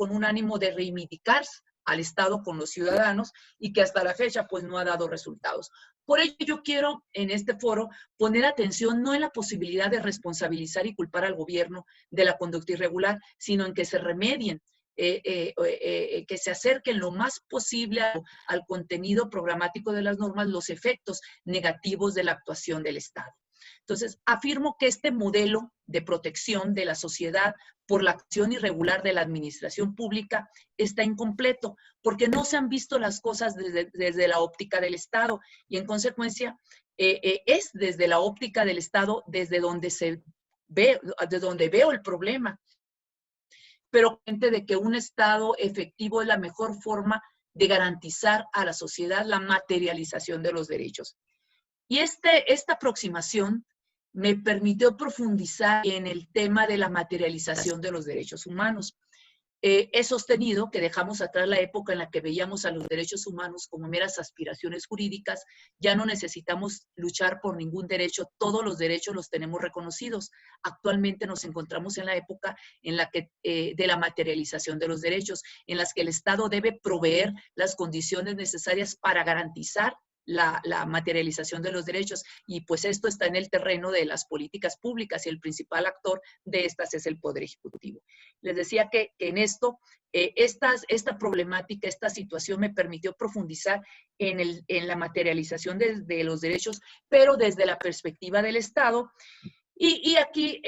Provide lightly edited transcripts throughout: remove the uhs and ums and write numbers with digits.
con un ánimo de reivindicar al Estado con los ciudadanos y que hasta la fecha pues no ha dado resultados. Por ello yo quiero en este foro poner atención no en la posibilidad de responsabilizar y culpar al gobierno de la conducta irregular, sino en que se remedien, que se acerquen lo más posible al contenido programático de las normas los efectos negativos de la actuación del Estado. Entonces, afirmo que este modelo de protección de la sociedad por la acción irregular de la administración pública está incompleto, porque no se han visto las cosas desde la óptica del Estado y, en consecuencia, es desde la óptica del Estado desde donde se ve, de donde veo el problema. Pero de que un Estado efectivo es la mejor forma de garantizar a la sociedad la materialización de los derechos. Y esta aproximación me permitió profundizar en el tema de la materialización de los derechos humanos. He sostenido que dejamos atrás la época en la que veíamos a los derechos humanos como meras aspiraciones jurídicas. Ya no necesitamos luchar por ningún derecho, todos los derechos los tenemos reconocidos. Actualmente nos encontramos en la época en la que, de la materialización de los derechos, en las que el Estado debe proveer las condiciones necesarias para garantizar la materialización de los derechos, y pues esto está en el terreno de las políticas públicas y el principal actor de estas es el Poder Ejecutivo. Les decía que en esto, esta problemática, esta situación me permitió profundizar en la materialización de los derechos, pero desde la perspectiva del Estado. Y aquí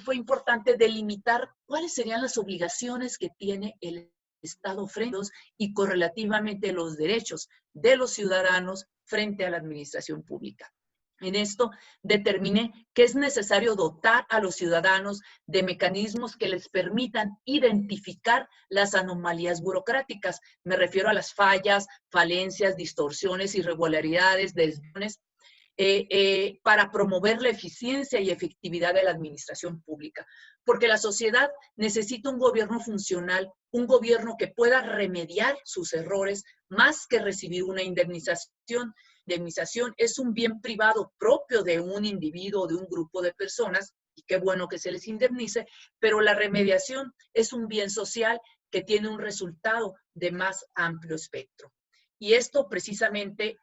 fue importante delimitar cuáles serían las obligaciones que tiene el Estado frente y correlativamente los derechos de los ciudadanos frente a la administración pública. En esto determiné que es necesario dotar a los ciudadanos de mecanismos que les permitan identificar las anomalías burocráticas. Me refiero a las fallas, falencias, distorsiones, irregularidades, desvíos, para promover la eficiencia y efectividad de la administración pública. Porque la sociedad necesita un gobierno funcional, un gobierno que pueda remediar sus errores más que recibir una indemnización. La indemnización es un bien privado propio de un individuo o de un grupo de personas, y qué bueno que se les indemnice, pero la remediación es un bien social que tiene un resultado de más amplio espectro. Y esto precisamente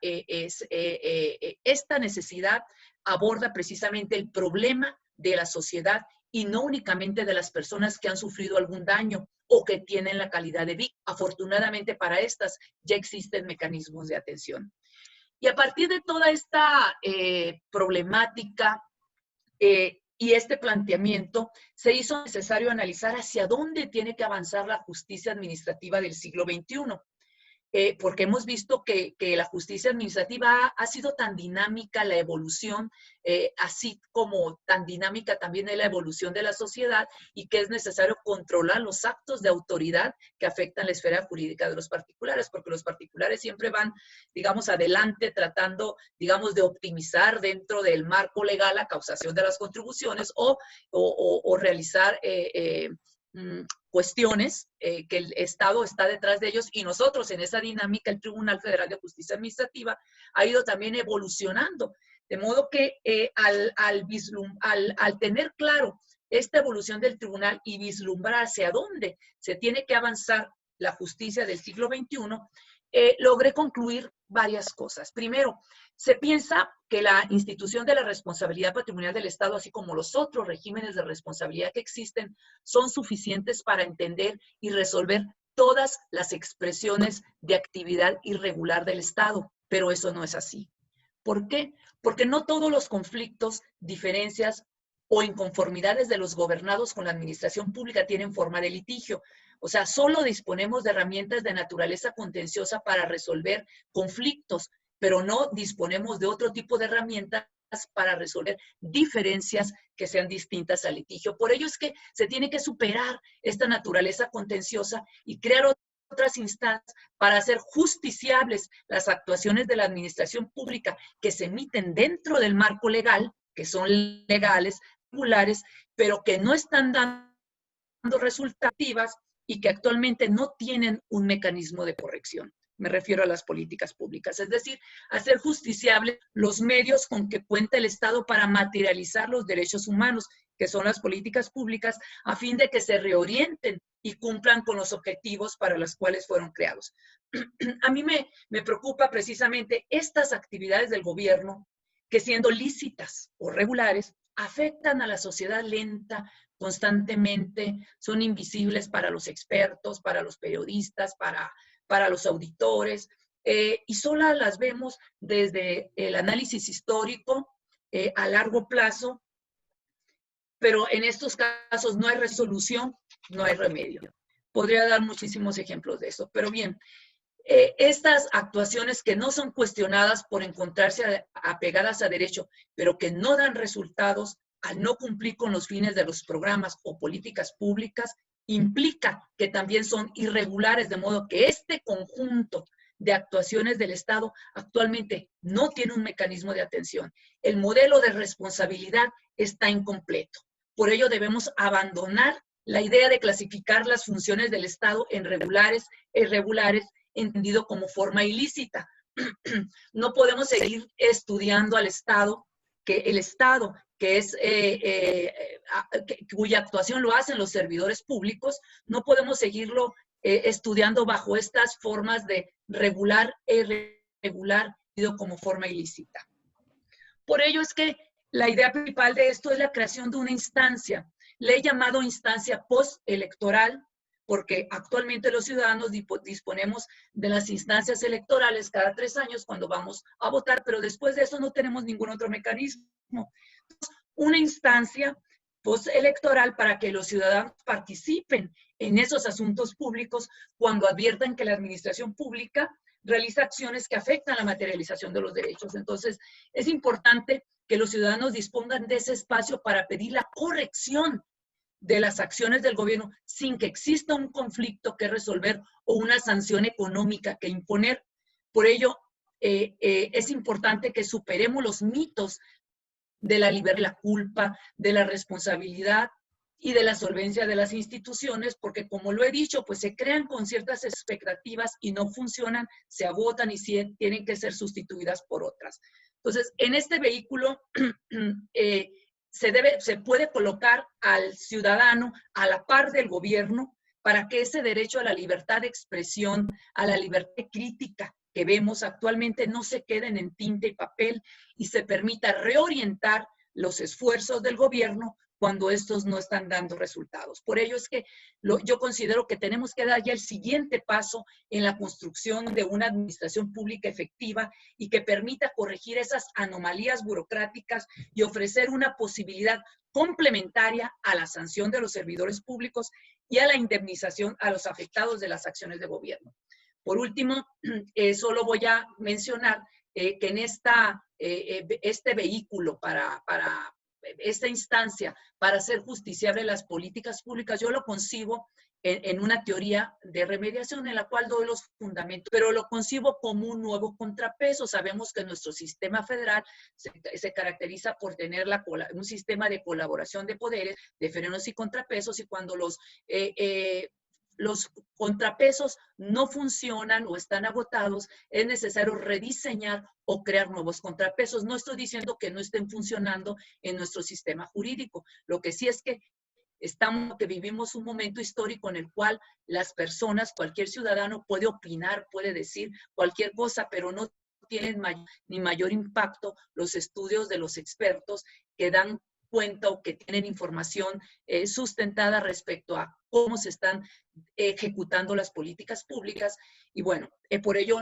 esta necesidad aborda precisamente el problema de la sociedad y no únicamente de las personas que han sufrido algún daño o que tienen la calidad de víctima. Afortunadamente para estas ya existen mecanismos de atención. Y a partir de toda esta problemática y este planteamiento, se hizo necesario analizar hacia dónde tiene que avanzar la justicia administrativa del siglo XXI. Porque hemos visto que la justicia administrativa ha sido tan dinámica, la evolución, así como tan dinámica también es la evolución de la sociedad, y que es necesario controlar los actos de autoridad que afectan la esfera jurídica de los particulares, porque los particulares siempre van, digamos, adelante tratando, digamos, de optimizar dentro del marco legal la causación de las contribuciones o realizar cuestiones que el Estado está detrás de ellos, y nosotros en esa dinámica, el Tribunal Federal de Justicia Administrativa ha ido también evolucionando, de modo que al tener claro esta evolución del tribunal y vislumbrar hacia dónde se tiene que avanzar la justicia del siglo XXI, logré concluir varias cosas. Primero, se piensa que la institución de la responsabilidad patrimonial del Estado, así como los otros regímenes de responsabilidad que existen, son suficientes para entender y resolver todas las expresiones de actividad irregular del Estado, pero eso no es así. ¿Por qué? Porque no todos los conflictos, diferencias o inconformidades de los gobernados con la administración pública tienen forma de litigio. O sea, solo disponemos de herramientas de naturaleza contenciosa para resolver conflictos, pero no disponemos de otro tipo de herramientas para resolver diferencias que sean distintas al litigio. Por ello es que se tiene que superar esta naturaleza contenciosa y crear otras instancias para hacer justiciables las actuaciones de la administración pública que se emiten dentro del marco legal, que son legales, regulares, pero que no están dando resultativas y que actualmente no tienen un mecanismo de corrección. Me refiero a las políticas públicas, es decir, hacer justiciables los medios con que cuenta el Estado para materializar los derechos humanos, que son las políticas públicas, a fin de que se reorienten y cumplan con los objetivos para los cuales fueron creados. A mí me preocupa precisamente estas actividades del gobierno que, siendo lícitas o regulares, afectan a la sociedad lenta, constantemente, son invisibles para los expertos, para los periodistas, para los auditores, y solo las vemos desde el análisis histórico a largo plazo, pero en estos casos no hay resolución, no hay remedio. Podría dar muchísimos ejemplos de eso, pero bien, estas actuaciones que no son cuestionadas por encontrarse apegadas a derecho, pero que no dan resultados al no cumplir con los fines de los programas o políticas públicas, implica que también son irregulares, de modo que este conjunto de actuaciones del Estado actualmente no tiene un mecanismo de atención. El modelo de responsabilidad está incompleto. Por ello debemos abandonar la idea de clasificar las funciones del Estado en regulares e irregulares, entendido como forma ilícita. No podemos seguir estudiando al Estado, que el Estado, que es, cuya actuación lo hacen los servidores públicos, no podemos seguirlo estudiando bajo estas formas de regular e irregular, como forma ilícita. Por ello es que la idea principal de esto es la creación de una instancia. Le he llamado instancia postelectoral, porque actualmente los ciudadanos disponemos de las instancias electorales cada 3 años cuando vamos a votar, pero después de eso no tenemos ningún otro mecanismo. Entonces, una instancia postelectoral para que los ciudadanos participen en esos asuntos públicos cuando adviertan que la administración pública realiza acciones que afectan la materialización de los derechos. Entonces, es importante que los ciudadanos dispongan de ese espacio para pedir la corrección de las acciones del gobierno sin que exista un conflicto que resolver o una sanción económica que imponer. Por ello, es importante que superemos los mitos de la libertad, de la culpa, de la responsabilidad y de la solvencia de las instituciones, porque como lo he dicho, pues se crean con ciertas expectativas y no funcionan, se agotan y tienen que ser sustituidas por otras. Entonces, en este vehículo se puede colocar al ciudadano a la par del gobierno para que ese derecho a la libertad de expresión, a la libertad crítica que vemos actualmente no se queden en tinta y papel y se permita reorientar los esfuerzos del gobierno cuando estos no están dando resultados. Por ello es que yo considero que tenemos que dar ya el siguiente paso en la construcción de una administración pública efectiva y que permita corregir esas anomalías burocráticas y ofrecer una posibilidad complementaria a la sanción de los servidores públicos y a la indemnización a los afectados de las acciones de gobierno. Por último, solo voy a mencionar que en este vehículo para esta instancia para hacer justiciable las políticas públicas, yo lo concibo en una teoría de remediación en la cual doy los fundamentos, pero lo concibo como un nuevo contrapeso. Sabemos que nuestro sistema federal se caracteriza por tener un sistema de colaboración de poderes, de frenos y contrapesos, y cuando los contrapesos no funcionan o están agotados, es necesario rediseñar o crear nuevos contrapesos. No estoy diciendo que no estén funcionando en nuestro sistema jurídico. Lo que sí es que vivimos un momento histórico en el cual las personas, cualquier ciudadano puede opinar, puede decir cualquier cosa, pero no tienen ni mayor impacto los estudios de los expertos que dan cuenta o que tienen información sustentada respecto a cómo se están ejecutando las políticas públicas. Y bueno, por ello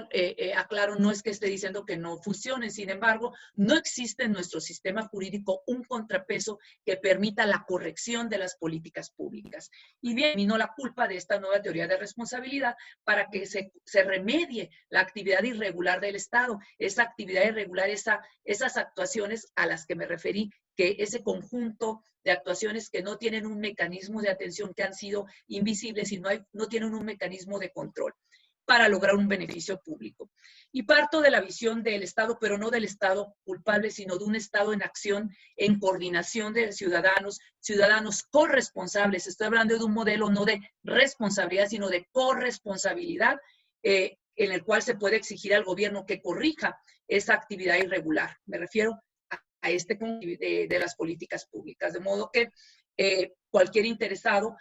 aclaro, no es que esté diciendo que no funcionen, sin embargo, no existe en nuestro sistema jurídico un contrapeso que permita la corrección de las políticas públicas. Y bien, terminó la culpa de esta nueva teoría de responsabilidad para que se remedie la actividad irregular del Estado, esa actividad irregular, esas actuaciones a las que me referí, que ese conjunto de actuaciones que no tienen un mecanismo de atención, que han sido invisibles y no tienen un mecanismo de control para lograr un beneficio público. Y parto de la visión del Estado, pero no del Estado culpable, sino de un Estado en acción, en coordinación de ciudadanos corresponsables. Estoy hablando de un modelo no de responsabilidad, sino de corresponsabilidad, en el cual se puede exigir al gobierno que corrija esa actividad irregular. Me refiero a de las políticas públicas. De modo que cualquier interesado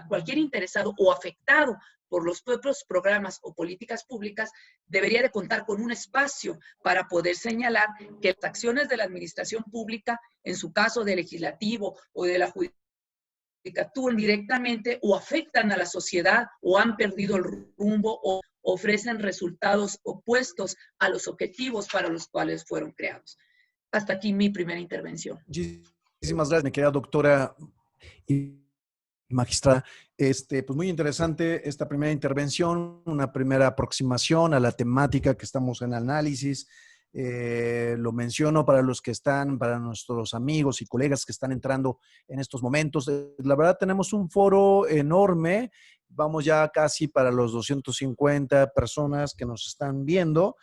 cualquier interesado o afectado por los propios programas o políticas públicas debería de contar con un espacio para poder señalar que las acciones de la administración pública, en su caso del legislativo o de la judicatura, directamente o afectan a la sociedad o han perdido el rumbo o ofrecen resultados opuestos a los objetivos para los cuales fueron creados. Hasta aquí mi primera intervención. Muchísimas gracias, mi querida doctora y magistrada. Pues muy interesante esta primera intervención, una primera aproximación a la temática que estamos en análisis. Lo menciono para los que están, para nuestros amigos y colegas que están entrando en estos momentos. La verdad tenemos un foro enorme, vamos ya casi para los 250 personas que nos están viendo.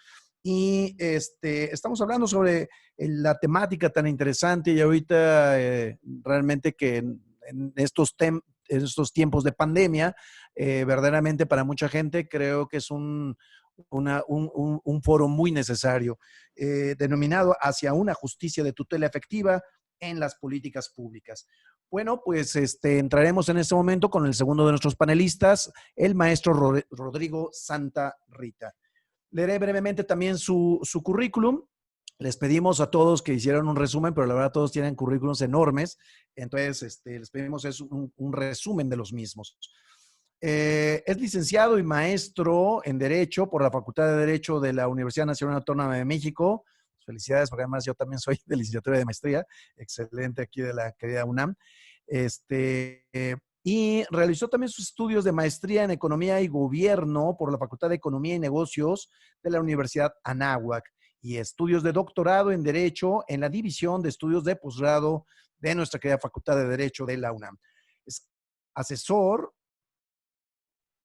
Y estamos hablando sobre la temática tan interesante y ahorita realmente que en estos tiempos de pandemia, verdaderamente para mucha gente creo que es un foro muy necesario, denominado Hacia una justicia de tutela efectiva en las políticas públicas. Bueno, pues entraremos en este momento con el segundo de nuestros panelistas, el maestro Rodrigo Santa Rita. Leeré brevemente también su currículum. Les pedimos a todos que hicieran un resumen, pero la verdad todos tienen currículums enormes. Entonces, les pedimos un resumen de los mismos. Es licenciado y maestro en Derecho por la Facultad de Derecho de la Universidad Nacional Autónoma de México. Felicidades, porque además yo también soy de licenciatura de maestría. Excelente aquí de la querida UNAM. Y realizó también sus estudios de maestría en Economía y Gobierno por la Facultad de Economía y Negocios de la Universidad Anáhuac y estudios de doctorado en Derecho en la División de Estudios de Posgrado de nuestra querida Facultad de Derecho de la UNAM. Es asesor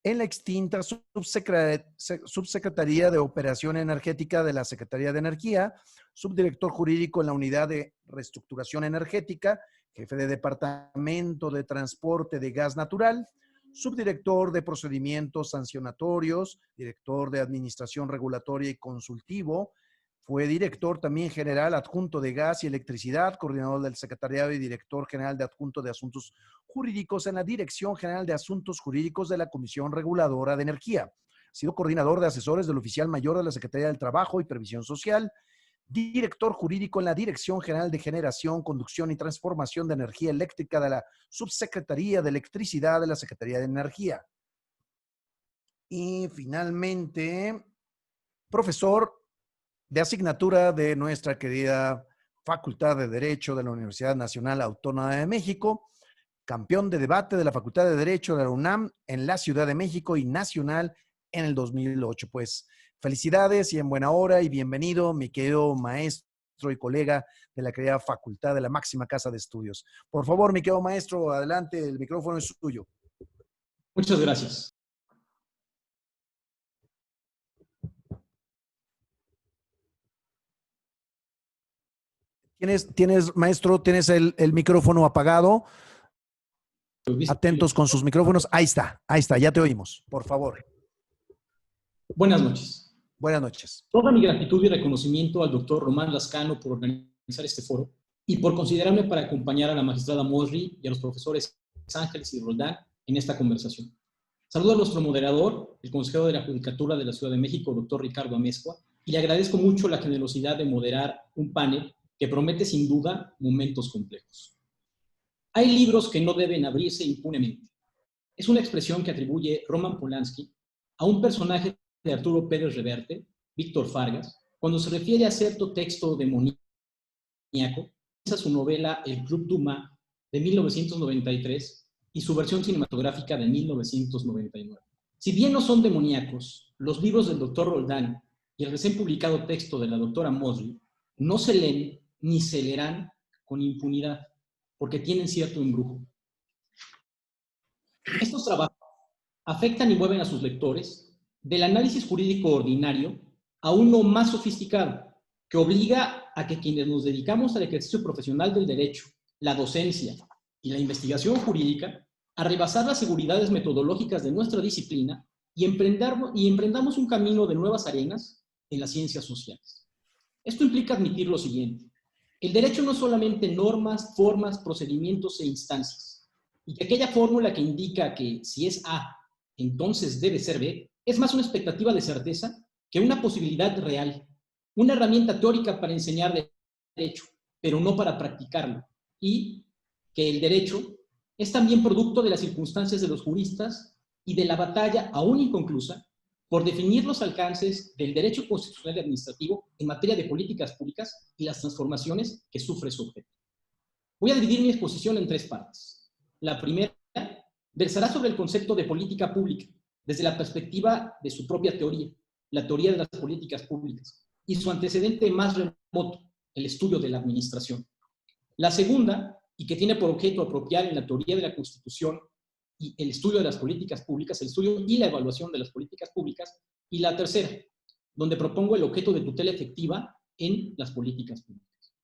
en la extinta Subsecretaría de Operación Energética de la Secretaría de Energía, subdirector jurídico en la Unidad de Reestructuración Energética, jefe de Departamento de Transporte de Gas Natural, subdirector de Procedimientos Sancionatorios, director de Administración Regulatoria y Consultivo, fue director también general adjunto de Gas y Electricidad, coordinador del Secretariado y director general de adjunto de Asuntos Jurídicos en la Dirección General de Asuntos Jurídicos de la Comisión Reguladora de Energía. Ha sido coordinador de asesores del oficial mayor de la Secretaría del Trabajo y Previsión Social, director jurídico en la Dirección General de Generación, Conducción y Transformación de Energía Eléctrica de la Subsecretaría de Electricidad de la Secretaría de Energía. Y finalmente, profesor de asignatura de nuestra querida Facultad de Derecho de la Universidad Nacional Autónoma de México, campeón de debate de la Facultad de Derecho de la UNAM en la Ciudad de México y nacional en el 2008. Pues felicidades y en buena hora y bienvenido, mi querido maestro y colega de la querida Facultad de la máxima casa de estudios. Por favor, mi querido maestro, adelante, el micrófono es suyo. Muchas gracias. Maestro, tienes el micrófono apagado. Atentos con sus micrófonos. Ahí está, ya te oímos. Por favor. Buenas noches. Buenas noches. Toda mi gratitud y reconocimiento al doctor Román Lascano por organizar este foro y por considerarme para acompañar a la magistrada Mosri y a los profesores Ángeles y Roldán en esta conversación. Saludo a nuestro moderador, el consejero de la Judicatura de la Ciudad de México, doctor Ricardo Amezcua, y le agradezco mucho la generosidad de moderar un panel que promete sin duda momentos complejos. Hay libros que no deben abrirse impunemente. Es una expresión que atribuye Roman Polanski a un personaje de Arturo Pérez Reverte, Víctor Fargas, cuando se refiere a cierto texto demoníaco, piensa su novela El Club Dumas de 1993 y su versión cinematográfica de 1999. Si bien no son demoníacos, los libros del doctor Roldán y el recién publicado texto de la doctora Mosri no se leen ni se leerán con impunidad, porque tienen cierto embrujo. Estos trabajos afectan y mueven a sus lectores del análisis jurídico ordinario a uno más sofisticado, que obliga a que quienes nos dedicamos al ejercicio profesional del derecho, la docencia y la investigación jurídica, a rebasar las seguridades metodológicas de nuestra disciplina y emprendamos un camino de nuevas arenas en las ciencias sociales. Esto implica admitir lo siguiente. El derecho no es solamente normas, formas, procedimientos e instancias, y que aquella fórmula que indica que si es A, entonces debe ser B, es más una expectativa de certeza que una posibilidad real, una herramienta teórica para enseñar derecho, pero no para practicarlo, y que el derecho es también producto de las circunstancias de los juristas y de la batalla aún inconclusa por definir los alcances del derecho constitucional y administrativo en materia de políticas públicas y las transformaciones que sufre su objeto. Voy a dividir mi exposición en 3 partes. La primera versará sobre el concepto de política pública, desde la perspectiva de su propia teoría, la teoría de las políticas públicas, y su antecedente más remoto, el estudio de la administración. La segunda, y que tiene por objeto apropiar en la teoría de la Constitución y el estudio de las políticas públicas, el estudio y la evaluación de las políticas públicas, y la tercera, donde propongo el objeto de tutela efectiva en las políticas públicas.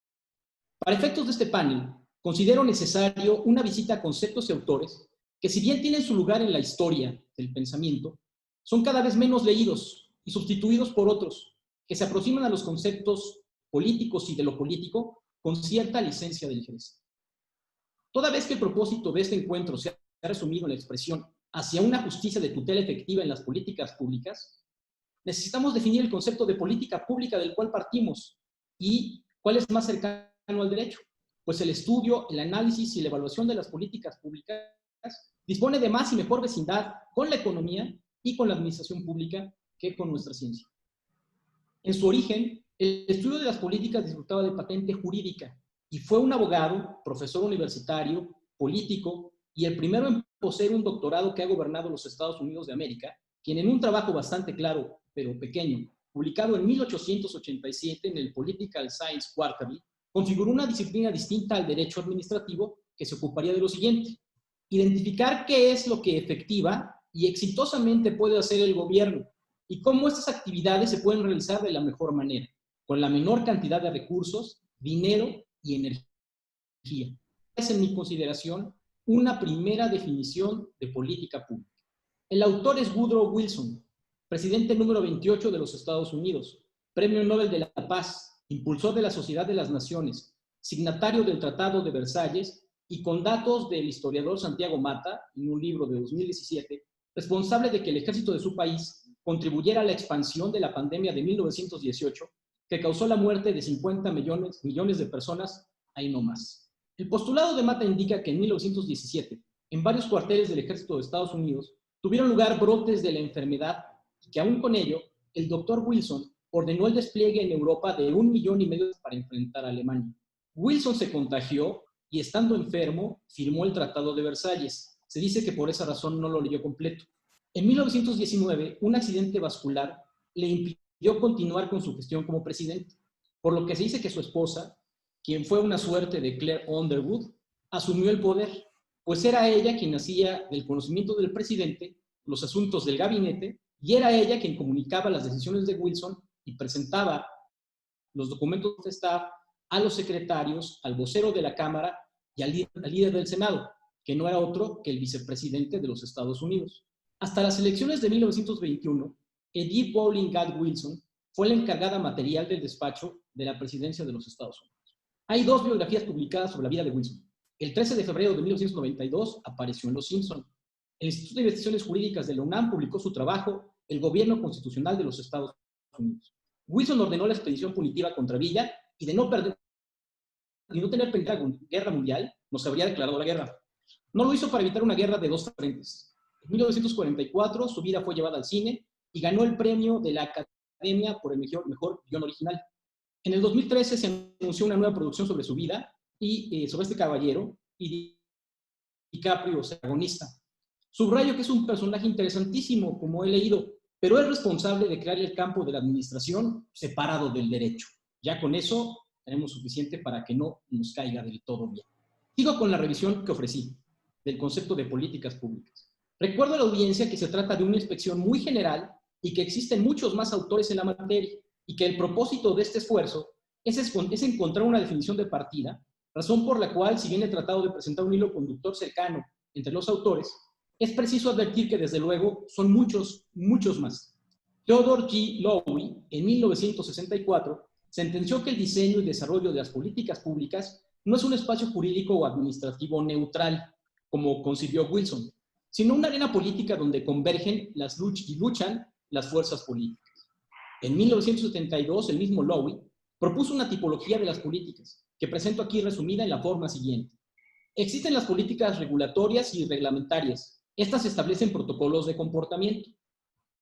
Para efectos de este panel, considero necesario una visita a conceptos y autores que, si bien tienen su lugar en la historia del pensamiento, son cada vez menos leídos y sustituidos por otros que se aproximan a los conceptos políticos y de lo político con cierta licencia de ligereza. Toda vez que el propósito de este encuentro se ha resumido en la expresión hacia una justicia de tutela efectiva en las políticas públicas, necesitamos definir el concepto de política pública del cual partimos y cuál es más cercano al derecho, pues el estudio, el análisis y la evaluación de las políticas públicas dispone de más y mejor vecindad con la economía y con la administración pública que con nuestra ciencia. En su origen, el estudio de las políticas disfrutaba de patente jurídica y fue un abogado, profesor universitario, político y el primero en poseer un doctorado que ha gobernado los Estados Unidos de América, quien en un trabajo bastante claro, pero pequeño, publicado en 1887 en el Political Science Quarterly, configuró una disciplina distinta al derecho administrativo que se ocuparía de lo siguiente: identificar qué es lo que efectiva y exitosamente puede hacer el gobierno y cómo estas actividades se pueden realizar de la mejor manera, con la menor cantidad de recursos, dinero y energía. Es, en mi consideración, una primera definición de política pública. El autor es Woodrow Wilson, presidente número 28 de los Estados Unidos, Premio Nobel de la Paz, impulsor de la Sociedad de las Naciones, signatario del Tratado de Versalles y, con datos del historiador Santiago Mata, en un libro de 2017, responsable de que el ejército de su país contribuyera a la expansión de la pandemia de 1918, que causó la muerte de 50 millones de personas, ahí no más. El postulado de Mata indica que en 1917, en varios cuarteles del ejército de Estados Unidos, tuvieron lugar brotes de la enfermedad y que aún con ello, el doctor Wilson ordenó el despliegue en Europa de 1,5 millones para enfrentar a Alemania. Wilson se contagió y, estando enfermo, firmó el Tratado de Versalles. Se dice que por esa razón no lo leyó completo. En 1919, un accidente vascular le impidió continuar con su gestión como presidente, por lo que se dice que su esposa, quien fue una suerte de Claire Underwood, asumió el poder, pues era ella quien hacía del conocimiento del presidente los asuntos del gabinete y era ella quien comunicaba las decisiones de Wilson y presentaba los documentos de staff a los secretarios, al vocero de la Cámara y al líder del Senado, que no era otro que el vicepresidente de los Estados Unidos. Hasta las elecciones de 1921, Edith Bowling Gadd Wilson fue la encargada material del despacho de la presidencia de los Estados Unidos. Hay 2 biografías publicadas sobre la vida de Wilson. El 13 de febrero de 1992 apareció en Los Simpson. El Instituto de Investigaciones Jurídicas de la UNAM publicó su trabajo El Gobierno Constitucional de los Estados Unidos. Wilson ordenó la expedición punitiva contra Villa y de no tener peligro guerra mundial, nos habría declarado la guerra. No lo hizo para evitar una guerra de 2 frentes. En 1944 su vida fue llevada al cine y ganó el premio de la Academia por el mejor guión original. En el 2013 se anunció una nueva producción sobre su vida y sobre este caballero, y DiCaprio es protagonista. Subrayo que es un personaje interesantísimo, como he leído, pero es responsable de crear el campo de la administración separado del derecho. Ya con eso tenemos suficiente para que no nos caiga del todo bien. Sigo con la revisión que ofrecí del concepto de políticas públicas. Recuerdo a la audiencia que se trata de una inspección muy general y que existen muchos más autores en la materia y que el propósito de este esfuerzo es encontrar una definición de partida, razón por la cual, si bien he tratado de presentar un hilo conductor cercano entre los autores, es preciso advertir que, desde luego, son muchos, muchos más. Theodore G. Lowy, en 1964, sentenció que el diseño y desarrollo de las políticas públicas no es un espacio jurídico o administrativo neutral, como concibió Wilson, sino una arena política donde convergen y luchan las fuerzas políticas. En 1972, el mismo Lowy propuso una tipología de las políticas, que presento aquí resumida en la forma siguiente. Existen las políticas regulatorias y reglamentarias. Estas establecen protocolos de comportamiento.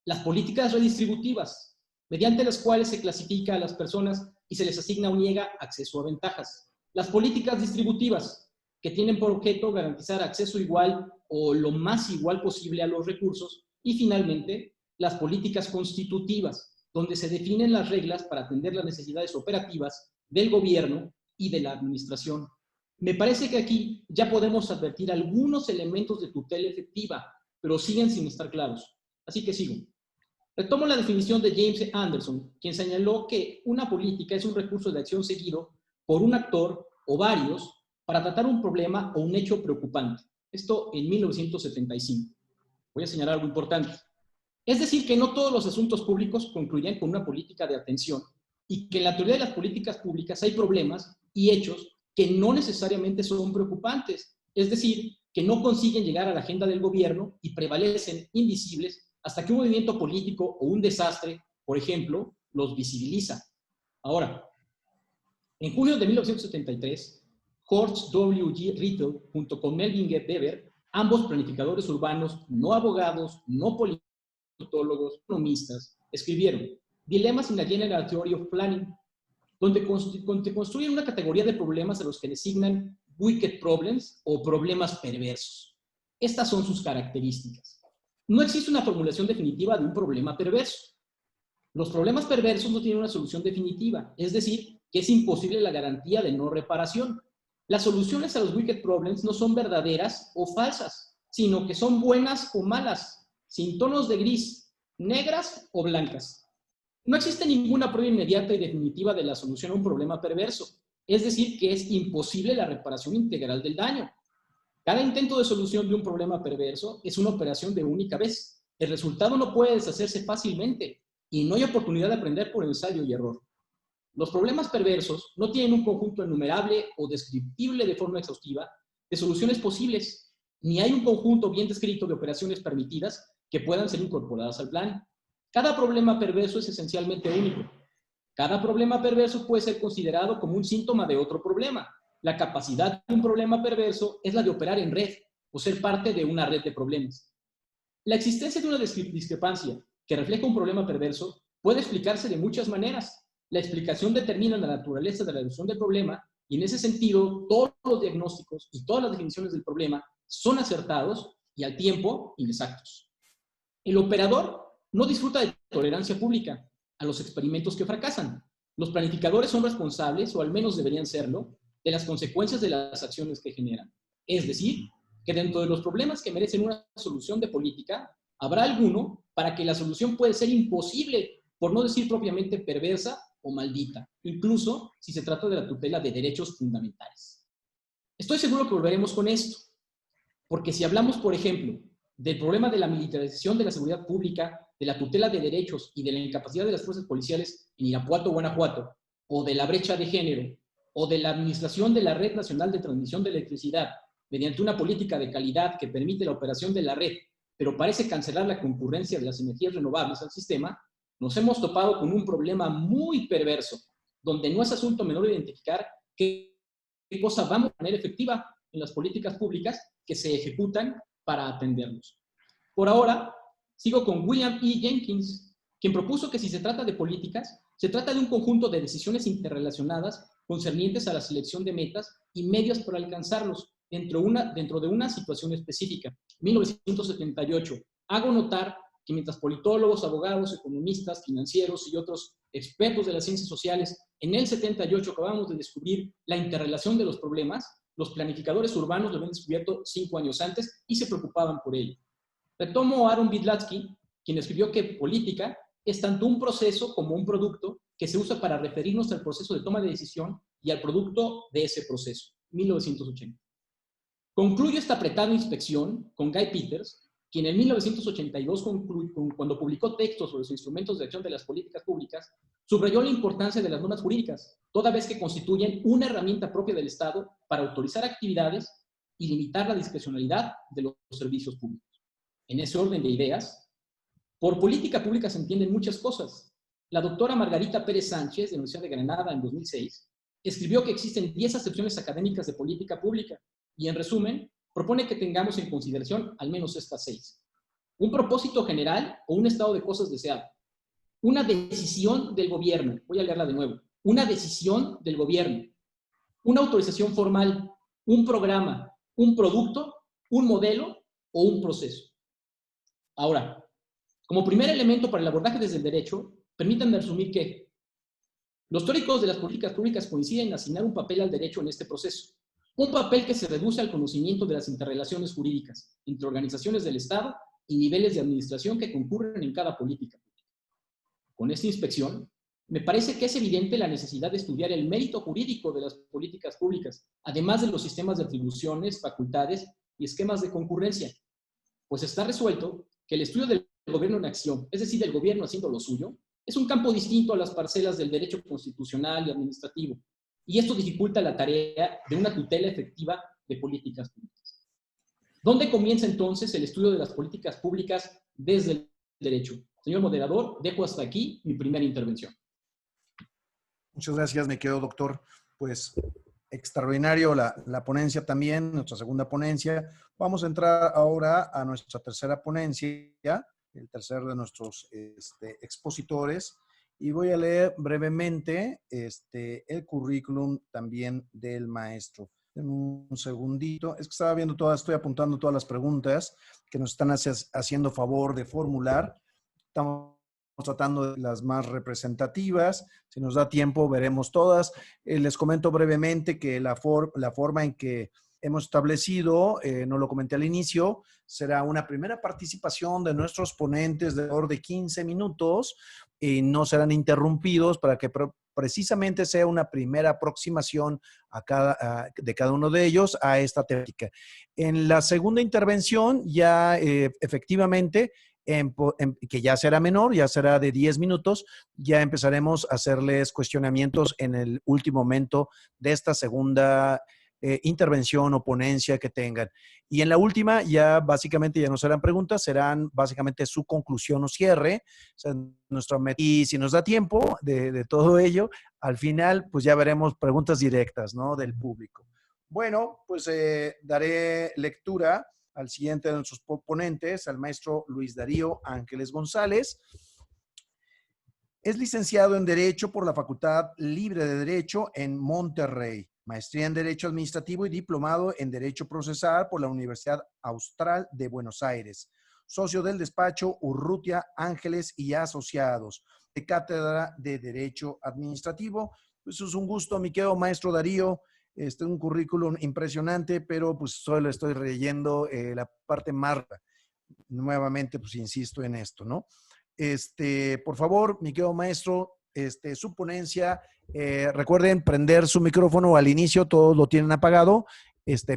Las políticas redistributivas, mediante las cuales se clasifica a las personas y se les asigna o niega acceso a ventajas. Las políticas distributivas, que tienen por objeto garantizar acceso igual o lo más igual posible a los recursos. Y finalmente, las políticas constitutivas, donde se definen las reglas para atender las necesidades operativas del gobierno y de la administración. Me parece que aquí ya podemos advertir algunos elementos de tutela efectiva, pero siguen sin estar claros. Así que sigo. Retomo la definición de James Anderson, quien señaló que una política es un recurso de acción seguido por un actor o varios para tratar un problema o un hecho preocupante. Esto en 1975. Voy a señalar algo importante. Es decir, que no todos los asuntos públicos concluyen con una política de atención y que en la teoría de las políticas públicas hay problemas y hechos que no necesariamente son preocupantes. Es decir, que no consiguen llegar a la agenda del gobierno y prevalecen invisibles hasta que un movimiento político o un desastre, por ejemplo, los visibiliza. Ahora, en junio de 1973, Horst W. Riddle, junto con Melvin G. Weber, ambos planificadores urbanos, no abogados, no politólogos, economistas, escribieron Dilemas in a General Theory of Planning, donde construyen una categoría de problemas a los que designan wicked problems o problemas perversos. Estas son sus características. No existe una formulación definitiva de un problema perverso. Los problemas perversos no tienen una solución definitiva, es decir, que es imposible la garantía de no reparación. Las soluciones a los wicked problems no son verdaderas o falsas, sino que son buenas o malas, sin tonos de gris, negras o blancas. No existe ninguna prueba inmediata y definitiva de la solución a un problema perverso, es decir, que es imposible la reparación integral del daño. Cada intento de solución de un problema perverso es una operación de única vez. El resultado no puede deshacerse fácilmente y no hay oportunidad de aprender por ensayo y error. Los problemas perversos no tienen un conjunto enumerable o descriptible de forma exhaustiva de soluciones posibles, ni hay un conjunto bien descrito de operaciones permitidas que puedan ser incorporadas al plan. Cada problema perverso es esencialmente único. Cada problema perverso puede ser considerado como un síntoma de otro problema. La capacidad de un problema perverso es la de operar en red o ser parte de una red de problemas. La existencia de una discrepancia que refleja un problema perverso puede explicarse de muchas maneras. La explicación determina la naturaleza de la resolución del problema y en ese sentido todos los diagnósticos y todas las definiciones del problema son acertados y al tiempo inexactos. El operador no disfruta de tolerancia pública a los experimentos que fracasan. Los planificadores son responsables, o al menos deberían serlo, de las consecuencias de las acciones que generan. Es decir, que dentro de los problemas que merecen una solución de política, habrá alguno para que la solución puede ser imposible, por no decir propiamente perversa o maldita, incluso si se trata de la tutela de derechos fundamentales. Estoy seguro que volveremos con esto, porque si hablamos, por ejemplo, del problema de la militarización de la seguridad pública, de la tutela de derechos y de la incapacidad de las fuerzas policiales en Irapuato, Guanajuato, o de la brecha de género, o de la administración de la Red Nacional de Transmisión de Electricidad, mediante una política de calidad que permite la operación de la red, pero parece cancelar la concurrencia de las energías renovables al sistema, nos hemos topado con un problema muy perverso, donde no es asunto menor identificar qué cosa vamos a poner efectiva en las políticas públicas que se ejecutan para atenderlos. Por ahora, sigo con William E. Jenkins, quien propuso que si se trata de políticas, se trata de un conjunto de decisiones interrelacionadas concernientes a la selección de metas y medios para alcanzarlos dentro de una situación específica. 1978. Hago notar que mientras politólogos, abogados, economistas, financieros y otros expertos de las ciencias sociales en el 78 acabamos de descubrir la interrelación de los problemas, los planificadores urbanos lo habían descubierto 5 años antes y se preocupaban por ello. Retomo a Aaron Vidlatsky, quien escribió que política es tanto un proceso como un producto que se usa para referirnos al proceso de toma de decisión y al producto de ese proceso. 1980. Concluyo esta apretada inspección con Guy Peters quien en 1982, cuando publicó textos sobre los instrumentos de acción de las políticas públicas, subrayó la importancia de las normas jurídicas, toda vez que constituyen una herramienta propia del Estado para autorizar actividades y limitar la discrecionalidad de los servicios públicos. En ese orden de ideas, por política pública se entienden muchas cosas. La doctora Margarita Pérez Sánchez, de la Universidad de Granada en 2006, escribió que existen 10 acepciones académicas de política pública y, en resumen, propone que tengamos en consideración al menos estas 6. Un propósito general o un estado de cosas deseado. Una decisión del gobierno. Voy a leerla de nuevo. Una decisión del gobierno. Una autorización formal. Un programa. Un producto. Un modelo o un proceso. Ahora, como primer elemento para el abordaje desde el derecho, permítanme resumir que los teóricos de las políticas públicas coinciden en asignar un papel al derecho en este proceso. Un papel que se reduce al conocimiento de las interrelaciones jurídicas entre organizaciones del Estado y niveles de administración que concurren en cada política pública. Con esta inspección, me parece que es evidente la necesidad de estudiar el mérito jurídico de las políticas públicas, además de los sistemas de atribuciones, facultades y esquemas de concurrencia, pues está resuelto que el estudio del gobierno en acción, es decir, el gobierno haciendo lo suyo, es un campo distinto a las parcelas del derecho constitucional y administrativo, y esto dificulta la tarea de una tutela efectiva de políticas públicas. ¿Dónde comienza entonces el estudio de las políticas públicas desde el derecho? Señor moderador, dejo hasta aquí mi primera intervención. Muchas gracias, me quedo, doctor. Pues extraordinario la ponencia también, nuestra segunda ponencia. Vamos a entrar ahora a nuestra tercera ponencia, el tercer de nuestros expositores, y voy a leer brevemente el currículum también del maestro. Denme un segundito. Es que estaba viendo todas, estoy apuntando todas las preguntas que nos están haciendo favor de formular. Estamos tratando de las más representativas. Si nos da tiempo, veremos todas. Les comento brevemente que la forma en que hemos establecido, no lo comenté al inicio, será una primera participación de nuestros ponentes de alrededor de 15 minutos y no serán interrumpidos para que precisamente sea una primera aproximación de cada uno de ellos a esta temática. En la segunda intervención ya efectivamente, que ya será menor, ya será de 10 minutos, ya empezaremos a hacerles cuestionamientos en el último momento de esta segunda intervención o ponencia que tengan. Y en la última ya básicamente ya no serán preguntas, serán básicamente su conclusión o cierre. O sea, y si nos da tiempo de todo ello, al final pues ya veremos preguntas directas, ¿no?, del público. Bueno, pues daré lectura al siguiente de nuestros ponentes, al maestro Luis Darío Ángeles González. Es licenciado en Derecho por la Facultad Libre de Derecho en Monterrey, maestría en Derecho Administrativo y diplomado en Derecho Procesal por la Universidad Austral de Buenos Aires. Socio del despacho Urrutia Ángeles y Asociados, de Cátedra de Derecho Administrativo. Pues es un gusto, mi querido maestro Darío. Un currículum impresionante, pero pues solo estoy leyendo la parte más. Nuevamente, pues insisto en esto, ¿no? Por favor, mi querido maestro, su ponencia, recuerden prender su micrófono al inicio, todos lo tienen apagado,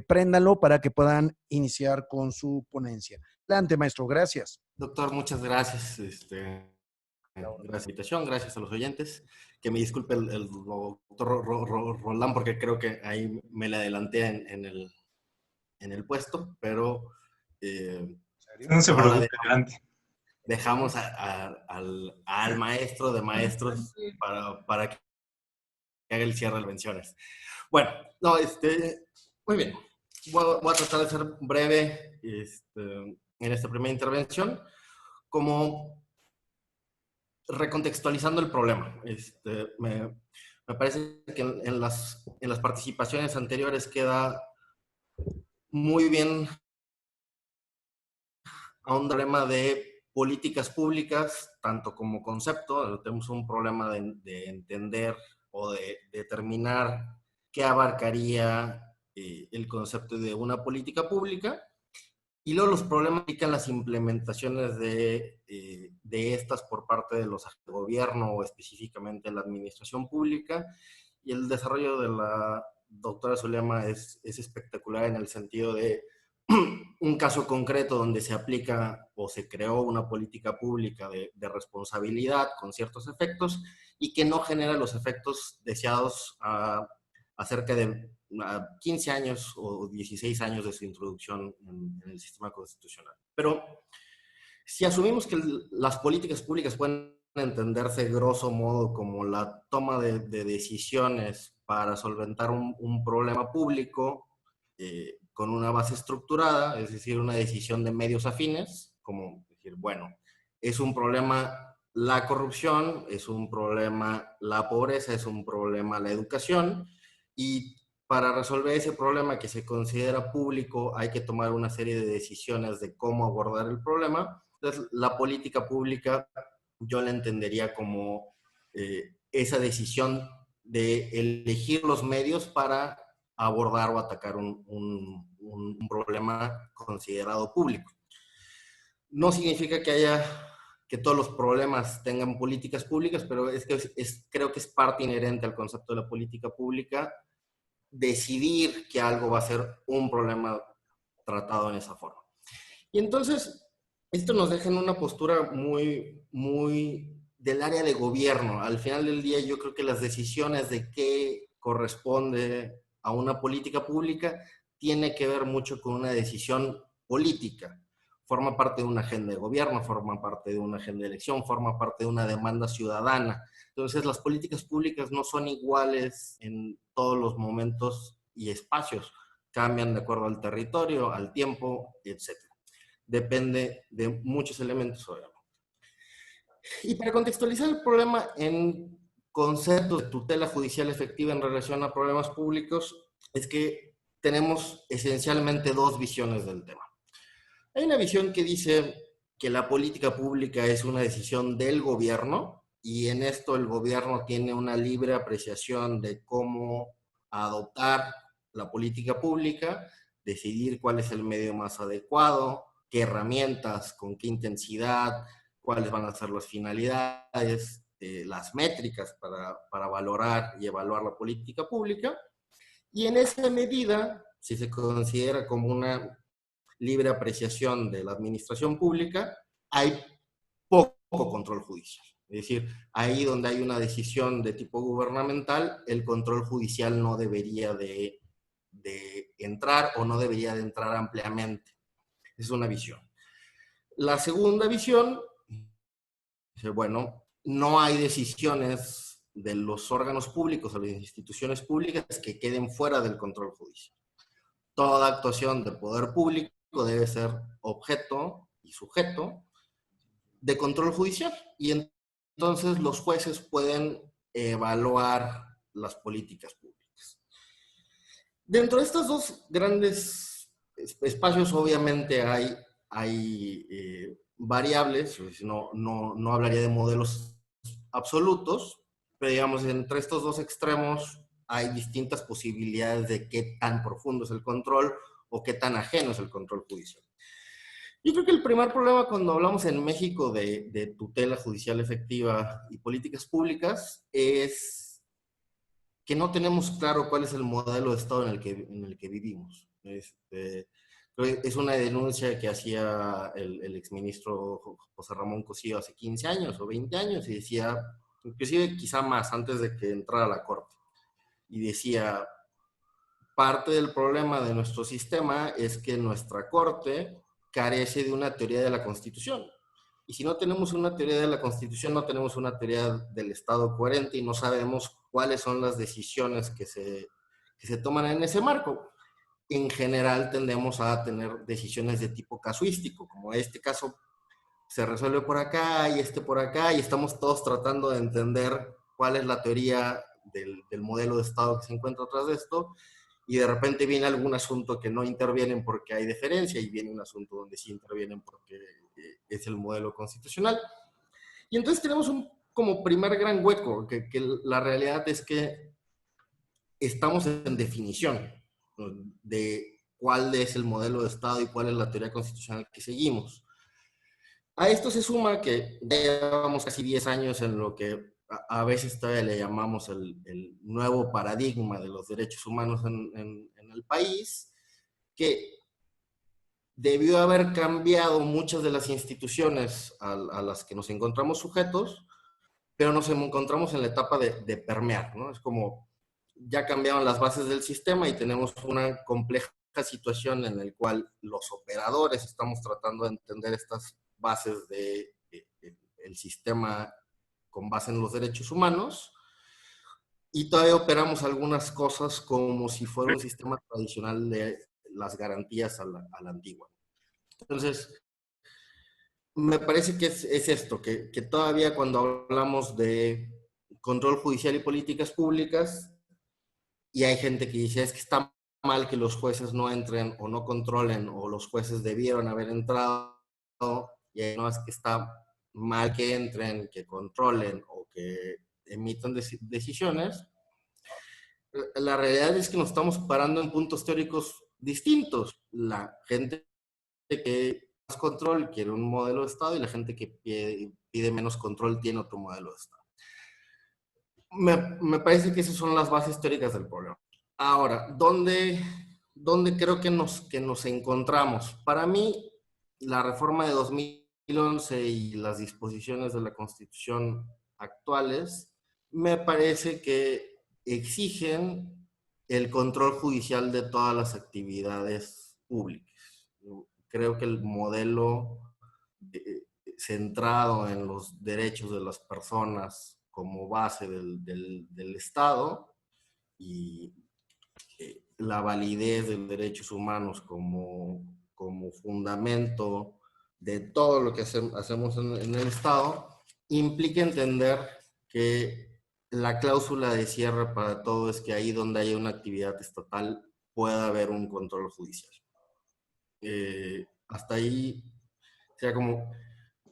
préndanlo para que puedan iniciar con su ponencia. Adelante, maestro, gracias. Doctor, muchas gracias. Gracias a la invitación, gracias a los oyentes. Que me disculpe el doctor Roldán porque creo que ahí me le adelanté en el puesto, pero no se preocupe, adelante. Dejamos al maestro de maestros para que haga el cierre de menciones. Bueno, no, muy bien. Voy a tratar de ser breve en esta primera intervención, como recontextualizando el problema. Me parece que en las participaciones anteriores queda muy bien a un problema de políticas públicas, tanto como concepto. Tenemos un problema de entender o de determinar qué abarcaría el concepto de una política pública. Y luego los problemas implican las implementaciones de estas por parte de los gobierno o específicamente la administración pública. Y el desarrollo de la doctora Zulema es espectacular en el sentido de un caso concreto donde se aplica o se creó una política pública de responsabilidad con ciertos efectos y que no genera los efectos deseados a cerca de 15 años o 16 años de su introducción en el sistema constitucional. Pero si asumimos que las políticas públicas pueden entenderse grosso modo como la toma de decisiones para solventar un problema público con una base estructurada, es decir, una decisión de medios afines, como decir, bueno, es un problema la corrupción, es un problema la pobreza, es un problema la educación, y para resolver ese problema que se considera público hay que tomar una serie de decisiones de cómo abordar el problema. Entonces, la política pública yo la entendería como esa decisión de elegir los medios para abordar o atacar un problema considerado público. No significa que todos los problemas tengan políticas públicas, pero creo que es parte inherente al concepto de la política pública decidir que algo va a ser un problema tratado en esa forma. Y entonces, esto nos deja en una postura muy del área de gobierno. Al final del día, yo creo que las decisiones de qué corresponde a una política pública tiene que ver mucho con una decisión política. Forma parte de una agenda de gobierno, forma parte de una agenda de elección, forma parte de una demanda ciudadana. Entonces, las políticas públicas no son iguales en todos los momentos y espacios. Cambian de acuerdo al territorio, al tiempo, etc. Depende de muchos elementos, obviamente. Y para contextualizar el problema en conceptos de tutela judicial efectiva en relación a problemas públicos, es que tenemos esencialmente dos visiones del tema. Hay una visión que dice que la política pública es una decisión del gobierno y en esto el gobierno tiene una libre apreciación de cómo adoptar la política pública, decidir cuál es el medio más adecuado, qué herramientas, con qué intensidad, cuáles van a ser las finalidades, las métricas para valorar y evaluar la política pública. Y en esa medida, si se considera como una libre apreciación de la administración pública, hay poco control judicial. Es decir, ahí donde hay una decisión de tipo gubernamental, el control judicial no debería de entrar o no debería de entrar ampliamente. Es una visión. La segunda visión, bueno, no hay decisiones de los órganos públicos o de las instituciones públicas que queden fuera del control judicial. Toda actuación del poder público debe ser objeto y sujeto de control judicial. Y entonces los jueces pueden evaluar las políticas públicas. Dentro de estos dos grandes espacios, obviamente hay variables, no hablaría de modelos absolutos, pero digamos, entre estos dos extremos hay distintas posibilidades de qué tan profundo es el control o qué tan ajeno es el control judicial. Yo creo que el primer problema cuando hablamos en México de tutela judicial efectiva y políticas públicas es que no tenemos claro cuál es el modelo de Estado en el que vivimos. Es una denuncia que hacía el exministro José Ramón Cosío hace 15 años o 20 años y decía, inclusive quizá más antes de que entrara a la Corte, y decía, parte del problema de nuestro sistema es que nuestra Corte carece de una teoría de la Constitución. Y si no tenemos una teoría de la Constitución, no tenemos una teoría del Estado coherente y no sabemos cuáles son las decisiones que se toman en ese marco. En general tendemos a tener decisiones de tipo casuístico, como este caso se resuelve por acá y este por acá, y estamos todos tratando de entender cuál es la teoría del modelo de Estado que se encuentra atrás de esto, y de repente viene algún asunto que no intervienen porque hay deferencia, y viene un asunto donde sí intervienen porque es el modelo constitucional. Y entonces tenemos como primer gran hueco, que la realidad es que estamos en definición de cuál es el modelo de Estado y cuál es la teoría constitucional que seguimos. A esto se suma que ya llevamos casi 10 años en lo que a veces todavía le llamamos el nuevo paradigma de los derechos humanos en el país, que debió haber cambiado muchas de las instituciones a las que nos encontramos sujetos, pero nos encontramos en la etapa de permear, ¿no? Es como, ya cambiaron las bases del sistema y tenemos una compleja situación en la cual los operadores estamos tratando de entender estas bases del sistema con base en los derechos humanos, y todavía operamos algunas cosas como si fuera un sistema tradicional de las garantías a la antigua. Entonces, me parece que es esto, que todavía cuando hablamos de control judicial y políticas públicas, y hay gente que dice, es que está mal que los jueces no entren o no controlen, o los jueces debieron haber entrado, y no, es que está mal que entren, que controlen o que emitan decisiones. La realidad es que nos estamos parando en puntos teóricos distintos. La gente que más control quiere un modelo de Estado, y la gente que pide menos control tiene otro modelo de Estado. Me parece que esas son las bases teóricas del problema. Ahora, ¿dónde creo que nos encontramos? Para mí, la reforma de 2011 y las disposiciones de la Constitución actuales me parece que exigen el control judicial de todas las actividades públicas. Creo que el modelo centrado en los derechos de las personas como base del Estado, y la validez de los derechos humanos como fundamento de todo lo que hacemos en el Estado, implica entender que la cláusula de cierre para todo es que ahí donde haya una actividad estatal pueda haber un control judicial. Hasta ahí, o sea, como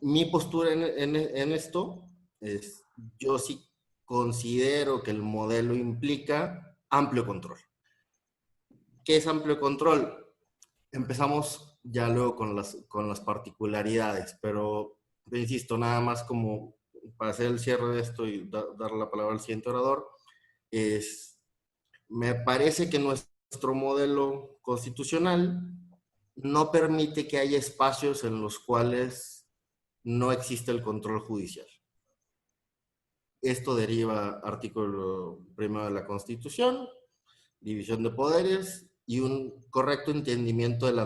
mi postura en esto es, yo sí considero que el modelo implica amplio control. ¿Qué es amplio control? Empezamos ya luego con las particularidades, pero insisto, nada más como para hacer el cierre de esto y dar la palabra al siguiente orador, me parece que nuestro modelo constitucional no permite que haya espacios en los cuales no existe el control judicial. Esto deriva artículo 1 de la Constitución, división de poderes y un correcto entendimiento del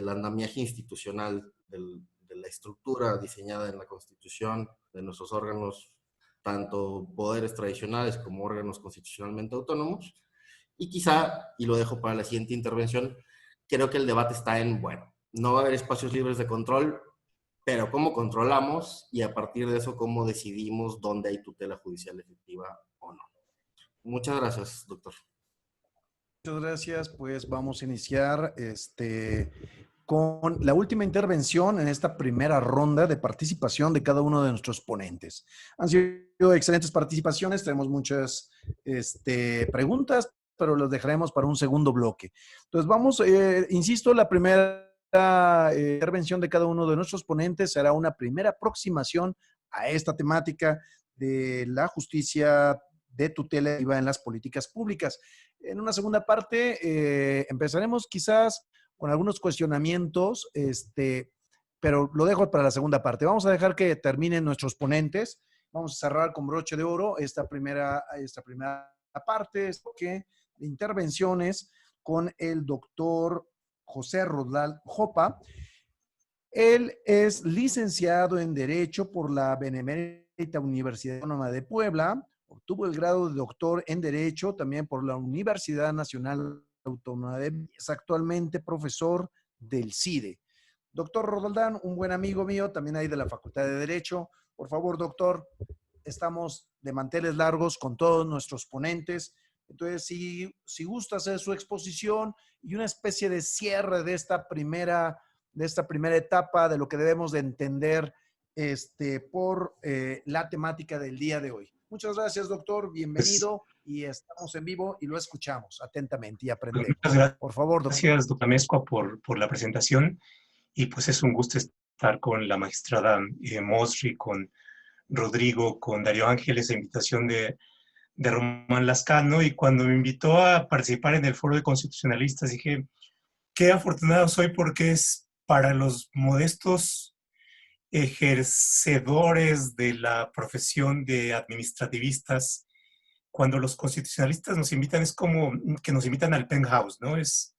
andamiaje institucional, de la estructura diseñada en la Constitución, de nuestros órganos, tanto poderes tradicionales como órganos constitucionalmente autónomos. Y quizá, y lo dejo para la siguiente intervención, creo que el debate está en, bueno, no va a haber espacios libres de control, pero cómo controlamos, y a partir de eso cómo decidimos dónde hay tutela judicial efectiva o no. Muchas gracias, doctor. Muchas gracias. Pues vamos a iniciar con la última intervención en esta primera ronda de participación de cada uno de nuestros ponentes. Han sido excelentes participaciones, tenemos muchas preguntas, pero los dejaremos para un segundo bloque. Entonces vamos, insisto, la primera intervención de cada uno de nuestros ponentes será una primera aproximación a esta temática de la justicia de tutela en las políticas públicas. En una segunda parte empezaremos quizás con algunos cuestionamientos, pero lo dejo para la segunda parte. Vamos a dejar que terminen nuestros ponentes. Vamos a cerrar con broche de oro esta primera parte de intervenciones con el doctor José Rodal Jopa. Él es licenciado en Derecho por la Benemérita Universidad Autónoma de Puebla. Obtuvo el grado de doctor en Derecho también por la Universidad Nacional Autónoma de Puebla. Es actualmente profesor del CIDE. Doctor Roldán, un buen amigo mío, también ahí de la Facultad de Derecho. Por favor, doctor, estamos de manteles largos con todos nuestros ponentes. Entonces, si gusta hacer su exposición y una especie de cierre de esta primera etapa de lo que debemos de entender por la temática del día de hoy. Muchas gracias, doctor. Bienvenido y estamos en vivo y lo escuchamos atentamente y aprendemos. Muchas gracias. Por favor, doctor. Gracias, doctor Amezcua, por la presentación. Y pues es un gusto estar con la magistrada Mosri, con Rodrigo, con Darío Ángeles, a invitación de Román Lascano. Y cuando me invitó a participar en el foro de constitucionalistas, dije, qué afortunado soy porque es para los modestos ejercedores de la profesión de administrativistas, cuando los constitucionalistas nos invitan, es como que nos invitan al penthouse, ¿no? Es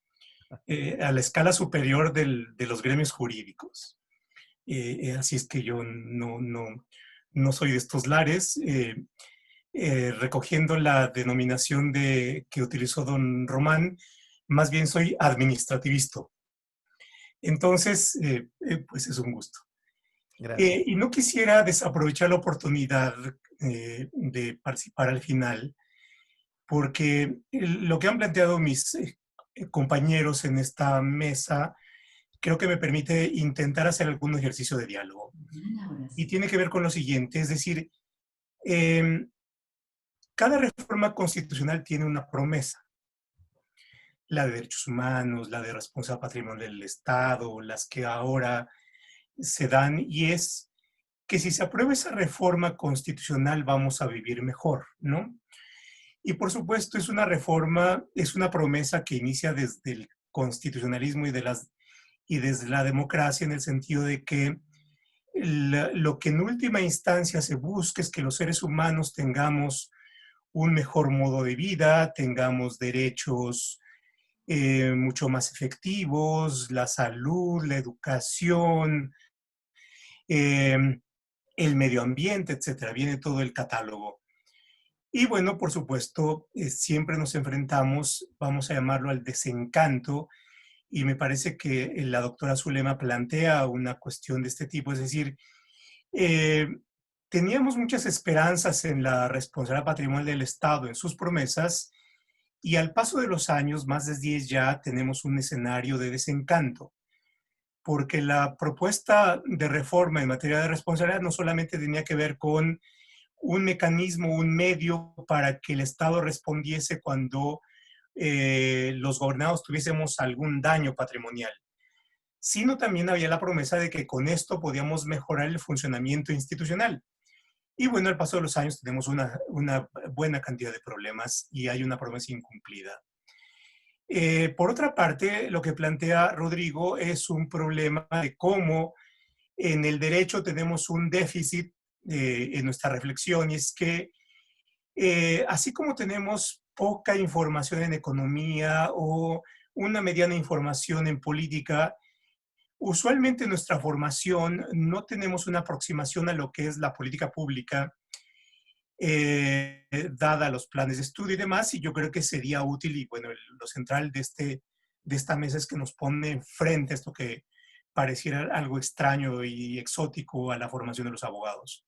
a la escala superior de los gremios jurídicos. Así es que yo no soy de estos lares. Recogiendo la denominación que utilizó don Román, más bien soy administrativista. Entonces, pues es un gusto. Y no quisiera desaprovechar la oportunidad de participar al final, porque lo que han planteado mis compañeros en esta mesa creo que me permite intentar hacer algún ejercicio de diálogo. Y tiene que ver con lo siguiente, es decir, cada reforma constitucional tiene una promesa. La de derechos humanos, la de responsabilidad patrimonial del Estado, las que ahora se dan, y es que si se aprueba esa reforma constitucional vamos a vivir mejor, ¿no? Y por supuesto es una reforma, es una promesa que inicia desde el constitucionalismo y desde la democracia, en el sentido de que lo que en última instancia se busca es que los seres humanos tengamos un mejor modo de vida, tengamos derechos mucho más efectivos, la salud, la educación, el medio ambiente, etcétera. Viene todo el catálogo. Y bueno, por supuesto, siempre nos enfrentamos, vamos a llamarlo, al desencanto, y me parece que la doctora Zulema plantea una cuestión de este tipo, es decir, teníamos muchas esperanzas en la responsabilidad patrimonial del Estado, en sus promesas, y al paso de los años, más de 10 ya, tenemos un escenario de desencanto, porque la propuesta de reforma en materia de responsabilidad no solamente tenía que ver con un mecanismo, un medio para que el Estado respondiese cuando los gobernados tuviésemos algún daño patrimonial, sino también había la promesa de que con esto podíamos mejorar el funcionamiento institucional. Y bueno, al paso de los años tenemos una buena cantidad de problemas y hay una promesa incumplida. Por otra parte, lo que plantea Rodrigo es un problema de cómo en el derecho tenemos un déficit en nuestra reflexión, y es que así como tenemos poca información en economía o una mediana información en política, usualmente en nuestra formación no tenemos una aproximación a lo que es la política pública, dada los planes de estudio y demás, y yo creo que sería útil, y bueno, lo central de esta mesa es que nos pone frente a esto que pareciera algo extraño y exótico a la formación de los abogados.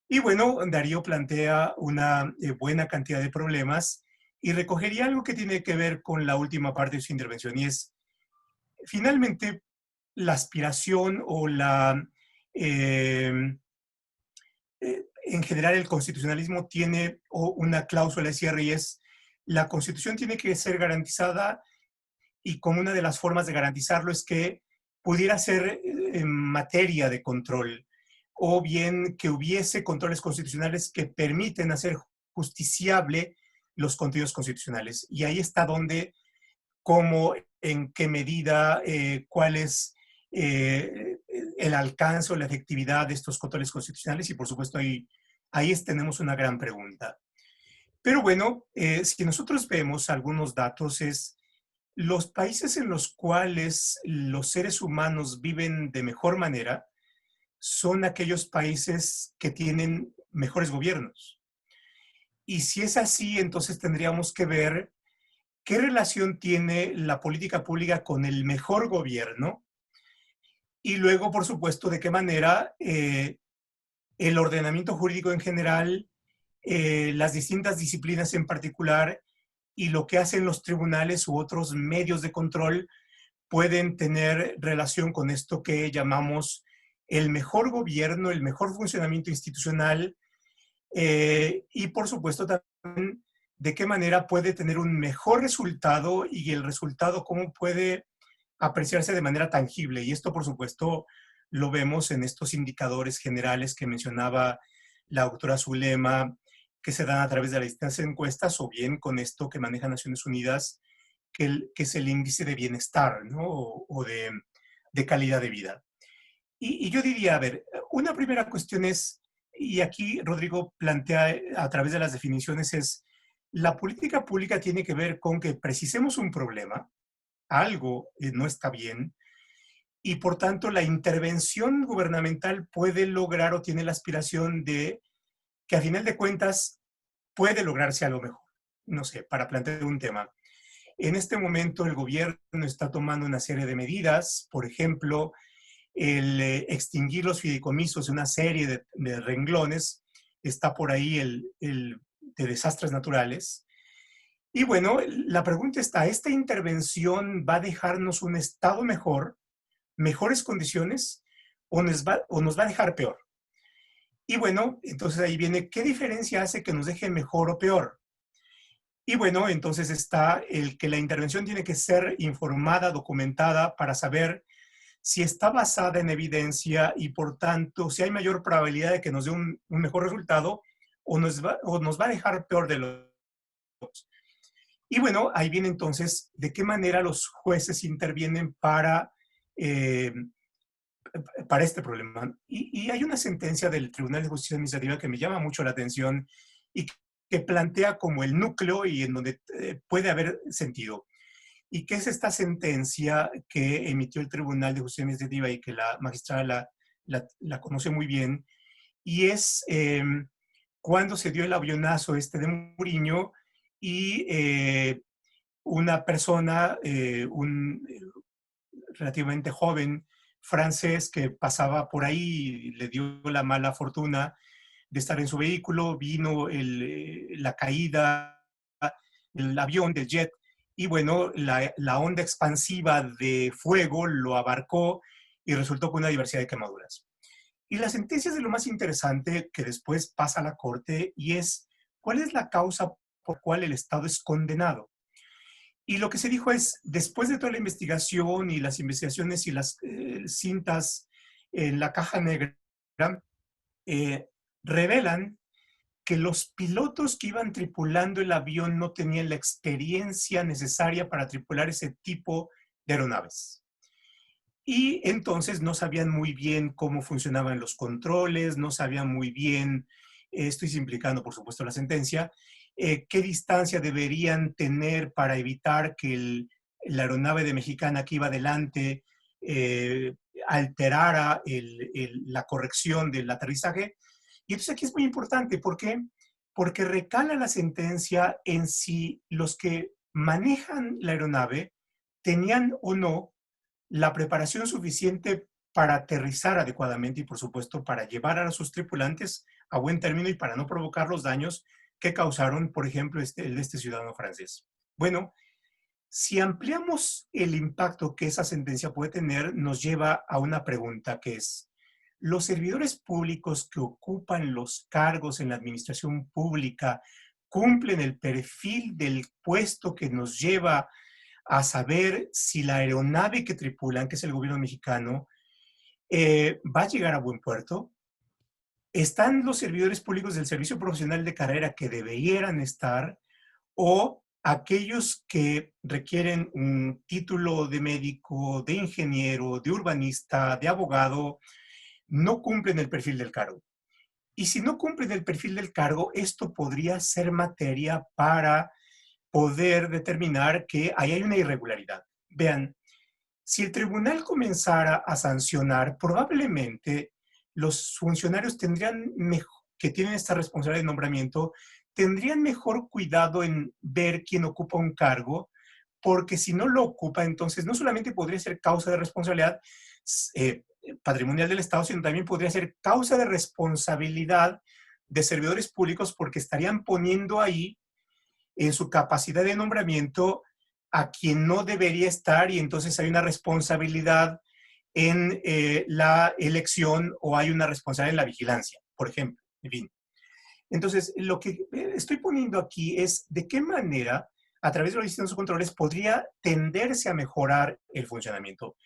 Y bueno, Darío plantea una buena cantidad de problemas y recogería algo que tiene que ver con la última parte de su intervención, y es, finalmente, la aspiración o en general el constitucionalismo tiene una cláusula de cierre, y es, la Constitución tiene que ser garantizada, y como una de las formas de garantizarlo es que pudiera ser en materia de control, o bien que hubiese controles constitucionales que permiten hacer justiciable los contenidos constitucionales. Y ahí está donde, cómo, en qué medida, cuál es el alcance o la efectividad de estos controles constitucionales, y por supuesto ahí tenemos una gran pregunta. Pero bueno, si nosotros vemos algunos datos, es los países en los cuales los seres humanos viven de mejor manera son aquellos países que tienen mejores gobiernos. Y si es así, entonces tendríamos que ver qué relación tiene la política pública con el mejor gobierno, y luego, por supuesto, de qué manera el ordenamiento jurídico en general, las distintas disciplinas en particular, y lo que hacen los tribunales u otros medios de control pueden tener relación con esto que llamamos el mejor gobierno, el mejor funcionamiento institucional, y por supuesto también de qué manera puede tener un mejor resultado, y el resultado cómo puede apreciarse de manera tangible. Y esto, por supuesto, lo vemos en estos indicadores generales que mencionaba la doctora Zulema, que se dan a través de las distintas encuestas, o bien con esto que maneja Naciones Unidas, que es el índice de bienestar, ¿no? O de calidad de vida. Y yo diría, a ver, una primera cuestión es, y aquí Rodrigo plantea a través de las definiciones, es la política pública tiene que ver con que precisemos un problema, algo no está bien, y por tanto la intervención gubernamental puede lograr o tiene la aspiración de que a final de cuentas puede lograrse algo mejor. No sé, para plantear un tema. En este momento el gobierno está tomando una serie de medidas, por ejemplo, el extinguir los fideicomisos de una serie de renglones, está por ahí el de desastres naturales. Y bueno, la pregunta está, ¿esta intervención va a dejarnos un estado mejor, mejores condiciones, o nos va a dejar peor? Y bueno, entonces ahí viene, ¿qué diferencia hace que nos deje mejor o peor? Y bueno, entonces está el que la intervención tiene que ser informada, documentada, para saber si está basada en evidencia y por tanto, si hay mayor probabilidad de que nos dé un mejor resultado o nos va a dejar peor de los. Y bueno, ahí viene entonces de qué manera los jueces intervienen para este problema. Y hay una sentencia del Tribunal de Justicia Administrativa que me llama mucho la atención y que plantea como el núcleo y en donde puede haber sentido. ¿Y qué es esta sentencia que emitió el Tribunal de Justicia Administrativa y que la magistrada la conoce muy bien? Y es cuando se dio el avionazo de Muriño y una persona, relativamente joven, francés, que pasaba por ahí, le dio la mala fortuna de estar en su vehículo, vino la caída del avión, del jet, y bueno, la onda expansiva de fuego lo abarcó y resultó con una diversidad de quemaduras. Y la sentencia es de lo más interesante que después pasa a la corte y es, ¿cuál es la causa por cual el Estado es condenado? Y lo que se dijo es, después de toda la investigación y las investigaciones y las cintas en la caja negra, revelan que los pilotos que iban tripulando el avión no tenían la experiencia necesaria para tripular ese tipo de aeronaves. Y entonces no sabían muy bien cómo funcionaban los controles, no sabían muy bien, estoy implicando por supuesto la sentencia, qué distancia deberían tener para evitar que la aeronave de Mexicana que iba adelante alterara la corrección del aterrizaje. Y entonces aquí es muy importante. ¿Por qué? Porque recala la sentencia en si los que manejan la aeronave tenían o no la preparación suficiente para aterrizar adecuadamente y, por supuesto, para llevar a sus tripulantes a buen término y para no provocar los daños que causaron, por ejemplo, el de este ciudadano francés. Bueno, si ampliamos el impacto que esa sentencia puede tener, nos lleva a una pregunta que es, ¿los servidores públicos que ocupan los cargos en la administración pública cumplen el perfil del puesto que nos lleva a saber si la aeronave que tripulan, que es el gobierno mexicano, va a llegar a buen puerto? ¿Están los servidores públicos del servicio profesional de carrera que debieran estar? ¿O aquellos que requieren un título de médico, de ingeniero, de urbanista, de abogado, no cumplen el perfil del cargo? Y si no cumplen el perfil del cargo, esto podría ser materia para poder determinar que ahí hay una irregularidad. Vean, si el tribunal comenzara a sancionar, probablemente los funcionarios que tienen esta responsabilidad de nombramiento tendrían mejor cuidado en ver quién ocupa un cargo, porque si no lo ocupa, entonces no solamente podría ser causa de responsabilidad patrimonial del Estado, sino también podría ser causa de responsabilidad de servidores públicos porque estarían poniendo ahí en su capacidad de nombramiento a quien no debería estar y entonces hay una responsabilidad en la elección o hay una responsabilidad en la vigilancia, por ejemplo. En fin. Entonces, lo que estoy poniendo aquí es de qué manera, a través de los distintos controles, podría tenderse a mejorar el funcionamiento.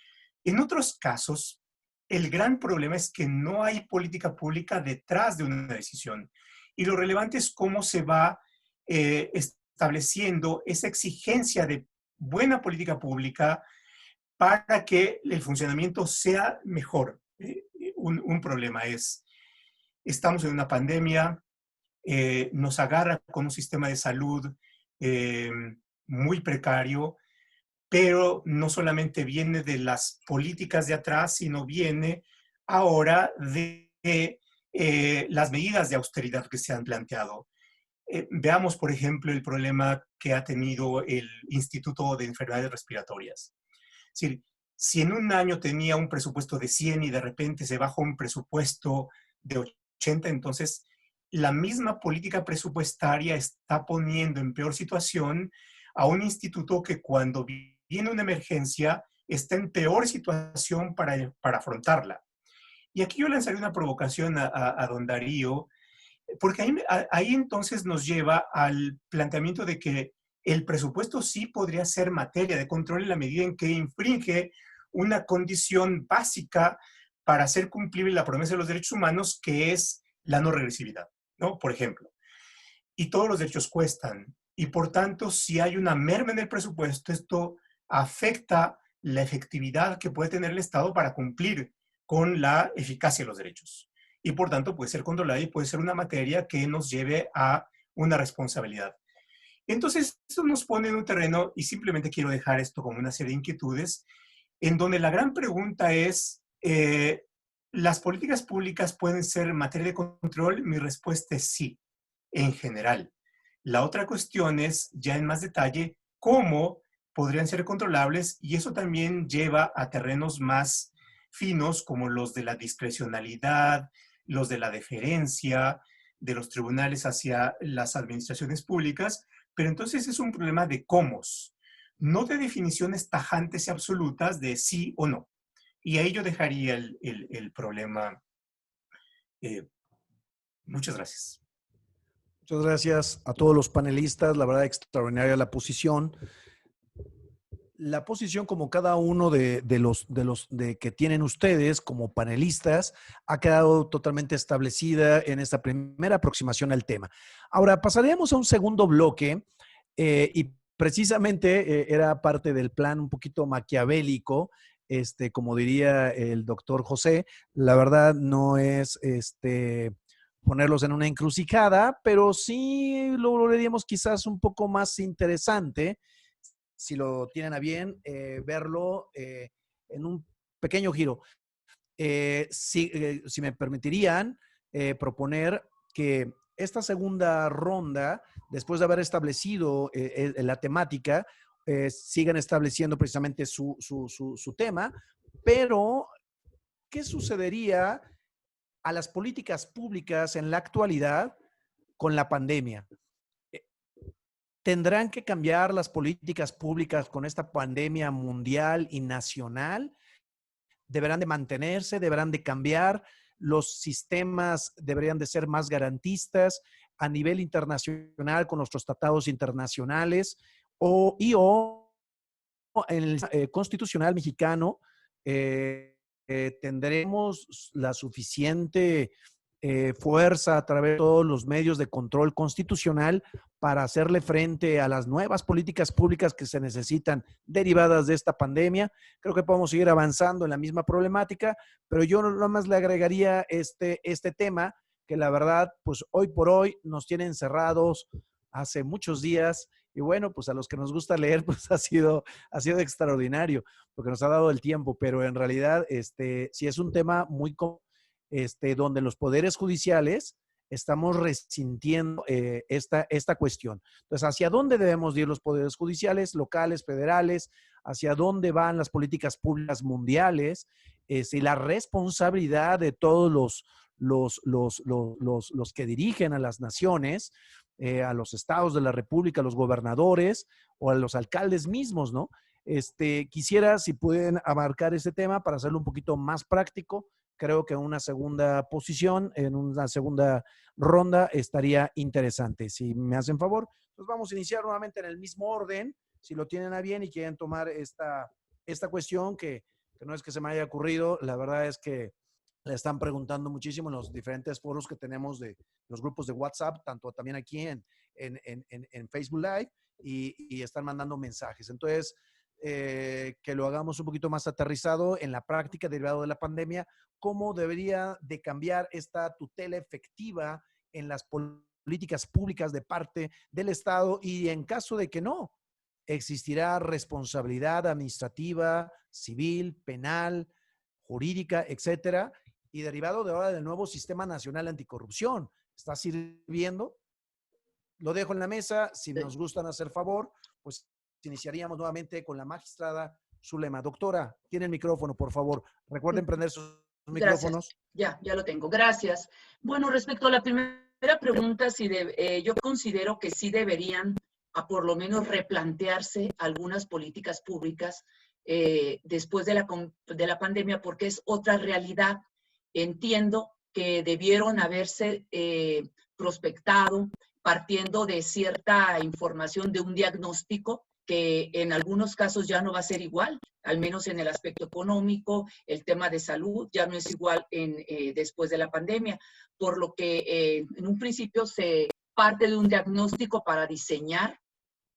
En otros casos, el gran problema es que no hay política pública detrás de una decisión. Y lo relevante es cómo se va estableciendo esa exigencia de buena política pública para que el funcionamiento sea mejor. Un problema es, estamos en una pandemia, nos agarra con un sistema de salud eh, muy precario, pero no solamente viene de las políticas de atrás, sino viene ahora de las medidas de austeridad que se han planteado. Veamos, por ejemplo, el problema que ha tenido el Instituto de Enfermedades Respiratorias. Es decir, si en un año tenía un presupuesto de 100 y de repente se baja un presupuesto de 80, entonces la misma política presupuestaria está poniendo en peor situación a un instituto que cuando viene una emergencia está en peor situación para afrontarla. Y aquí yo lanzaré una provocación a don Darío, porque ahí entonces nos lleva al planteamiento de que el presupuesto sí podría ser materia de control en la medida en que infringe una condición básica para hacer cumplible la promesa de los derechos humanos, que es la no regresividad, ¿no? Por ejemplo. Y todos los derechos cuestan. Y por tanto, si hay una merma en el presupuesto, esto afecta la efectividad que puede tener el Estado para cumplir con la eficacia de los derechos. Y por tanto puede ser controlada y puede ser una materia que nos lleve a una responsabilidad. Entonces, esto nos pone en un terreno, y simplemente quiero dejar esto como una serie de inquietudes, en donde la gran pregunta es, ¿las políticas públicas pueden ser materia de control? Mi respuesta es sí, en general. La otra cuestión es, ya en más detalle, cómo podrían ser controlables, y eso también lleva a terrenos más finos como los de la discrecionalidad, los de la deferencia de los tribunales hacia las administraciones públicas, pero entonces es un problema de cómo, no de definiciones tajantes y absolutas de sí o no. Y ahí yo dejaría el problema. Muchas gracias. Muchas gracias a todos los panelistas. La verdad, extraordinaria la posición. La posición, como cada uno de los que tienen ustedes como panelistas, ha quedado totalmente establecida en esta primera aproximación al tema. Ahora, pasaríamos a un segundo bloque y precisamente era parte del plan un poquito maquiavélico, como diría el doctor José. La verdad no es ponerlos en una encrucijada, pero sí lo veríamos quizás un poco más interesante, si lo tienen a bien, verlo en un pequeño giro. Si me permitirían proponer que esta segunda ronda, después de haber establecido la temática, sigan estableciendo precisamente su tema, pero ¿qué sucedería a las políticas públicas en la actualidad con la pandemia? ¿Tendrán que cambiar las políticas públicas con esta pandemia mundial y nacional? ¿Deberán de mantenerse? ¿Deberán de cambiar? ¿Los sistemas deberían de ser más garantistas a nivel internacional con nuestros tratados internacionales? O en el constitucional mexicano tendremos la suficiente fuerza a través de todos los medios de control constitucional para hacerle frente a las nuevas políticas públicas que se necesitan derivadas de esta pandemia. Creo que podemos seguir avanzando en la misma problemática, pero yo nada más le agregaría este tema que la verdad, pues hoy por hoy nos tiene encerrados hace muchos días y bueno, pues a los que nos gusta leer, pues ha sido extraordinario porque nos ha dado el tiempo, pero en realidad sí es un tema muy donde los poderes judiciales estamos resintiendo esta cuestión. Entonces, ¿hacia dónde debemos ir los poderes judiciales, locales, federales? ¿Hacia dónde van las políticas públicas mundiales? Y la responsabilidad de todos los que dirigen a las naciones, a los estados de la República, a los gobernadores o a los alcaldes mismos, ¿no? Quisiera, si pueden abarcar ese tema para hacerlo un poquito más práctico. Creo que una segunda posición, en una segunda ronda, estaría interesante. Si me hacen favor, pues vamos a iniciar nuevamente en el mismo orden, si lo tienen a bien y quieren tomar esta cuestión que no es que se me haya ocurrido, la verdad es que le están preguntando muchísimo en los diferentes foros que tenemos de los grupos de WhatsApp, tanto también aquí en Facebook Live, y están mandando mensajes. Entonces, que lo hagamos un poquito más aterrizado en la práctica derivado de la pandemia, cómo debería de cambiar esta tutela efectiva en las políticas públicas de parte del Estado y en caso de que no, existirá responsabilidad administrativa, civil, penal, jurídica, etcétera, y derivado de ahora del nuevo Sistema Nacional Anticorrupción. ¿Está sirviendo? Lo dejo en la mesa. Si nos gustan hacer favor, pues iniciaríamos nuevamente con la magistrada Zulema. Doctora, tiene el micrófono, por favor. Recuerden prender sus micrófonos. Gracias. Ya lo tengo. Gracias. Bueno, respecto a la primera pregunta, yo considero que sí deberían por lo menos replantearse algunas políticas públicas después de la pandemia, porque es otra realidad. Entiendo que debieron haberse prospectado partiendo de cierta información, de un diagnóstico que en algunos casos ya no va a ser igual, al menos en el aspecto económico, el tema de salud ya no es igual después de la pandemia, por lo que en un principio se parte de un diagnóstico para diseñar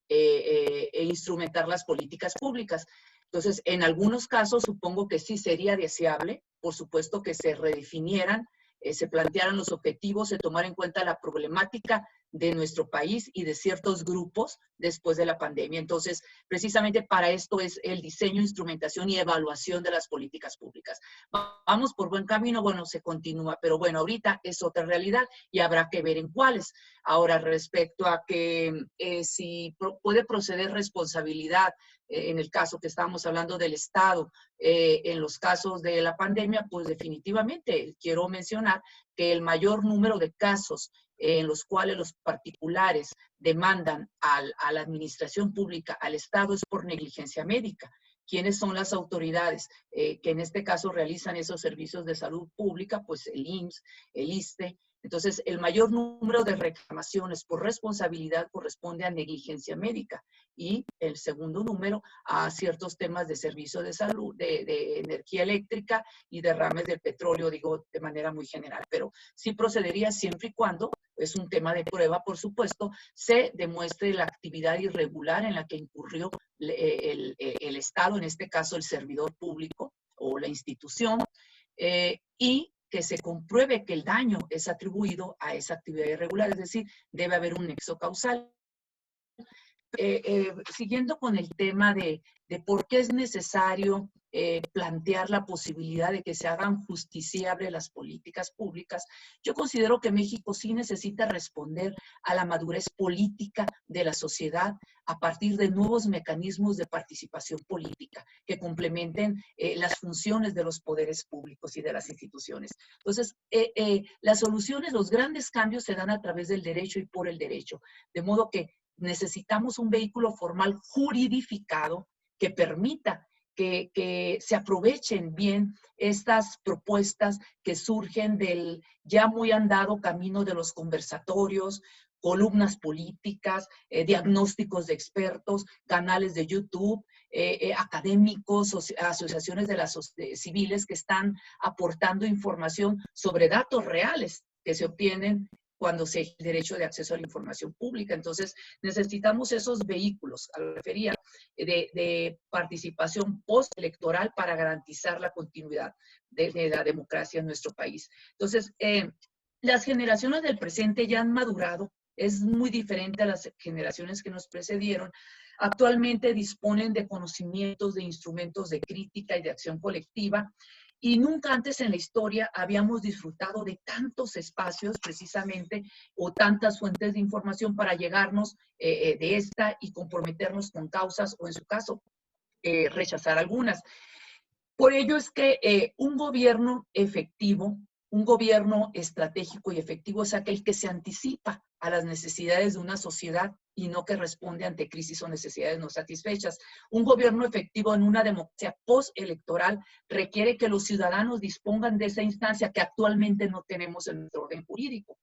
e instrumentar las políticas públicas. Entonces, en algunos casos supongo que sí sería deseable, por supuesto, que se redefinieran, se plantearan los objetivos, se tomara en cuenta la problemática de nuestro país y de ciertos grupos después de la pandemia. Entonces, precisamente para esto es el diseño, instrumentación y evaluación de las políticas públicas. Vamos por buen camino, bueno, se continúa, pero bueno, ahorita es otra realidad y habrá que ver en cuáles. Ahora, respecto a que si puede proceder responsabilidad en el caso que estábamos hablando del Estado, en los casos de la pandemia, pues definitivamente quiero mencionar que el mayor número de casos en los cuales los particulares demandan a la administración pública, al Estado, es por negligencia médica. ¿Quiénes son las autoridades que en este caso realizan esos servicios de salud pública? Pues el IMSS, el ISSSTE. Entonces, el mayor número de reclamaciones por responsabilidad corresponde a negligencia médica y el segundo número a ciertos temas de servicio de salud, de energía eléctrica y derrames del petróleo, digo de manera muy general. Pero sí procedería siempre y cuando, es un tema de prueba, por supuesto, se demuestre la actividad irregular en la que incurrió el Estado, en este caso el servidor público o la institución, y que se compruebe que el daño es atribuido a esa actividad irregular, es decir, debe haber un nexo causal. Siguiendo con el tema de por qué es necesario plantear la posibilidad de que se hagan justiciables las políticas públicas, yo considero que México sí necesita responder a la madurez política de la sociedad a partir de nuevos mecanismos de participación política que complementen las funciones de los poderes públicos y de las instituciones. Entonces, las soluciones, los grandes cambios se dan a través del derecho y por el derecho, de modo que necesitamos un vehículo formal juridificado que permita que se aprovechen bien estas propuestas que surgen del ya muy andado camino de los conversatorios, columnas políticas, diagnósticos de expertos, canales de YouTube, académicos, asociaciones de las civiles que están aportando información sobre datos reales que se obtienen cuando se ejerce el derecho de acceso a la información pública. Entonces, necesitamos esos vehículos, a lo que refería, de participación postelectoral para garantizar la continuidad de la democracia en nuestro país. Entonces, las generaciones del presente ya han madurado, es muy diferente a las generaciones que nos precedieron. Actualmente disponen de conocimientos, de instrumentos de crítica y de acción colectiva, y nunca antes en la historia habíamos disfrutado de tantos espacios precisamente o tantas fuentes de información para llegarnos de esta y comprometernos con causas o en su caso rechazar algunas. Por ello es que un gobierno efectivo, un gobierno estratégico y efectivo es aquel que se anticipa a las necesidades de una sociedad y no que responde ante crisis o necesidades no satisfechas. Un gobierno efectivo en una democracia postelectoral requiere que los ciudadanos dispongan de esa instancia que actualmente no tenemos en nuestro orden jurídico.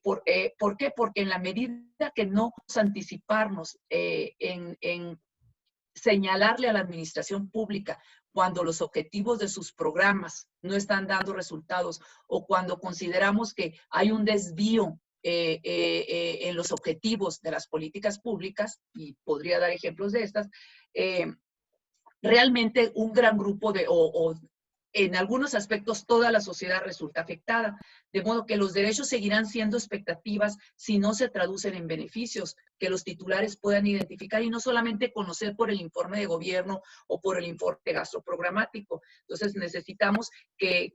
¿Por qué? Porque en la medida que no anticiparnos en señalarle a la administración pública cuando los objetivos de sus programas no están dando resultados o cuando consideramos que hay un desvío en los objetivos de las políticas públicas, y podría dar ejemplos de estas, realmente un gran grupo o en algunos aspectos toda la sociedad resulta afectada, de modo que los derechos seguirán siendo expectativas si no se traducen en beneficios que los titulares puedan identificar y no solamente conocer por el informe de gobierno o por el informe de gasto programático. Entonces necesitamos que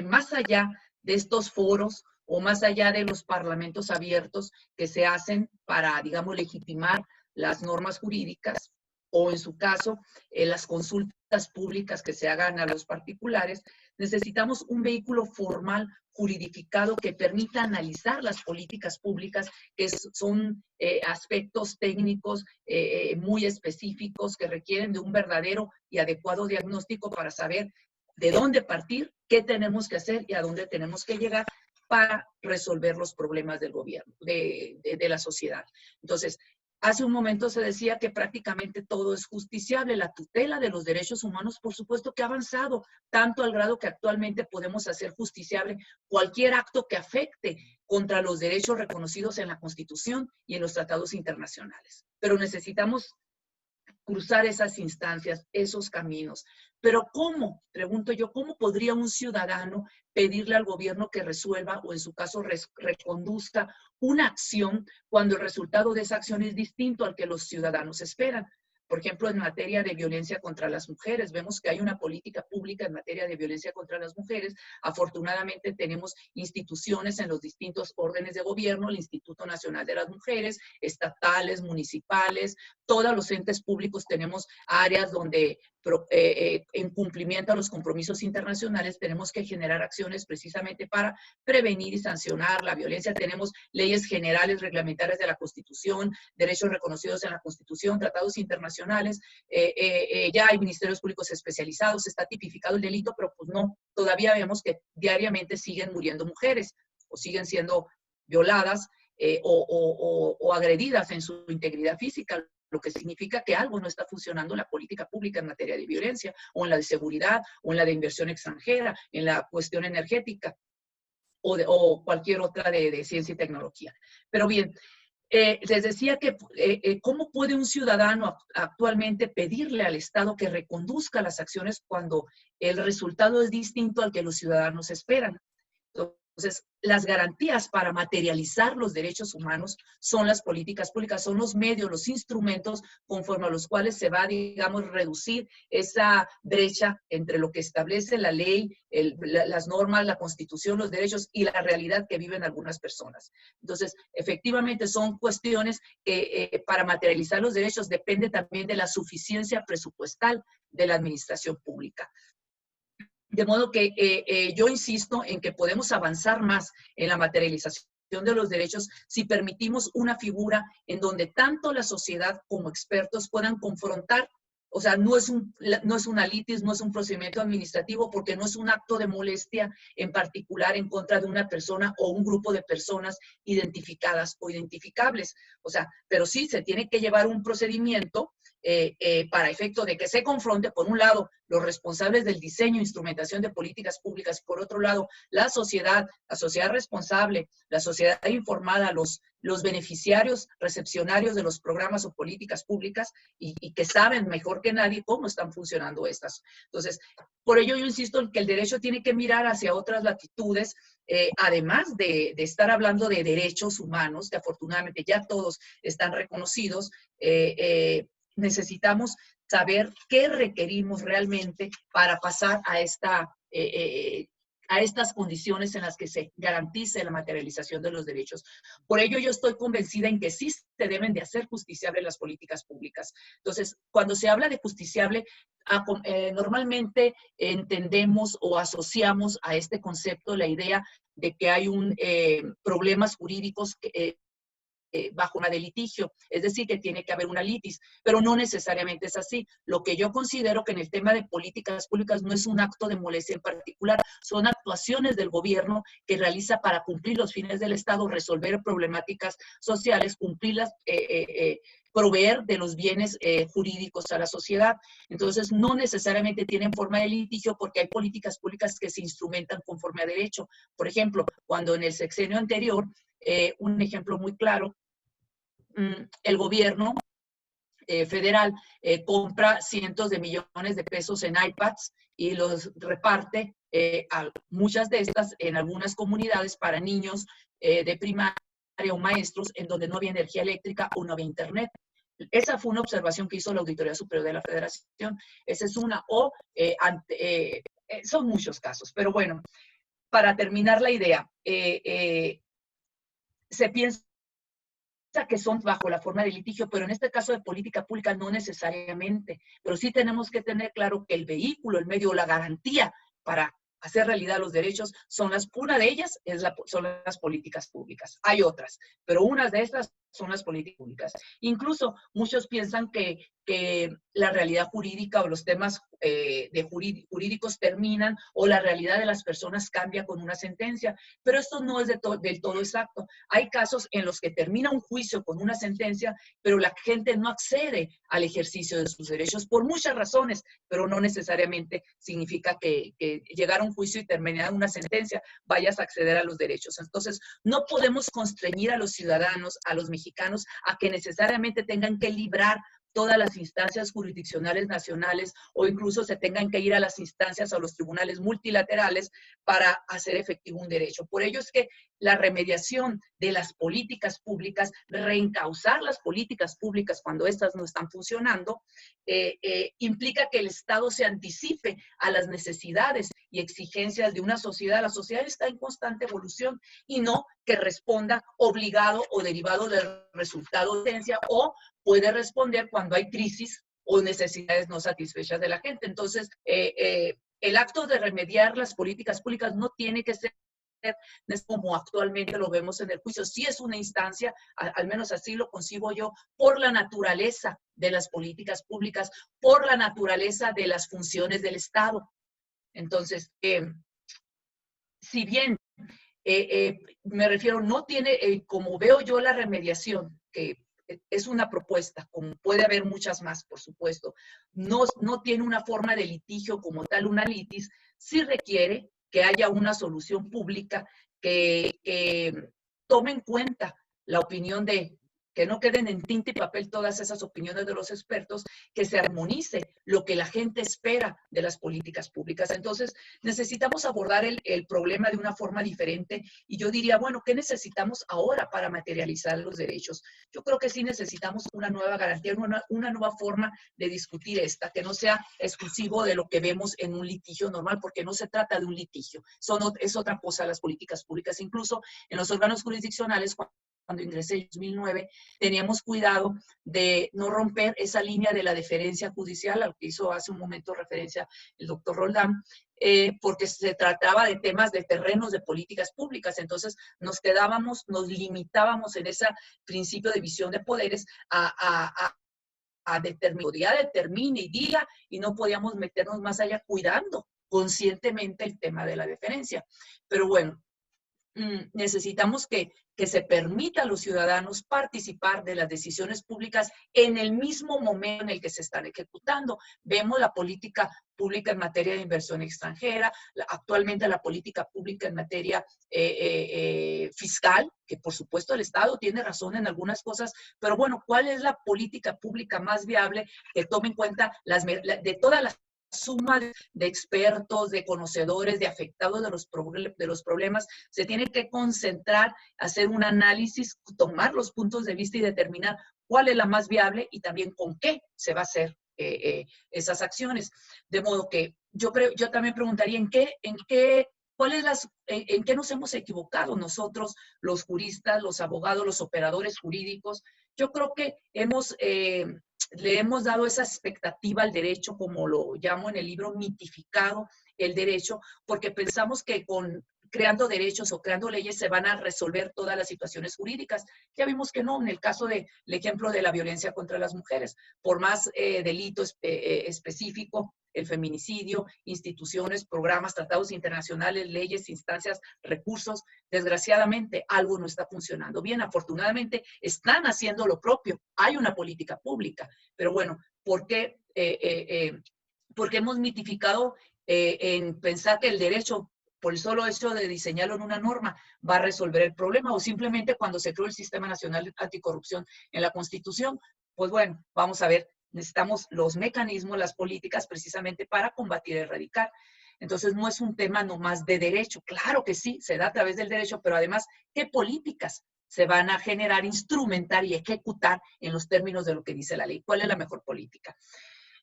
más allá de estos foros o más allá de los parlamentos abiertos que se hacen para, digamos, legitimar las normas jurídicas, o en su caso, las consultas públicas que se hagan a los particulares, necesitamos un vehículo formal juridificado que permita analizar las políticas públicas, que son aspectos técnicos muy específicos que requieren de un verdadero y adecuado diagnóstico para saber de dónde partir, qué tenemos que hacer y a dónde tenemos que llegar para resolver los problemas del gobierno, de la sociedad. Entonces, hace un momento se decía que prácticamente todo es justiciable. La tutela de los derechos humanos, por supuesto que ha avanzado, tanto al grado que actualmente podemos hacer justiciable cualquier acto que afecte contra los derechos reconocidos en la Constitución y en los tratados internacionales. Pero necesitamos cruzar esas instancias, esos caminos. Pero ¿cómo? Pregunto yo, ¿cómo podría un ciudadano pedirle al gobierno que resuelva o en su caso reconduzca una acción cuando el resultado de esa acción es distinto al que los ciudadanos esperan? Por ejemplo, en materia de violencia contra las mujeres, vemos que hay una política pública en materia de violencia contra las mujeres. Afortunadamente tenemos instituciones en los distintos órdenes de gobierno, el Instituto Nacional de las Mujeres, estatales, municipales, todos los entes públicos tenemos áreas donde en cumplimiento a los compromisos internacionales tenemos que generar acciones precisamente para prevenir y sancionar la violencia. Tenemos leyes generales reglamentarias de la Constitución, derechos reconocidos en la Constitución, tratados internacionales, ya hay ministerios públicos especializados, está tipificado el delito, pero pues no, todavía vemos que diariamente siguen muriendo mujeres o siguen siendo violadas o agredidas en su integridad física, lo que significa que algo no está funcionando en la política pública en materia de violencia, o en la de seguridad, o en la de inversión extranjera, en la cuestión energética, o cualquier otra de ciencia y tecnología. Pero bien, les decía que cómo puede un ciudadano actualmente pedirle al Estado que reconduzca las acciones cuando el resultado es distinto al que los ciudadanos esperan. Entonces, las garantías para materializar los derechos humanos son las políticas públicas, son los medios, los instrumentos conforme a los cuales se va, digamos, reducir esa brecha entre lo que establece la ley, las normas, la Constitución, los derechos y la realidad que viven algunas personas. Entonces, efectivamente son cuestiones que para materializar los derechos depende también de la suficiencia presupuestal de la administración pública. De modo que yo insisto en que podemos avanzar más en la materialización de los derechos si permitimos una figura en donde tanto la sociedad como expertos puedan confrontar. O sea, no es una litis, no es un procedimiento administrativo, porque no es un acto de molestia en particular en contra de una persona o un grupo de personas identificadas o identificables. O sea, pero sí se tiene que llevar un procedimiento para efecto de que se confronte, por un lado, los responsables del diseño e instrumentación de políticas públicas, y por otro lado, la sociedad responsable, la sociedad informada, los beneficiarios, recepcionarios de los programas o políticas públicas y que saben mejor que nadie cómo están funcionando estas. Entonces, por ello yo insisto en que el derecho tiene que mirar hacia otras latitudes, además de estar hablando de derechos humanos, que afortunadamente ya todos están reconocidos. Necesitamos saber qué requerimos realmente para pasar a estas condiciones en las que se garantice la materialización de los derechos. Por ello, yo estoy convencida en que sí se deben de hacer justiciables las políticas públicas. Entonces, cuando se habla de justiciable, normalmente entendemos o asociamos a este concepto la idea de que hay problemas jurídicos bajo una de litigio, es decir, que tiene que haber una litis, pero no necesariamente es así. Lo que yo considero que en el tema de políticas públicas no es un acto de molestia en particular, son actuaciones del gobierno que realiza para cumplir los fines del Estado, resolver problemáticas sociales, cumplirlas, proveer de los bienes jurídicos a la sociedad. Entonces, no necesariamente tienen forma de litigio porque hay políticas públicas que se instrumentan conforme a derecho. Por ejemplo, cuando en el sexenio anterior, un ejemplo muy claro, el gobierno federal compra cientos de millones de pesos en iPads y los reparte a muchas de estas en algunas comunidades para niños de primaria o maestros en donde no había energía eléctrica o no había internet. Esa fue una observación que hizo la Auditoría Superior de la Federación. Esa es una, son muchos casos, pero bueno, para terminar la idea, se piensa que son bajo la forma de litigio, pero en este caso de política pública no necesariamente, pero sí tenemos que tener claro que el vehículo, el medio, la garantía para hacer realidad los derechos una de ellas son las políticas públicas. Hay otras, pero unas de estas son las políticas públicas. Incluso muchos piensan que la realidad jurídica o los temas jurídicos terminan o la realidad de las personas cambia con una sentencia, pero esto no es del todo exacto. Hay casos en los que termina un juicio con una sentencia, pero la gente no accede al ejercicio de sus derechos por muchas razones, pero no necesariamente significa que llegar a un juicio y terminar una sentencia vayas a acceder a los derechos. Entonces, no podemos constreñir a los ciudadanos, a los mexicanos, a que necesariamente tengan que librar todas las instancias jurisdiccionales nacionales o incluso se tengan que ir a las instancias, a los tribunales multilaterales para hacer efectivo un derecho. Por ello es que la remediación de las políticas públicas, reencauzar las políticas públicas cuando estas no están funcionando, implica que el Estado se anticipe a las necesidades y exigencias de una sociedad. La sociedad está en constante evolución y no que responda obligado o derivado del resultado de sentencia o puede responder cuando hay crisis o necesidades no satisfechas de la gente. Entonces, el acto de remediar las políticas públicas no tiene que ser como actualmente lo vemos en el juicio. Sí es una instancia, al menos así lo concibo yo, por la naturaleza de las políticas públicas, por la naturaleza de las funciones del Estado. Entonces, si bien me refiero, no tiene, como veo yo la remediación, que es una propuesta, como puede haber muchas más, por supuesto, no tiene una forma de litigio como tal, una litis, sí requiere que haya una solución pública que tome en cuenta la opinión que no queden en tinta y papel todas esas opiniones de los expertos, que se armonice lo que la gente espera de las políticas públicas. Entonces, necesitamos abordar el problema de una forma diferente y yo diría, bueno, ¿qué necesitamos ahora para materializar los derechos? Yo creo que sí necesitamos una nueva garantía, una nueva forma de discutir que no sea exclusivo de lo que vemos en un litigio normal, porque no se trata de un litigio, es otra cosa las políticas públicas. Incluso en los órganos jurisdiccionales, cuando ingresé en 2009, teníamos cuidado de no romper esa línea de la deferencia judicial, al que hizo hace un momento referencia el doctor Roldán, porque se trataba de temas de terrenos de políticas públicas. Entonces nos limitábamos en ese principio de división de poderes a determine y diga, y no podíamos meternos más allá cuidando conscientemente el tema de la deferencia. Pero bueno, necesitamos que se permita a los ciudadanos participar de las decisiones públicas en el mismo momento en el que se están ejecutando. Vemos la política pública en materia de inversión extranjera, actualmente la política pública en materia fiscal, que por supuesto el Estado tiene razón en algunas cosas, pero bueno, ¿cuál es la política pública más viable que tome en cuenta de todas las suma de expertos, de conocedores, de afectados de los problemas? Se tiene que concentrar, hacer un análisis, tomar los puntos de vista y determinar cuál es la más viable y también con qué se va a hacer esas acciones. De modo que yo también preguntaría en qué nos hemos equivocado nosotros, los juristas, los abogados, los operadores jurídicos. Yo creo que le hemos dado esa expectativa al derecho, como lo llamo en el libro, mitificado el derecho, porque pensamos que con creando derechos o creando leyes se van a resolver todas las situaciones jurídicas. Ya vimos que no, en el caso del ejemplo de la violencia contra las mujeres, por más delito específico, el feminicidio, instituciones, programas, tratados internacionales, leyes, instancias, recursos, desgraciadamente algo no está funcionando bien. Afortunadamente están haciendo lo propio, hay una política pública, pero bueno, ¿por qué? Porque hemos mitificado en pensar que el derecho, por el solo hecho de diseñarlo en una norma, va a resolver el problema, o simplemente cuando se creó el Sistema Nacional Anticorrupción en la Constitución, pues bueno, vamos a ver, necesitamos los mecanismos, las políticas precisamente para combatir y erradicar. Entonces no es un tema nomás de derecho, claro que sí, se da a través del derecho, pero además, ¿qué políticas se van a generar, instrumentar y ejecutar en los términos de lo que dice la ley? ¿Cuál es la mejor política?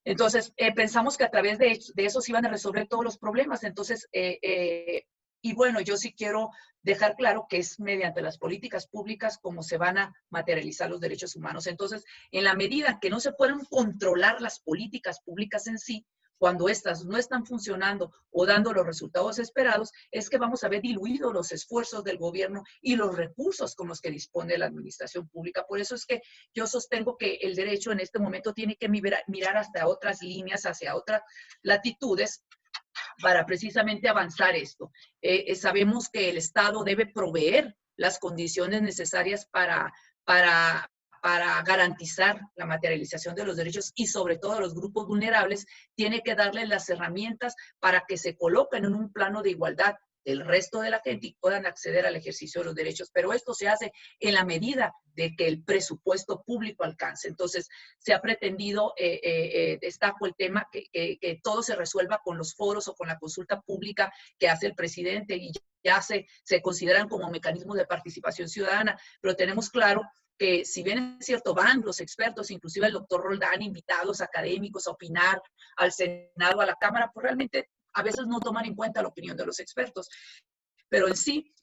Entonces, pensamos que a través de eso se iban a resolver todos los problemas. Entonces, y bueno, yo sí quiero dejar claro que es mediante las políticas públicas como se van a materializar los derechos humanos. Entonces, en la medida que no se puedan controlar las políticas públicas en sí, cuando estas no están funcionando o dando los resultados esperados, es que vamos a ver diluidos los esfuerzos del gobierno y los recursos con los que dispone la administración pública. Por eso es que yo sostengo que el derecho en este momento tiene que mirar hasta otras líneas, hacia otras latitudes, para precisamente avanzar esto. Sabemos que el Estado debe proveer las condiciones necesarias para garantizar la materialización de los derechos y sobre todo a los grupos vulnerables, tiene que darles las herramientas para que se coloquen en un plano de igualdad del resto de la gente y puedan acceder al ejercicio de los derechos. Pero esto se hace en la medida de que el presupuesto público alcance. Entonces, se ha pretendido, destaco el tema, que todo se resuelva con los foros o con la consulta pública que hace el presidente y ya se consideran como mecanismos de participación ciudadana, pero tenemos claro que si bien es cierto, van los expertos, inclusive el doctor Roldán, invitados académicos a opinar al Senado, a la Cámara, pues realmente a veces no toman en cuenta la opinión de los expertos. Pero en sí,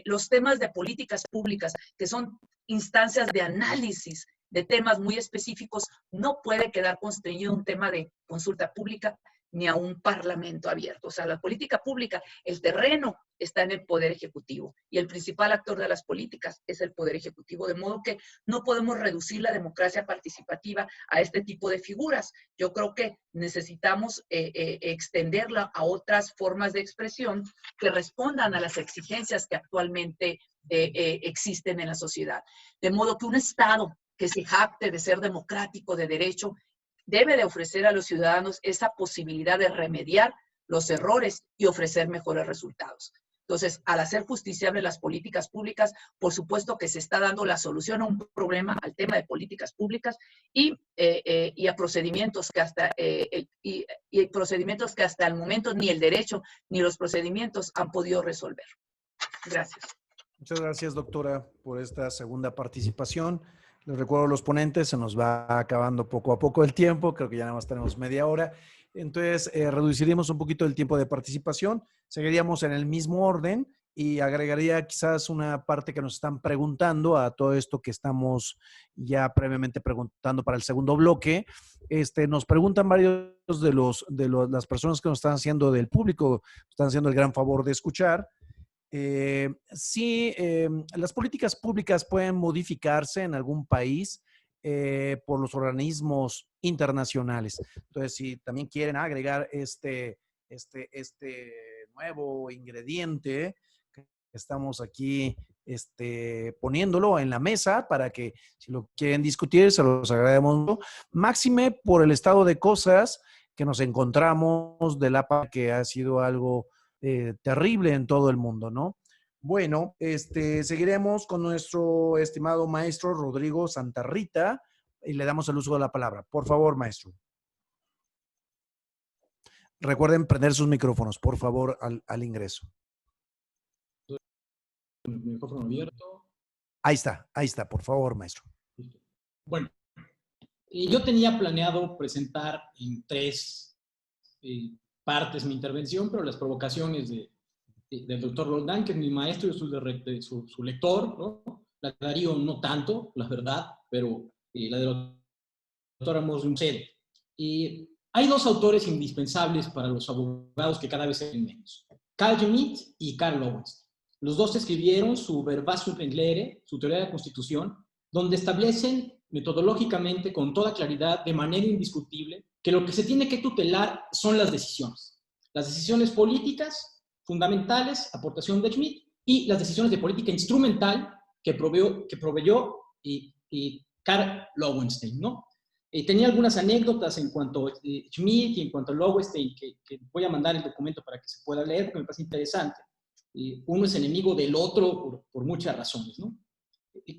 los temas de políticas públicas, que son instancias de análisis de temas muy específicos, no puede quedar constreñido un tema de consulta pública ni a un parlamento abierto. O sea, la política pública, el terreno está en el Poder Ejecutivo y el principal actor de las políticas es el Poder Ejecutivo, de modo que no podemos reducir la democracia participativa a este tipo de figuras. Yo creo que necesitamos extenderla a otras formas de expresión que respondan a las exigencias que actualmente existen en la sociedad. De modo que un Estado que se jacte de ser democrático, de derecho, debe de ofrecer a los ciudadanos esa posibilidad de remediar los errores y ofrecer mejores resultados. Entonces, al hacer justiciables las políticas públicas, por supuesto que se está dando la solución a un problema, al tema de políticas públicas y a procedimientos que procedimientos que hasta el momento ni el derecho ni los procedimientos han podido resolver. Gracias. Muchas gracias, doctora, por esta segunda participación. Les recuerdo a los ponentes, se nos va acabando poco a poco el tiempo, creo que ya nada más tenemos media hora. Entonces, reduciríamos un poquito el tiempo de participación, seguiríamos en el mismo orden y agregaría quizás una parte que nos están preguntando a todo esto que estamos ya previamente preguntando para el segundo bloque. Nos preguntan varios de las personas que nos están haciendo del público, están haciendo el gran favor de escuchar. Si las políticas públicas pueden modificarse en algún país por los organismos internacionales. Entonces, si también quieren agregar este nuevo ingrediente que estamos aquí poniéndolo en la mesa para que si lo quieren discutir, se los agradecemos. Máxime por el estado de cosas que nos encontramos de la que ha sido algo terrible en todo el mundo, ¿no? Bueno, seguiremos con nuestro estimado maestro Rodrigo Santarrita y le damos el uso de la palabra. Por favor, maestro. Recuerden prender sus micrófonos, por favor, al ingreso. Micrófono abierto. Ahí está, por favor, maestro. Bueno, yo tenía planeado presentar en tres partes mi intervención, pero las provocaciones del doctor Roldán, que es mi maestro, yo soy su lector, ¿no? La de Darío no tanto, la verdad, pero la de la doctora Mosley cede. Hay dos autores indispensables para los abogados que cada vez se ven menos. Carl Schmitt y Karl Lowenstein. Los dos escribieron su Verfassungslehre, su teoría de la Constitución, donde establecen metodológicamente, con toda claridad, de manera indiscutible, que lo que se tiene que tutelar son las decisiones. Las decisiones políticas fundamentales, aportación de Schmitt, y las decisiones de política instrumental que proveyó Karl Lowenstein, ¿no? Tenía algunas anécdotas en cuanto a Schmitt y en cuanto a Lowenstein, que voy a mandar el documento para que se pueda leer, porque me parece interesante. Uno es enemigo del otro por muchas razones, ¿no?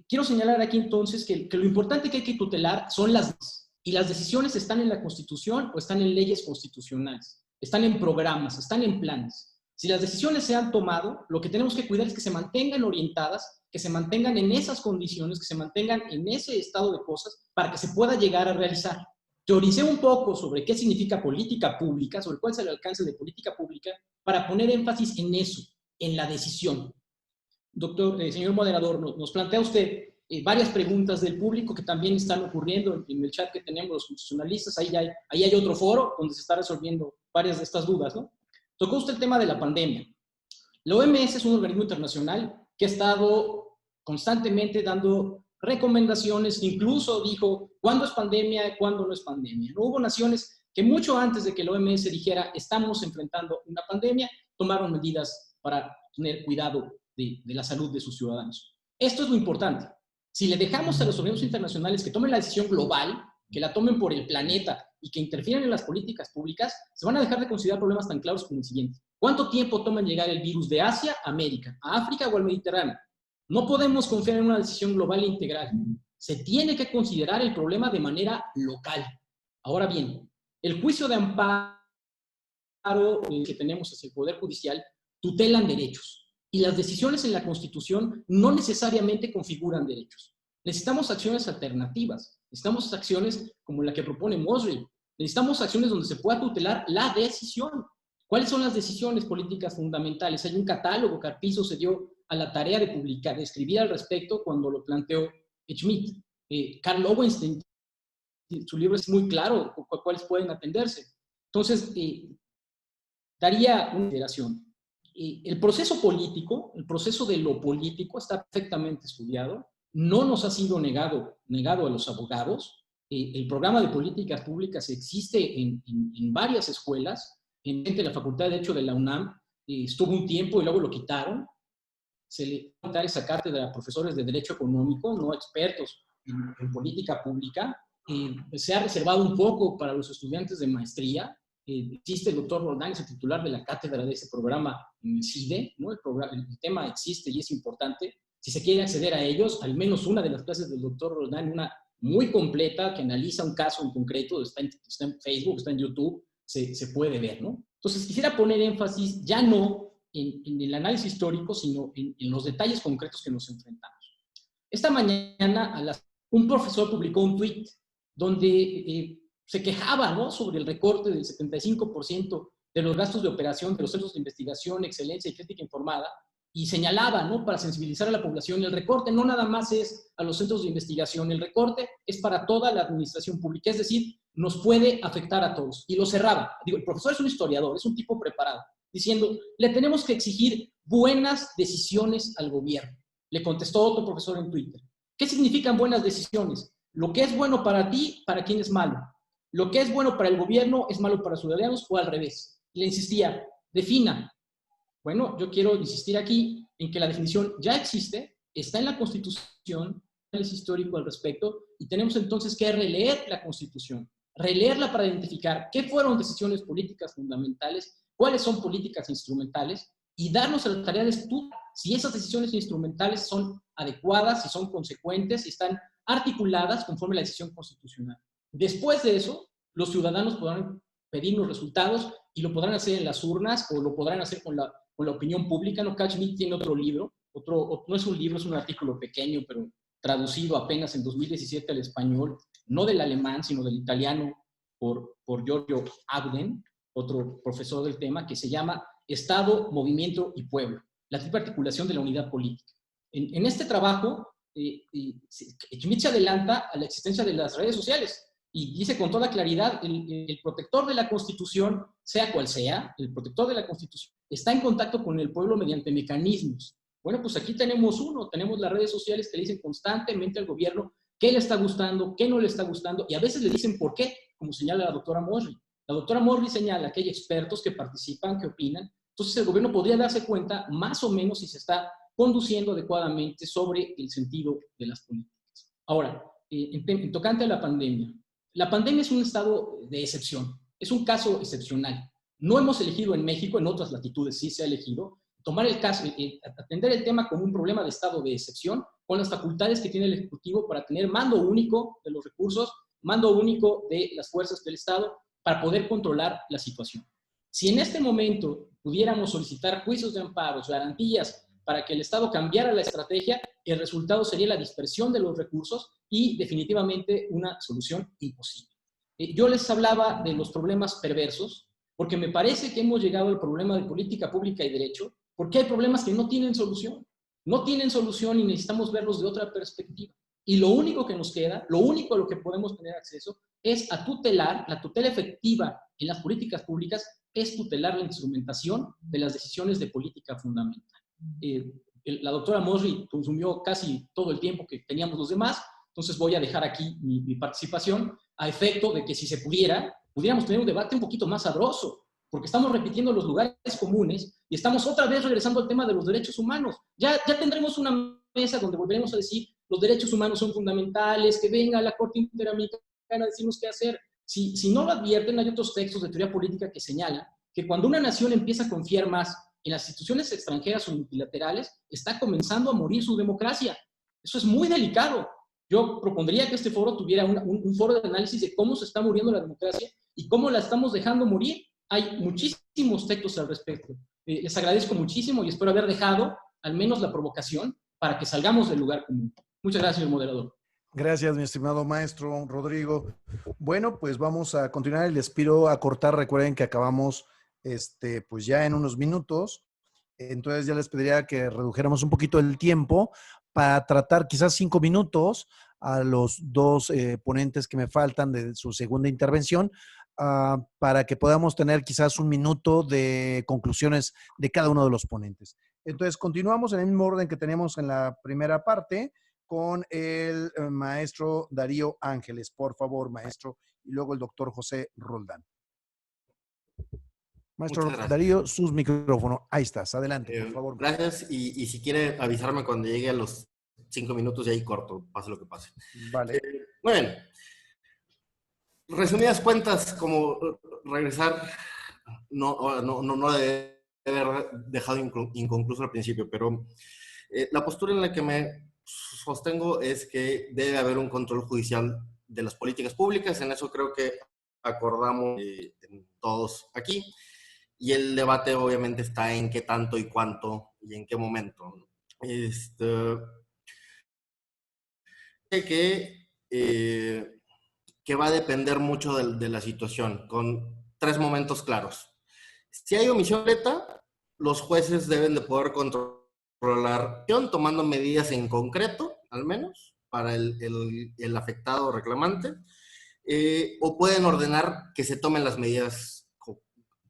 Quiero señalar aquí entonces que lo importante que hay que tutelar son las decisiones. Y las decisiones están en la Constitución o están en leyes constitucionales, están en programas, están en planes. Si las decisiones se han tomado, lo que tenemos que cuidar es que se mantengan orientadas, que se mantengan en esas condiciones, que se mantengan en ese estado de cosas para que se pueda llegar a realizar. Teoricé un poco sobre qué significa política pública, sobre cuál es el alcance de política pública, para poner énfasis en eso, en la decisión. Doctor, señor moderador, nos plantea usted varias preguntas del público que también están ocurriendo en el chat que tenemos los constitucionalistas. Ahí hay otro foro donde se está resolviendo varias de estas dudas, ¿no? Tocó usted el tema de la pandemia. La OMS es un organismo internacional que ha estado constantemente dando recomendaciones, incluso dijo cuándo es pandemia, cuándo no es pandemia. No hubo naciones que mucho antes de que la OMS dijera estamos enfrentando una pandemia, tomaron medidas para tener cuidado de la salud de sus ciudadanos. Esto es lo importante. Si le dejamos a los organismos internacionales que tomen la decisión global, que la tomen por el planeta y que interfieran en las políticas públicas, se van a dejar de considerar problemas tan claros como el siguiente. ¿Cuánto tiempo toma en llegar el virus de Asia a América, a África o al Mediterráneo? No podemos confiar en una decisión global e integral. Se tiene que considerar el problema de manera local. Ahora bien, el juicio de amparo que tenemos hacia el Poder Judicial tutelan derechos. Y las decisiones en la Constitución no necesariamente configuran derechos. Necesitamos acciones alternativas. Necesitamos acciones como la que propone Mosley. Necesitamos acciones donde se pueda tutelar la decisión. ¿Cuáles son las decisiones políticas fundamentales? Hay un catálogo que Carpizo se dio a la tarea de publicar, de escribir al respecto cuando lo planteó Schmitt. Karl Lowenstein, su libro es muy claro cuáles pueden atenderse. Entonces, daría una consideración. El proceso político, el proceso de lo político está perfectamente estudiado, no nos ha sido negado a los abogados. El programa de políticas públicas existe en varias escuelas, en la Facultad de Derecho de la UNAM, estuvo un tiempo y luego lo quitaron. Se le va a dar esa cátedra a profesores de Derecho Económico, no expertos en política pública. Se ha reservado un poco para los estudiantes de maestría. Existe el doctor Roldán, es el titular de la cátedra de ese programa en el CIDE, ¿no? El tema existe y es importante. Si se quiere acceder a ellos, al menos una de las clases del doctor Roldán, una muy completa que analiza un caso en concreto, está en Facebook, está en YouTube, se puede ver, ¿no? Entonces, quisiera poner énfasis ya no en el análisis histórico, sino en los detalles concretos que nos enfrentamos. Esta mañana, un profesor publicó un tweet donde se quejaba, ¿no?, sobre el recorte del 75% de los gastos de operación de los centros de investigación, excelencia y crítica informada, y señalaba, ¿no?, para sensibilizar a la población, el recorte no nada más es a los centros de investigación, el recorte es para toda la administración pública, es decir, nos puede afectar a todos. Y lo cerraba. Digo, el profesor es un historiador, es un tipo preparado, diciendo, le tenemos que exigir buenas decisiones al gobierno. Le contestó otro profesor en Twitter. ¿Qué significan buenas decisiones? Lo que es bueno para ti, ¿para quién es malo? Lo que es bueno para el gobierno es malo para sus ciudadanos o al revés. Le insistía, defina. Bueno, yo quiero insistir aquí en que la definición ya existe, está en la Constitución, análisis histórico al respecto, y tenemos entonces que releer la Constitución, releerla para identificar qué fueron decisiones políticas fundamentales, cuáles son políticas instrumentales, y darnos a la tarea de estudiar si esas decisiones instrumentales son adecuadas, si son consecuentes, si están articuladas conforme a la decisión constitucional. Después de eso, los ciudadanos podrán pedir los resultados y lo podrán hacer en las urnas o lo podrán hacer con la opinión pública. ¿No? Carl Schmitt tiene otro libro, no es un libro, es un artículo pequeño, pero traducido apenas en 2017 al español, no del alemán, sino del italiano, por Giorgio Auden, otro profesor del tema, que se llama Estado, Movimiento y Pueblo, la triple articulación de la unidad política. En este trabajo, Schmitt se adelanta a la existencia de las redes sociales y dice con toda claridad, el protector de la Constitución, sea cual sea, el protector de la Constitución está en contacto con el pueblo mediante mecanismos. Bueno, pues aquí tenemos tenemos las redes sociales que le dicen constantemente al gobierno qué le está gustando, qué no le está gustando, y a veces le dicen por qué, como señala la doctora Mosley. La doctora Mosley señala que hay expertos que participan, que opinan, entonces el gobierno podría darse cuenta más o menos si se está conduciendo adecuadamente sobre el sentido de las políticas. Ahora, en tocante a la pandemia es un estado de excepción, es un caso excepcional. No hemos elegido en México, en otras latitudes sí se ha elegido, tomar el caso, atender el tema como un problema de estado de excepción, con las facultades que tiene el Ejecutivo para tener mando único de los recursos, mando único de las fuerzas del Estado, para poder controlar la situación. Si en este momento pudiéramos solicitar juicios de amparos, garantías, para que el Estado cambiara la estrategia, el resultado sería la dispersión de los recursos y definitivamente una solución imposible. Yo les hablaba de los problemas perversos, porque me parece que hemos llegado al problema de política pública y derecho, porque hay problemas que no tienen solución. No tienen solución y necesitamos verlos de otra perspectiva. Y lo único que nos queda, lo único a lo que podemos tener acceso, es a tutelar, la tutela efectiva en las políticas públicas, es tutelar la instrumentación de las decisiones de política fundamental. La doctora Mosley consumió casi todo el tiempo que teníamos los demás, entonces voy a dejar aquí mi participación a efecto de que si se pudiéramos tener un debate un poquito más sabroso, porque estamos repitiendo los lugares comunes y estamos otra vez regresando al tema de los derechos humanos. Ya tendremos una mesa donde volveremos a decir los derechos humanos son fundamentales, que venga la Corte Interamericana a decirnos qué hacer. Si no lo advierten, hay otros textos de teoría política que señalan que cuando una nación empieza a confiar más en las instituciones extranjeras o multilaterales, está comenzando a morir su democracia. Eso es muy delicado. Yo propondría que este foro tuviera un foro de análisis de cómo se está muriendo la democracia y cómo la estamos dejando morir. Hay muchísimos textos al respecto. Les agradezco muchísimo y espero haber dejado al menos la provocación para que salgamos del lugar común. Muchas gracias, señor moderador. Gracias, mi estimado maestro Rodrigo. Bueno, pues vamos a continuar y les pido acortar. Recuerden que acabamos pues ya en unos minutos. Entonces ya les pediría que redujéramos un poquito el tiempo para tratar quizás 5 minutos a los dos ponentes que me faltan de su segunda intervención, para que podamos tener quizás un minuto de conclusiones de cada uno de los ponentes. Entonces continuamos en el mismo orden que teníamos en la primera parte con el maestro Darío Ángeles. Por favor, maestro, y luego el doctor José Roldán. Maestro Darío, sus micrófonos. Ahí estás, adelante, por favor. Gracias, y si quiere avisarme cuando llegue a los 5 minutos y ahí corto, pase lo que pase. Vale. Muy bien. Resumidas cuentas, como regresar, no debe haber dejado inconcluso al principio, pero la postura en la que me sostengo es que debe haber un control judicial de las políticas públicas. En eso creo que acordamos todos aquí. Y el debate obviamente está en qué tanto y cuánto y en qué momento. Que va a depender mucho de la situación, con 3 momentos claros. Si hay omisión completa, los jueces deben de poder controlar, tomando medidas en concreto, al menos, para el afectado o reclamante, o pueden ordenar que se tomen las medidas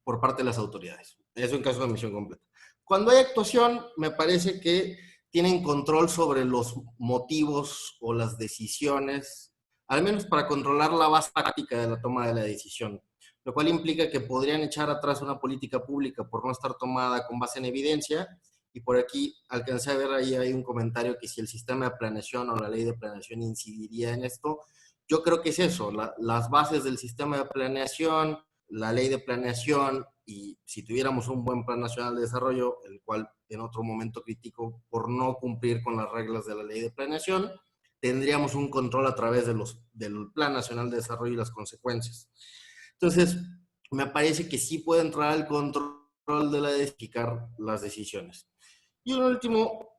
por parte de las autoridades. Eso en caso de omisión completa. Cuando hay actuación, me parece que tienen control sobre los motivos o las decisiones, al menos para controlar la base práctica de la toma de la decisión, lo cual implica que podrían echar atrás una política pública por no estar tomada con base en evidencia. Y por aquí alcancé a ver, ahí hay un comentario que si el sistema de planeación o la ley de planeación incidiría en esto. Yo creo que es eso, las bases del sistema de planeación, la ley de planeación, y si tuviéramos un buen plan nacional de desarrollo, el cual en otro momento critico por no cumplir con las reglas de la ley de planeación, tendríamos un control a través del plan nacional de desarrollo y las consecuencias. Entonces, me parece que sí puede entrar el control de edificar las decisiones. Y un último,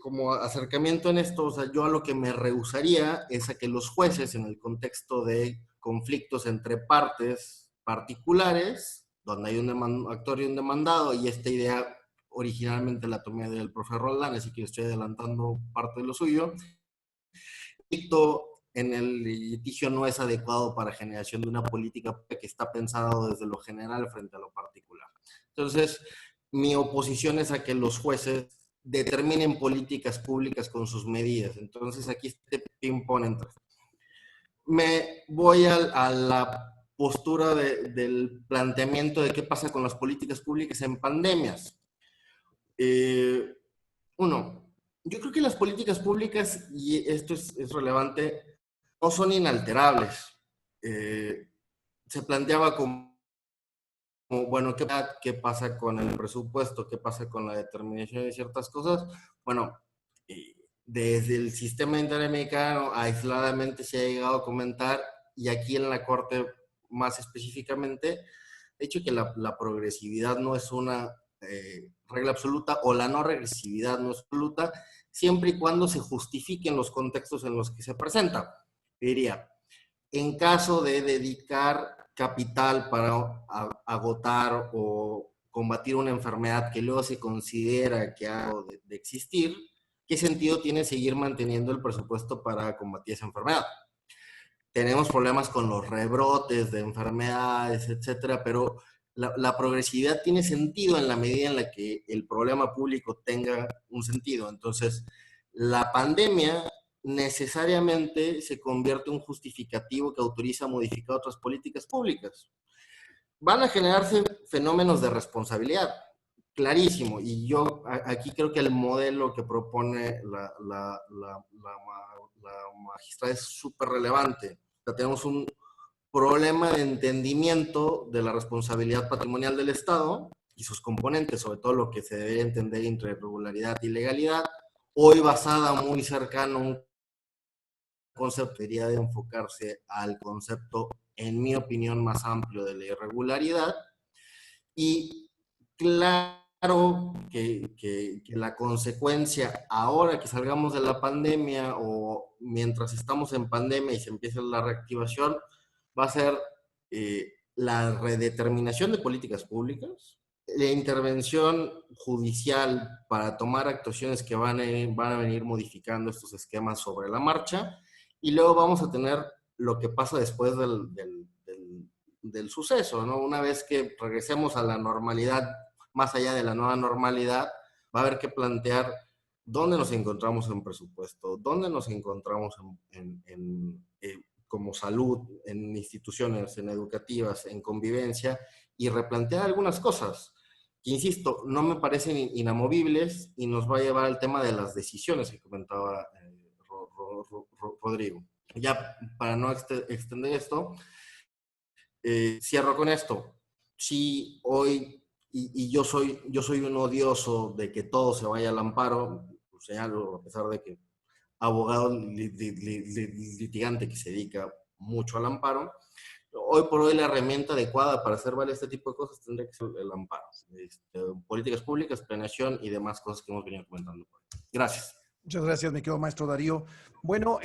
como acercamiento en esto, o sea, yo a lo que me rehusaría es a que los jueces, en el contexto de conflictos entre partes particulares, donde hay un actor y un demandado, y esta idea originalmente la tomé del profe Roldán, así que estoy adelantando parte de lo suyo. El en el litigio no es adecuado para generación de una política que está pensada desde lo general frente a lo particular. Entonces, mi oposición es a que los jueces determinen políticas públicas con sus medidas. Entonces aquí este ping-pong entra. Me voy a la postura del planteamiento de qué pasa con las políticas públicas en pandemias. Uno, yo creo que las políticas públicas, y esto es relevante, no son inalterables. Se planteaba como, bueno, ¿qué pasa con el presupuesto? ¿Qué pasa con la determinación de ciertas cosas? Bueno, desde el sistema interamericano aisladamente se ha llegado a comentar, y aquí en la Corte más específicamente, de hecho que la progresividad no es una regla absoluta, o la no regresividad no es absoluta, siempre y cuando se justifiquen los contextos en los que se presenta. Diría, en caso de dedicar capital para agotar o combatir una enfermedad que luego se considera que ha de existir, ¿qué sentido tiene seguir manteniendo el presupuesto para combatir esa enfermedad? Tenemos problemas con los rebrotes de enfermedades, etcétera, pero la progresividad tiene sentido en la medida en la que el problema público tenga un sentido. Entonces, la pandemia necesariamente se convierte en un justificativo que autoriza a modificar otras políticas públicas. Van a generarse fenómenos de responsabilidad, clarísimo, y yo aquí creo que el modelo que propone la magistrada es súper relevante. O sea, tenemos un problema de entendimiento de la responsabilidad patrimonial del Estado y sus componentes, sobre todo lo que se debe entender entre irregularidad y legalidad, hoy basada muy cercano a un concepto que debería de enfocarse al concepto, en mi opinión, más amplio de la irregularidad. Y claro que la consecuencia, ahora que salgamos de la pandemia o mientras estamos en pandemia y se empieza la reactivación, va a ser la redeterminación de políticas públicas, la intervención judicial para tomar actuaciones que van a venir modificando estos esquemas sobre la marcha, y luego vamos a tener lo que pasa después del suceso, ¿no? Una vez que regresemos a la normalidad, más allá de la nueva normalidad, va a haber que plantear dónde nos encontramos en presupuesto, dónde nos encontramos como salud, en instituciones, en educativas, en convivencia, y replantear algunas cosas que, insisto, no me parecen inamovibles, y nos va a llevar al tema de las decisiones que comentaba Rodrigo. Ya para no extender esto, cierro con esto. Sí, hoy, y yo soy un odioso de que todo se vaya al amparo, o sea, a pesar de que abogado litigante que se dedica mucho al amparo, hoy por hoy la herramienta adecuada para hacer valer este tipo de cosas tendría que ser el amparo. Políticas públicas, planeación y demás cosas que hemos venido comentando. Gracias. Muchas gracias, mi querido maestro Darío. Bueno,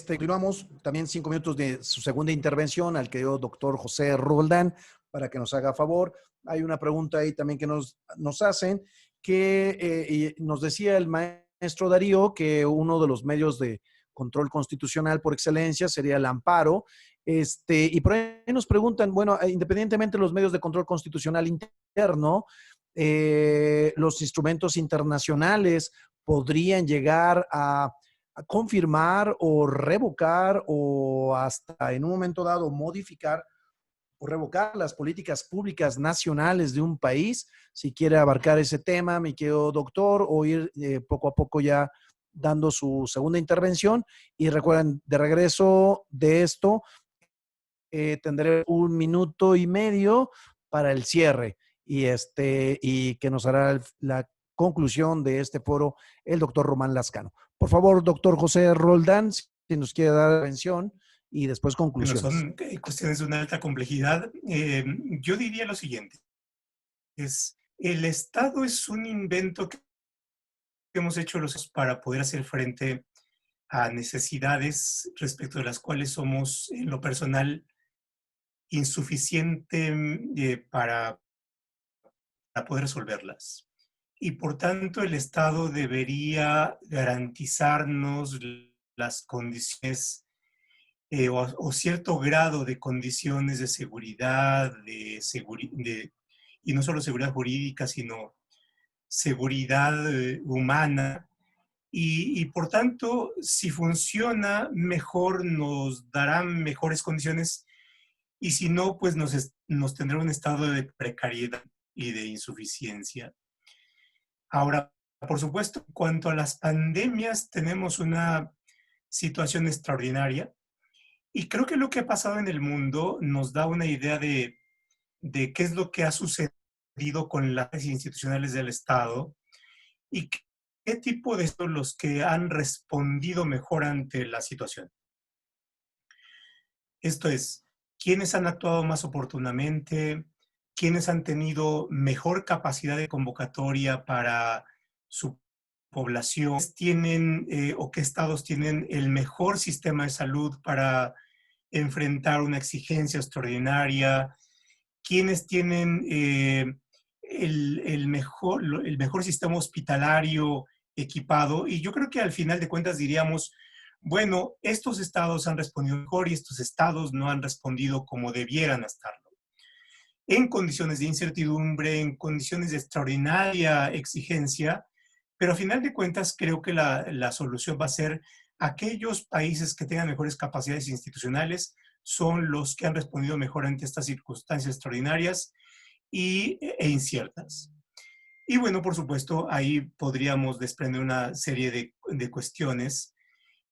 continuamos también 5 minutos de su segunda intervención al querido doctor José Roldán, para que nos haga favor. Hay una pregunta ahí también que nos hacen, que nos decía el maestro Darío que uno de los medios de control constitucional por excelencia sería el amparo. Y por ahí nos preguntan, bueno, independientemente de los medios de control constitucional interno, los instrumentos internacionales podrían llegar a confirmar o revocar, o hasta en un momento dado modificar o revocar las políticas públicas nacionales de un país. Si quiere abarcar ese tema, mi querido doctor, o ir poco a poco ya dando su segunda intervención. Y recuerden, de regreso de esto, tendré 1 minuto y medio para el cierre, y que nos hará la conclusión de este foro el doctor Román Lascano. Por favor, doctor José Roldán, si nos quiere dar atención, y después conclusiones. Bueno, son cuestiones de una alta complejidad. Yo diría lo siguiente: el Estado es un invento que hemos hecho para poder hacer frente a necesidades respecto de las cuales somos, en lo personal, insuficiente para poder resolverlas. Y por tanto, el Estado debería garantizarnos las condiciones o cierto grado de condiciones de seguridad, y no solo seguridad jurídica, sino seguridad humana. Y por tanto, si funciona mejor, nos dará mejores condiciones y si no, pues nos tendrá un estado de precariedad y de insuficiencia. Ahora, por supuesto, en cuanto a las pandemias, tenemos una situación extraordinaria y creo que lo que ha pasado en el mundo nos da una idea de qué es lo que ha sucedido con las institucionales del Estado y qué tipo de son los que han respondido mejor ante la situación. Esto es, quiénes han actuado más oportunamente, quiénes han tenido mejor capacidad de convocatoria para su población, tienen o qué estados tienen el mejor sistema de salud para enfrentar una exigencia extraordinaria, quiénes tienen el mejor sistema hospitalario equipado. Y yo creo que al final de cuentas diríamos, bueno, estos estados han respondido mejor y estos estados no han respondido como debieran estarlo. En condiciones de incertidumbre, en condiciones de extraordinaria exigencia, pero a final de cuentas creo que la solución va a ser aquellos países que tengan mejores capacidades institucionales son los que han respondido mejor ante estas circunstancias extraordinarias e inciertas. Y bueno, por supuesto, ahí podríamos desprender una serie de cuestiones.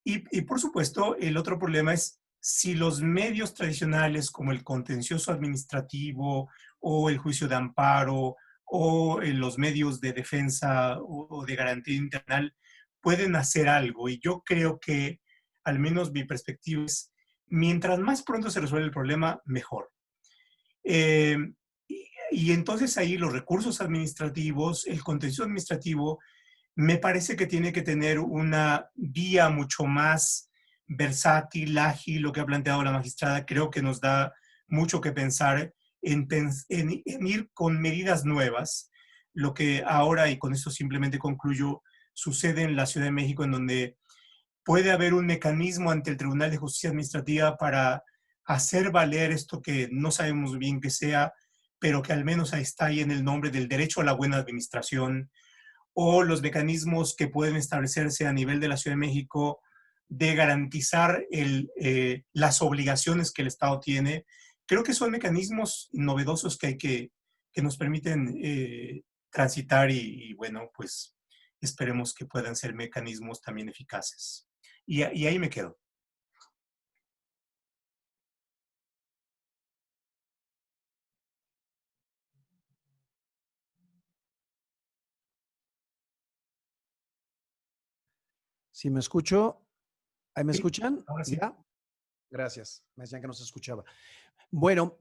Y por supuesto, el otro problema es si los medios tradicionales como el contencioso administrativo o el juicio de amparo o los medios de defensa o de garantía internacional pueden hacer algo. Y yo creo que, al menos mi perspectiva es, mientras más pronto se resuelve el problema, mejor. Eh, y entonces ahí los recursos administrativos, el contencioso administrativo, me parece que tiene que tener una vía mucho más versátil, ágil, lo que ha planteado la magistrada. Creo que nos da mucho que pensar en ir con medidas nuevas. Lo que ahora, y con esto simplemente concluyo, sucede en la Ciudad de México, en donde puede haber un mecanismo ante el Tribunal de Justicia Administrativa para hacer valer esto que no sabemos bien qué sea, pero que al menos ahí está ahí en el nombre del derecho a la buena administración, o los mecanismos que pueden establecerse a nivel de la Ciudad de México de garantizar las obligaciones que el Estado tiene. Creo que son mecanismos novedosos que nos permiten transitar y bueno, pues esperemos que puedan ser mecanismos también eficaces. Y ahí me quedo. Si me escucho, ¿ahí me Sí, escuchan? ahora sí. ¿Ya? Gracias. Me decían que no se escuchaba. Bueno,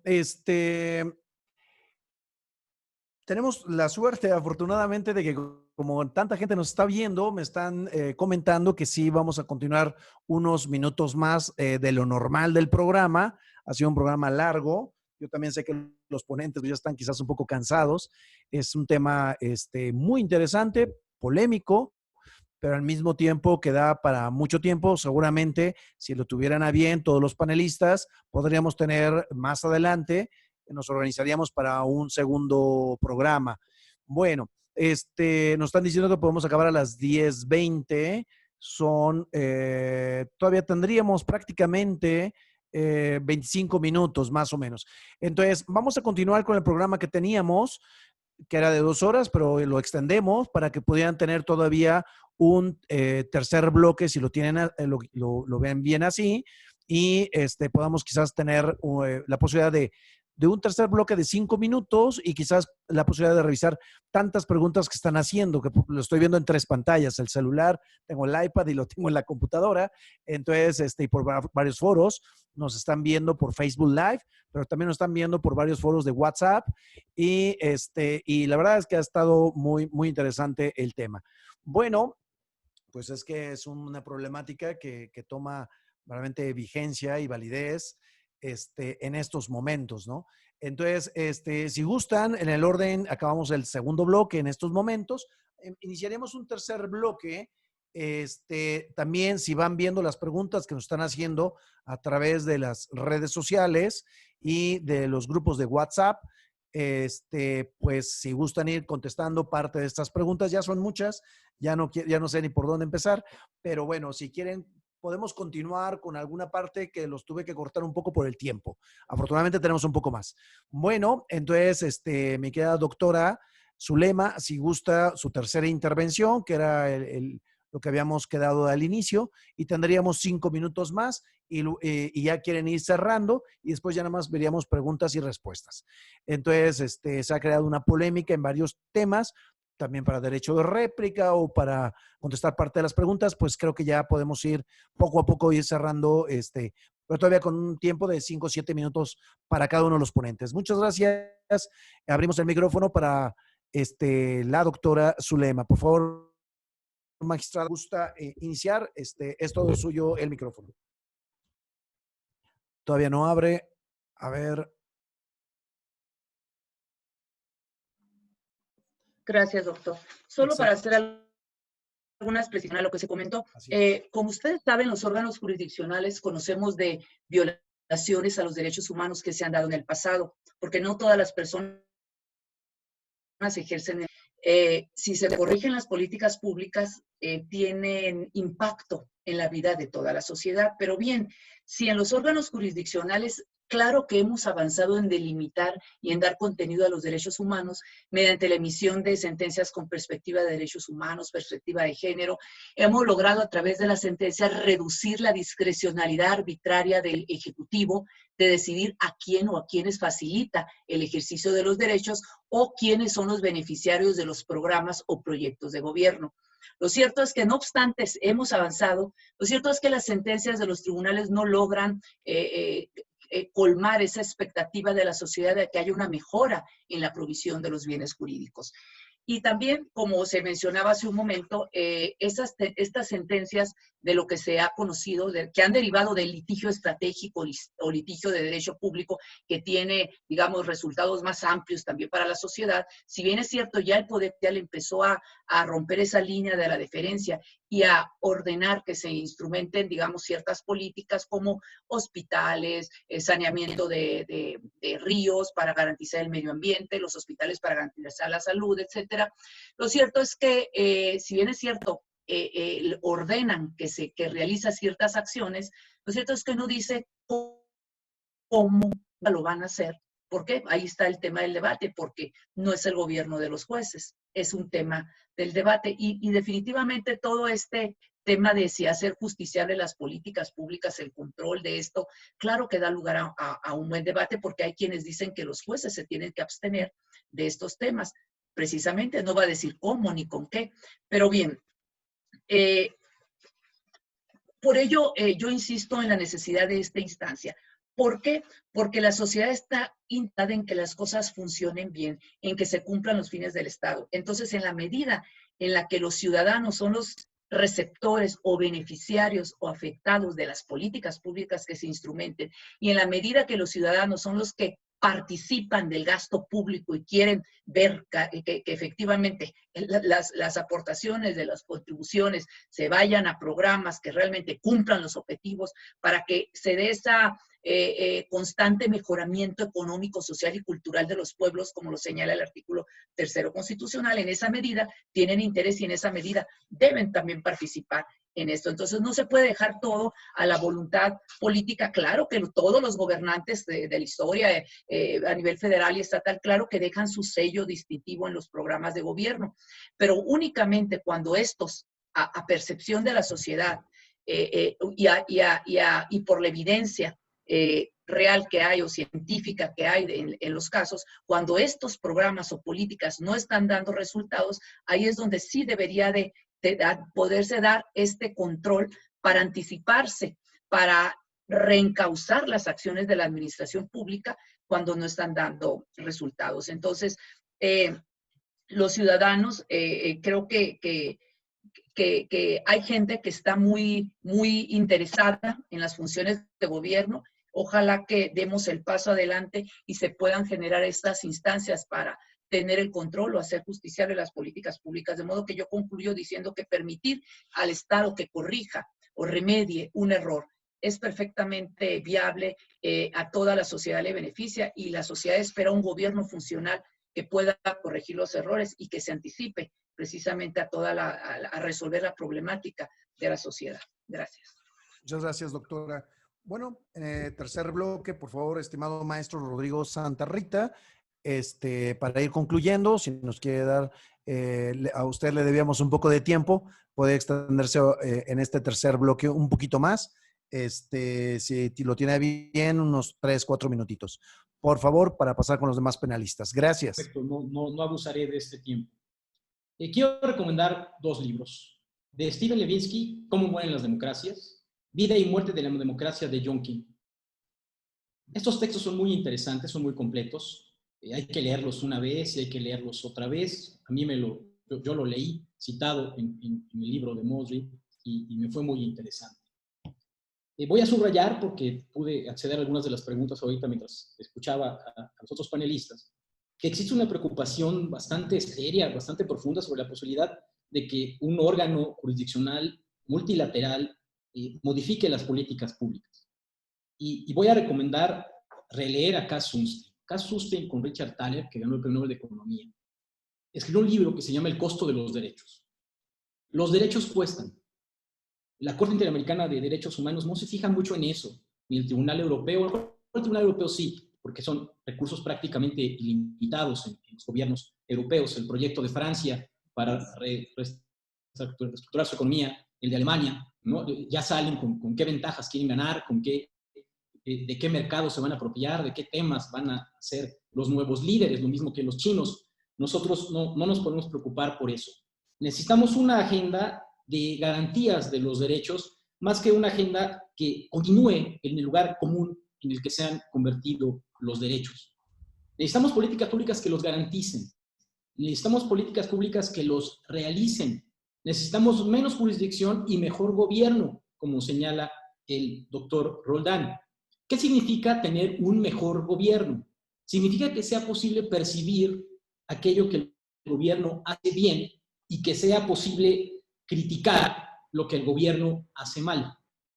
tenemos la suerte, afortunadamente, de que como tanta gente nos está viendo, me están comentando que sí vamos a continuar unos minutos más de lo normal del programa. Ha sido un programa largo. Yo también sé que los ponentes ya están quizás un poco cansados. Es un tema muy interesante, polémico, pero al mismo tiempo que da para mucho tiempo. Seguramente, si lo tuvieran a bien todos los panelistas, podríamos tener más adelante, nos organizaríamos para un segundo programa. Bueno, nos están diciendo que podemos acabar a las 10:20. Todavía tendríamos prácticamente 25 minutos más o menos. Entonces, vamos a continuar con el programa que teníamos, que era de 2 horas, pero lo extendemos para que pudieran tener todavía un tercer bloque, si lo tienen, lo ven bien así, y podamos quizás tener la posibilidad de un tercer bloque de 5 minutos y quizás la posibilidad de revisar tantas preguntas que están haciendo, que lo estoy viendo en 3 pantallas, el celular, tengo el iPad y lo tengo en la computadora. Entonces, y por varios foros, nos están viendo por Facebook Live, pero también nos están viendo por varios foros de WhatsApp y la verdad es que ha estado muy, muy interesante el tema. Bueno, pues es que es una problemática que toma realmente vigencia y validez en estos momentos, ¿no? Entonces, si gustan, en el orden, acabamos el segundo bloque en estos momentos. Iniciaremos un tercer bloque. También, si van viendo las preguntas que nos están haciendo a través de las redes sociales y de los grupos de WhatsApp, Pues si gustan ir contestando parte de estas preguntas, ya son muchas, ya no sé ni por dónde empezar, pero bueno, si quieren, podemos continuar con alguna parte que los tuve que cortar un poco por el tiempo. Afortunadamente tenemos un poco más. Bueno, entonces, mi querida doctora Zulema, si gusta su tercera intervención, que era lo que habíamos quedado al inicio, y tendríamos 5 minutos más y ya quieren ir cerrando y después ya nada más veríamos preguntas y respuestas. Entonces, se ha creado una polémica en varios temas, también para derecho de réplica o para contestar parte de las preguntas, pues creo que ya podemos ir poco a poco ir cerrando, pero todavía con un tiempo de 5 o 7 minutos para cada uno de los ponentes. Muchas gracias. Abrimos el micrófono para la doctora Zulema. Por favor, magistrada, gusta iniciar. Es todo suyo el micrófono. Todavía no abre. A ver. Gracias, doctor. Solo Exacto. para hacer algunas precisiones a lo que se comentó. Como ustedes saben, los órganos jurisdiccionales conocemos de violaciones a los derechos humanos que se han dado en el pasado, porque no todas las personas ejercen. Si se corrigen las políticas públicas, tienen impacto en la vida de toda la sociedad. Pero bien, si en los órganos jurisdiccionales, claro que hemos avanzado en delimitar y en dar contenido a los derechos humanos mediante la emisión de sentencias con perspectiva de derechos humanos, perspectiva de género. Hemos logrado a través de las sentencias reducir la discrecionalidad arbitraria del Ejecutivo de decidir a quién o a quiénes facilita el ejercicio de los derechos o quiénes son los beneficiarios de los programas o proyectos de gobierno. Lo cierto es que no obstante hemos avanzado, lo cierto es que las sentencias de los tribunales no logran colmar esa expectativa de la sociedad de que haya una mejora en la provisión de los bienes jurídicos. Y también, como se mencionaba hace un momento, estas sentencias de lo que se ha conocido, que han derivado del litigio estratégico o litigio de derecho público, que tiene, digamos, resultados más amplios también para la sociedad. Si bien es cierto, ya el Poder Judicial empezó a romper esa línea de la deferencia y a ordenar que se instrumenten, digamos, ciertas políticas como hospitales, saneamiento de ríos para garantizar el medio ambiente, los hospitales para garantizar la salud, etcétera. Lo cierto es que, si bien es cierto, ordenan que realiza ciertas acciones, lo cierto es que no dice cómo lo van a hacer. ¿Por qué? Ahí está el tema del debate, porque no es el gobierno de los jueces, es un tema del debate. Y definitivamente todo este tema de si hacer justiciable las políticas públicas, el control de esto, claro que da lugar a un buen debate, porque hay quienes dicen que los jueces se tienen que abstener de estos temas. Precisamente no va a decir cómo ni con qué, pero bien. Por ello, yo insisto en la necesidad de esta instancia. ¿Por qué? Porque la sociedad está interesada en que las cosas funcionen bien, en que se cumplan los fines del Estado. Entonces, en la medida en la que los ciudadanos son los receptores o beneficiarios o afectados de las políticas públicas que se instrumenten, y en la medida que los ciudadanos son los que participan del gasto público y quieren ver que efectivamente las aportaciones de las contribuciones se vayan a programas que realmente cumplan los objetivos para que se dé esa constante mejoramiento económico, social y cultural de los pueblos, como lo señala el artículo 3º constitucional. En esa medida tienen interés y en esa medida deben también participar en esto. Entonces no se puede dejar todo a la voluntad política. Claro que todos los gobernantes de la historia a nivel federal y estatal, claro que dejan su sello distintivo en los programas de gobierno, pero únicamente cuando estos, a percepción de la sociedad y por la evidencia real que hay o científica que hay en los casos, cuando estos programas o políticas no están dando resultados, ahí es donde sí debería de poderse dar este control para anticiparse, para reencauzar las acciones de la administración pública cuando no están dando resultados. Entonces, los ciudadanos, creo que hay gente que está muy interesada en las funciones de gobierno. Ojalá que demos el paso adelante y se puedan generar estas instancias para tener el control o hacer justiciable las políticas públicas. De modo que yo concluyo diciendo que permitir al Estado que corrija o remedie un error es perfectamente viable, a toda la sociedad le beneficia y la sociedad espera un gobierno funcional que pueda corregir los errores y que se anticipe precisamente a resolver la problemática de la sociedad. Gracias. Muchas gracias, doctora. Bueno, tercer bloque, por favor, estimado maestro Rodrigo Santa Rita, para ir concluyendo, si nos quiere dar, a usted le debíamos un poco de tiempo, puede extenderse en este tercer bloque un poquito más, si lo tiene bien, unos 3, 4 minutitos. Por favor, para pasar con los demás penalistas. Gracias. Perfecto, no abusaré de este tiempo. Quiero recomendar 2 libros. De Steven Levinsky, Cómo mueren las democracias, Vida y muerte de la democracia, de John King. Estos textos son muy interesantes, son muy completos. Hay que leerlos una vez y hay que leerlos otra vez. A mí yo lo leí citado en el libro de Moseley y me fue muy interesante. Voy a subrayar, porque pude acceder a algunas de las preguntas ahorita mientras escuchaba a los otros panelistas, que existe una preocupación bastante seria, bastante profunda sobre la posibilidad de que un órgano jurisdiccional multilateral modifique las políticas públicas. Y voy a recomendar releer a Cass Sunstein. Cass Sunstein, con Richard Thaler, que ganó el Premio Nobel de Economía, escribió un libro que se llama El costo de los derechos. Los derechos cuestan. La Corte Interamericana de Derechos Humanos no se fija mucho en eso, ni el Tribunal Europeo. El Tribunal Europeo sí, porque son recursos prácticamente ilimitados en los gobiernos europeos. El proyecto de Francia para reestructurar su economía, el de Alemania, ¿no? Ya salen con qué ventajas quieren ganar, de qué mercados se van a apropiar, de qué temas van a ser los nuevos líderes, lo mismo que los chinos. Nosotros no nos podemos preocupar por eso. Necesitamos una agenda de garantías de los derechos, más que una agenda que continúe en el lugar común en el que se han convertido los derechos. Necesitamos políticas públicas que los garanticen. Necesitamos políticas públicas que los realicen. Necesitamos menos jurisdicción y mejor gobierno, como señala el doctor Roldán. ¿Qué significa tener un mejor gobierno? Significa que sea posible percibir aquello que el gobierno hace bien y que sea posible criticar lo que el gobierno hace mal.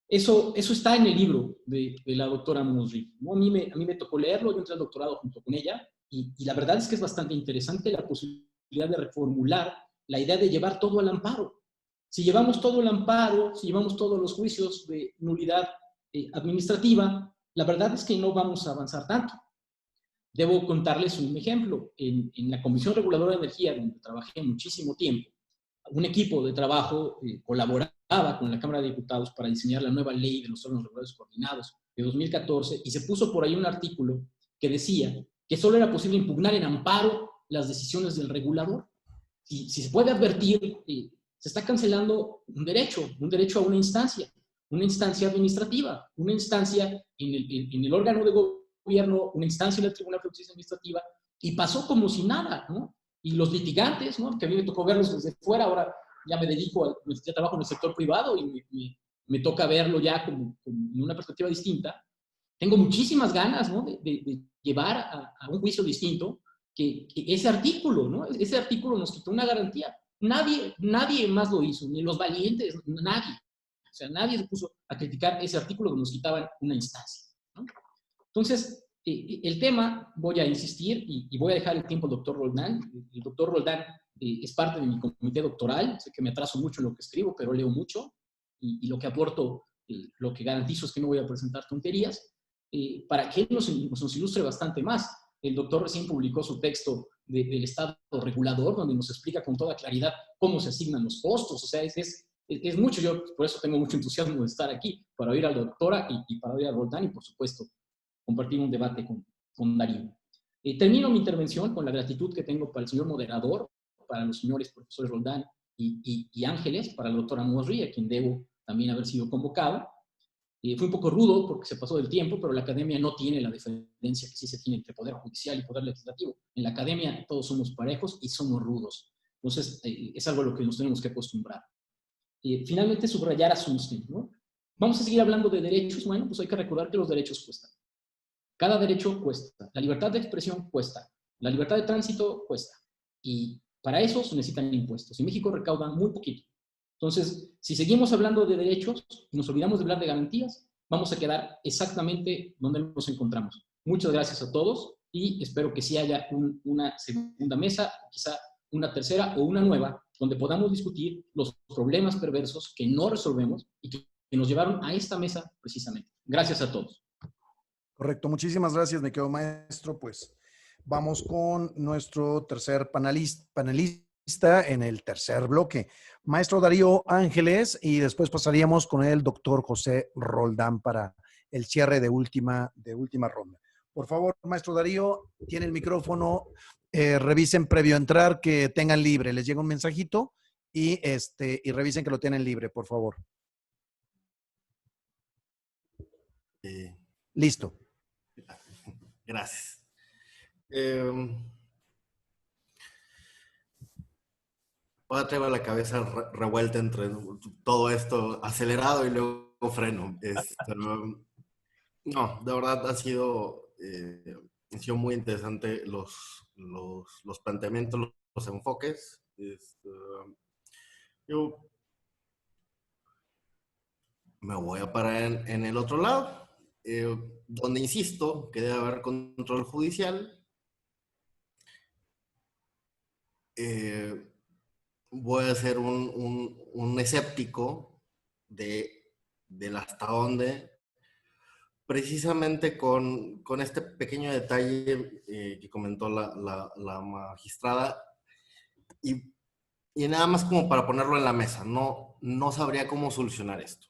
Eso está en el libro de la doctora Moseley, ¿no? A mí me tocó leerlo, yo entré al doctorado junto con ella, y la verdad es que es bastante interesante la posibilidad de reformular la idea de llevar todo al amparo. Si llevamos todo al amparo, si llevamos todos los juicios de nulidad administrativa, la verdad es que no vamos a avanzar tanto. Debo contarles un ejemplo. En la Comisión Reguladora de Energía, donde trabajé muchísimo tiempo, un equipo de trabajo colaboraba con la Cámara de Diputados para diseñar la nueva ley de los órganos reguladores coordinados de 2014, y se puso por ahí un artículo que decía que solo era posible impugnar en amparo las decisiones del regulador. Si se puede advertir, se está cancelando un derecho a una instancia administrativa, una instancia en el órgano de gobierno, una instancia en el Tribunal de Justicia Administrativa, y pasó como si nada, ¿no? Y los litigantes, ¿no? Que a mí me tocó verlos desde fuera, ahora ya me dedico, ya trabajo en el sector privado y me toca verlo ya con una perspectiva distinta. Tengo muchísimas ganas, ¿no? de llevar a un juicio distinto que ese artículo, ¿no? Ese artículo nos quitó una garantía. Nadie más lo hizo, ni los valientes, nadie. O sea, nadie se puso a criticar ese artículo que nos quitaban una instancia, ¿no? Entonces, el tema, voy a insistir y voy a dejar el tiempo al doctor Roldán. El doctor Roldán es parte de mi comité doctoral. Sé que me atraso mucho en lo que escribo, pero leo mucho y lo que aporto, lo que garantizo es que no voy a presentar tonterías, para que él nos ilustre bastante más. El doctor recién publicó su texto del Estado regulador, donde nos explica con toda claridad cómo se asignan los costos. O sea, es mucho. Yo por eso tengo mucho entusiasmo de estar aquí, para oír a la doctora y para oír a Roldán y, por supuesto, compartir un debate con Darío. Termino mi intervención con la gratitud que tengo para el señor moderador, para los señores profesores Roldán y Ángeles, para la doctora Moseley, a quien debo también haber sido convocado. Fue un poco rudo porque se pasó del tiempo, pero la academia no tiene la diferencia que sí se tiene entre poder judicial y poder legislativo. En la academia todos somos parejos y somos rudos. Entonces, es algo a lo que nos tenemos que acostumbrar. Finalmente, subrayar a Sunstein, ¿no? Vamos a seguir hablando de derechos. Bueno, pues hay que recordar que los derechos cuestan. Cada derecho cuesta. La libertad de expresión cuesta. La libertad de tránsito cuesta. Y para eso se necesitan impuestos. Y México recauda muy poquito. Entonces, si seguimos hablando de derechos y nos olvidamos de hablar de garantías, vamos a quedar exactamente donde nos encontramos. Muchas gracias a todos y espero que sí haya una segunda mesa, quizá una tercera o una nueva, donde podamos discutir los problemas perversos que no resolvemos y que nos llevaron a esta mesa precisamente. Gracias a todos. Correcto, muchísimas gracias, me quedo maestro. Pues vamos con nuestro tercer panelista en el tercer bloque, maestro Darío Ángeles, y después pasaríamos con el doctor José Roldán para el cierre de última ronda. Por favor, maestro Darío, tiene el micrófono. Revisen previo a entrar que tengan libre. Les llega un mensajito y revisen que lo tienen libre, por favor. Listo. Gracias. Ahora traigo la cabeza revuelta entre todo esto acelerado y luego freno. No, de verdad han sido muy interesante los planteamientos, los enfoques. Yo me voy a parar en el otro lado, donde insisto que debe haber control judicial. Voy a ser un escéptico del hasta dónde, precisamente con este pequeño detalle que comentó la magistrada, y nada más como para ponerlo en la mesa, no sabría cómo solucionar esto.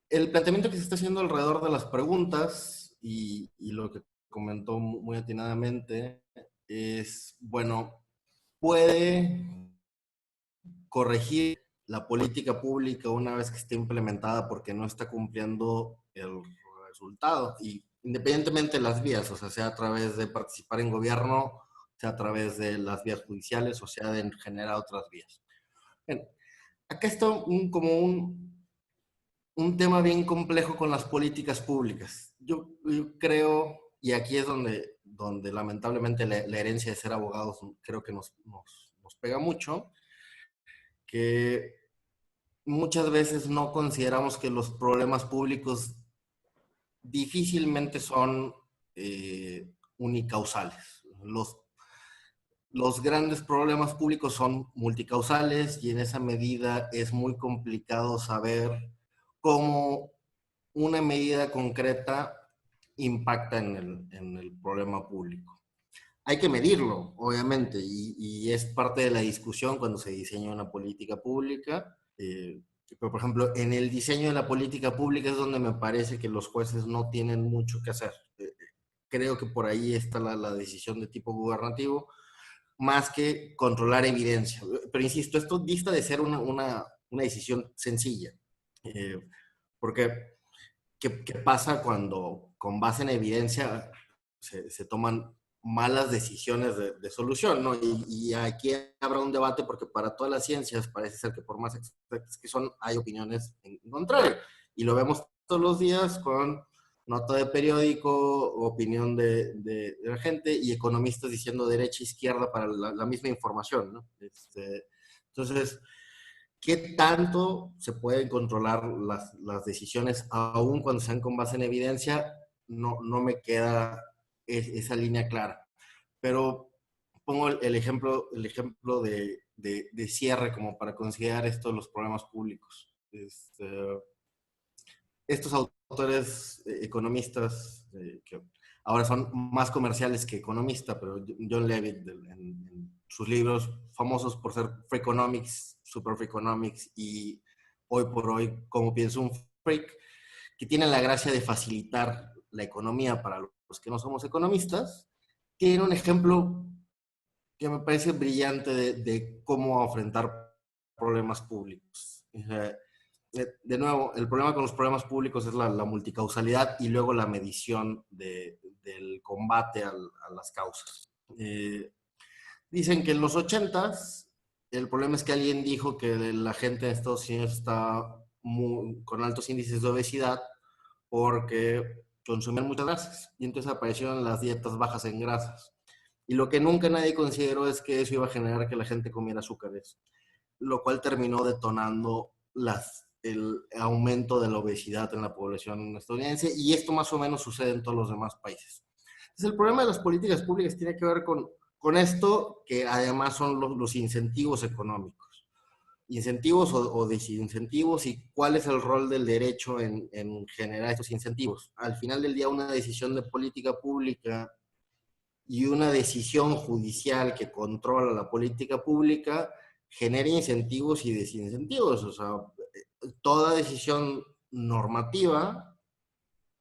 El planteamiento que se está haciendo alrededor de las preguntas y lo que comentó muy atinadamente es, bueno, puede corregir la política pública una vez que esté implementada porque no está cumpliendo el resultado, y independientemente de las vías, o sea a través de participar en gobierno, sea a través de las vías judiciales, o sea de generar otras vías. Bien, acá está como un tema bien complejo con las políticas públicas. Yo creo, y aquí es donde lamentablemente la herencia de ser abogados creo que nos pega mucho, que muchas veces no consideramos que los problemas públicos difícilmente son unicausales. Los grandes problemas públicos son multicausales y en esa medida es muy complicado saber cómo una medida concreta impacta en el problema público. Hay que medirlo, obviamente, y es parte de la discusión cuando se diseña una política pública. Pero, por ejemplo, en el diseño de la política pública es donde me parece que los jueces no tienen mucho que hacer. Creo que por ahí está la decisión de tipo gubernativo, más que controlar evidencia. Pero insisto, esto dista de ser una decisión sencilla. Porque, ¿qué pasa cuando con base en evidencia se toman malas decisiones de solución, ¿no? Y aquí habrá un debate porque para todas las ciencias parece ser que por más exactas que son, hay opiniones en contrario. Y lo vemos todos los días con nota de periódico, opinión de la gente y economistas diciendo derecha e izquierda para la misma información, ¿no? Entonces, ¿qué tanto se pueden controlar las decisiones aún cuando sean con base en evidencia? No me queda esa línea clara. Pero pongo el ejemplo de cierre como para considerar esto de los problemas públicos. Estos autores economistas, que ahora son más comerciales que economistas, pero John Levitt, en sus libros famosos por ser Freakonomics, Super Freakonomics y Hoy por Hoy, Cómo piensa un freak, que tienen la gracia de facilitar la economía para los que no somos economistas, tiene un ejemplo que me parece brillante de cómo afrontar problemas públicos. De nuevo, el problema con los problemas públicos es la multicausalidad y luego la medición del combate a las causas. Dicen que en los 80s el problema es que alguien dijo que la gente en Estados Unidos está con altos índices de obesidad porque consumían muchas grasas y entonces aparecieron las dietas bajas en grasas. Y lo que nunca nadie consideró es que eso iba a generar que la gente comiera azúcares, lo cual terminó detonando las el aumento de la obesidad en la población estadounidense, y esto más o menos sucede en todos los demás países. Entonces, el problema de las políticas públicas tiene que ver con esto, que además son los incentivos económicos. Incentivos o desincentivos, y cuál es el rol del derecho en generar estos incentivos. Al final del día, una decisión de política pública y una decisión judicial que controla la política pública genera incentivos y desincentivos. O sea, toda decisión normativa,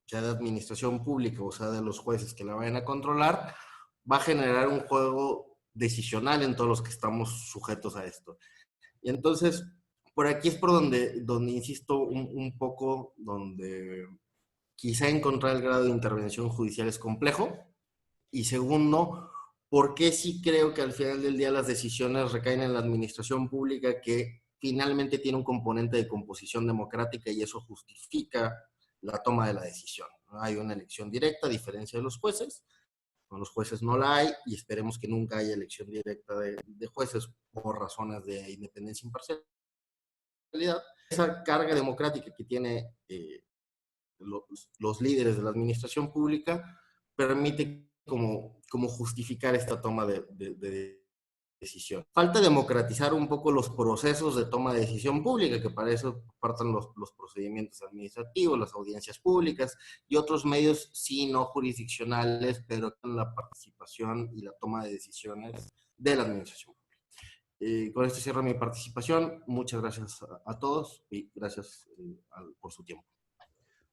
sea de administración pública o sea de los jueces que la vayan a controlar, va a generar un juego decisional en todos los que estamos sujetos a esto. Y entonces, por aquí es por donde insisto un poco, donde quizá encontrar el grado de intervención judicial es complejo. Y segundo, porque sí creo que al final del día las decisiones recaen en la administración pública, que finalmente tiene un componente de composición democrática, y eso justifica la toma de la decisión. Hay una elección directa, a diferencia de los jueces. Con los jueces no la hay, y esperemos que nunca haya elección directa de jueces por razones de independencia e imparcialidad. Esa carga democrática que tiene los líderes de la administración pública permite como justificar esta toma de decisión. Falta democratizar un poco los procesos de toma de decisión pública, que para eso partan los procedimientos administrativos, las audiencias públicas y otros medios, sí, no jurisdiccionales, pero con la participación y la toma de decisiones de la administración pública. Con esto cierro mi participación. Muchas gracias a todos y gracias por su tiempo.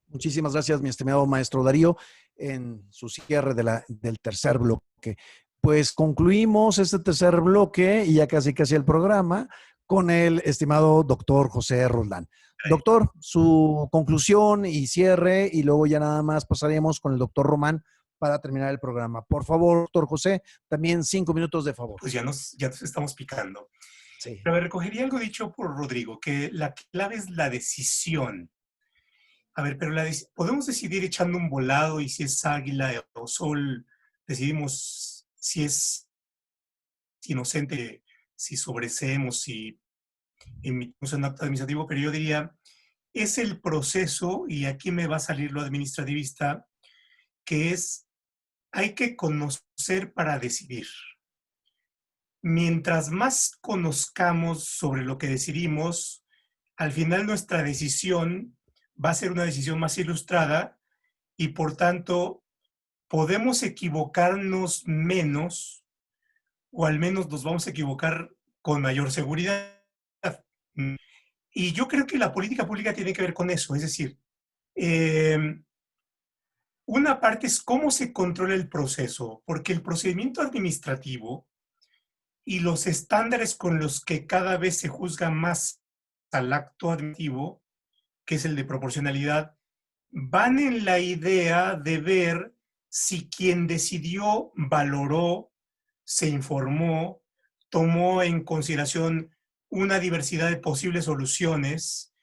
Muchísimas gracias, mi estimado maestro Darío, en su cierre del tercer bloque. Pues concluimos este tercer bloque y ya casi el programa con el estimado doctor José Roldán. Doctor, su conclusión y cierre, y luego ya nada más pasaremos con el doctor Román para terminar el programa. Por favor, doctor José, también 5 minutos de favor. Pues ya nos estamos picando. Sí. Pero recogería algo dicho por Rodrigo, que la clave es la decisión. A ver, pero podemos decidir echando un volado, y si es águila o sol, decidimos si es inocente, si sobreseemos, si emitimos un acto administrativo, pero yo diría, es el proceso, y aquí me va a salir lo administrativista, que es, hay que conocer para decidir. Mientras más conozcamos sobre lo que decidimos, al final nuestra decisión va a ser una decisión más ilustrada, y por tanto podemos equivocarnos menos, o al menos nos vamos a equivocar con mayor seguridad. Y yo creo que la política pública tiene que ver con eso, es decir, una parte es cómo se controla el proceso, porque el procedimiento administrativo y los estándares con los que cada vez se juzga más al acto administrativo, que es el de proporcionalidad, van en la idea de ver si quien decidió valoró, se informó, tomó en consideración una diversidad de posibles soluciones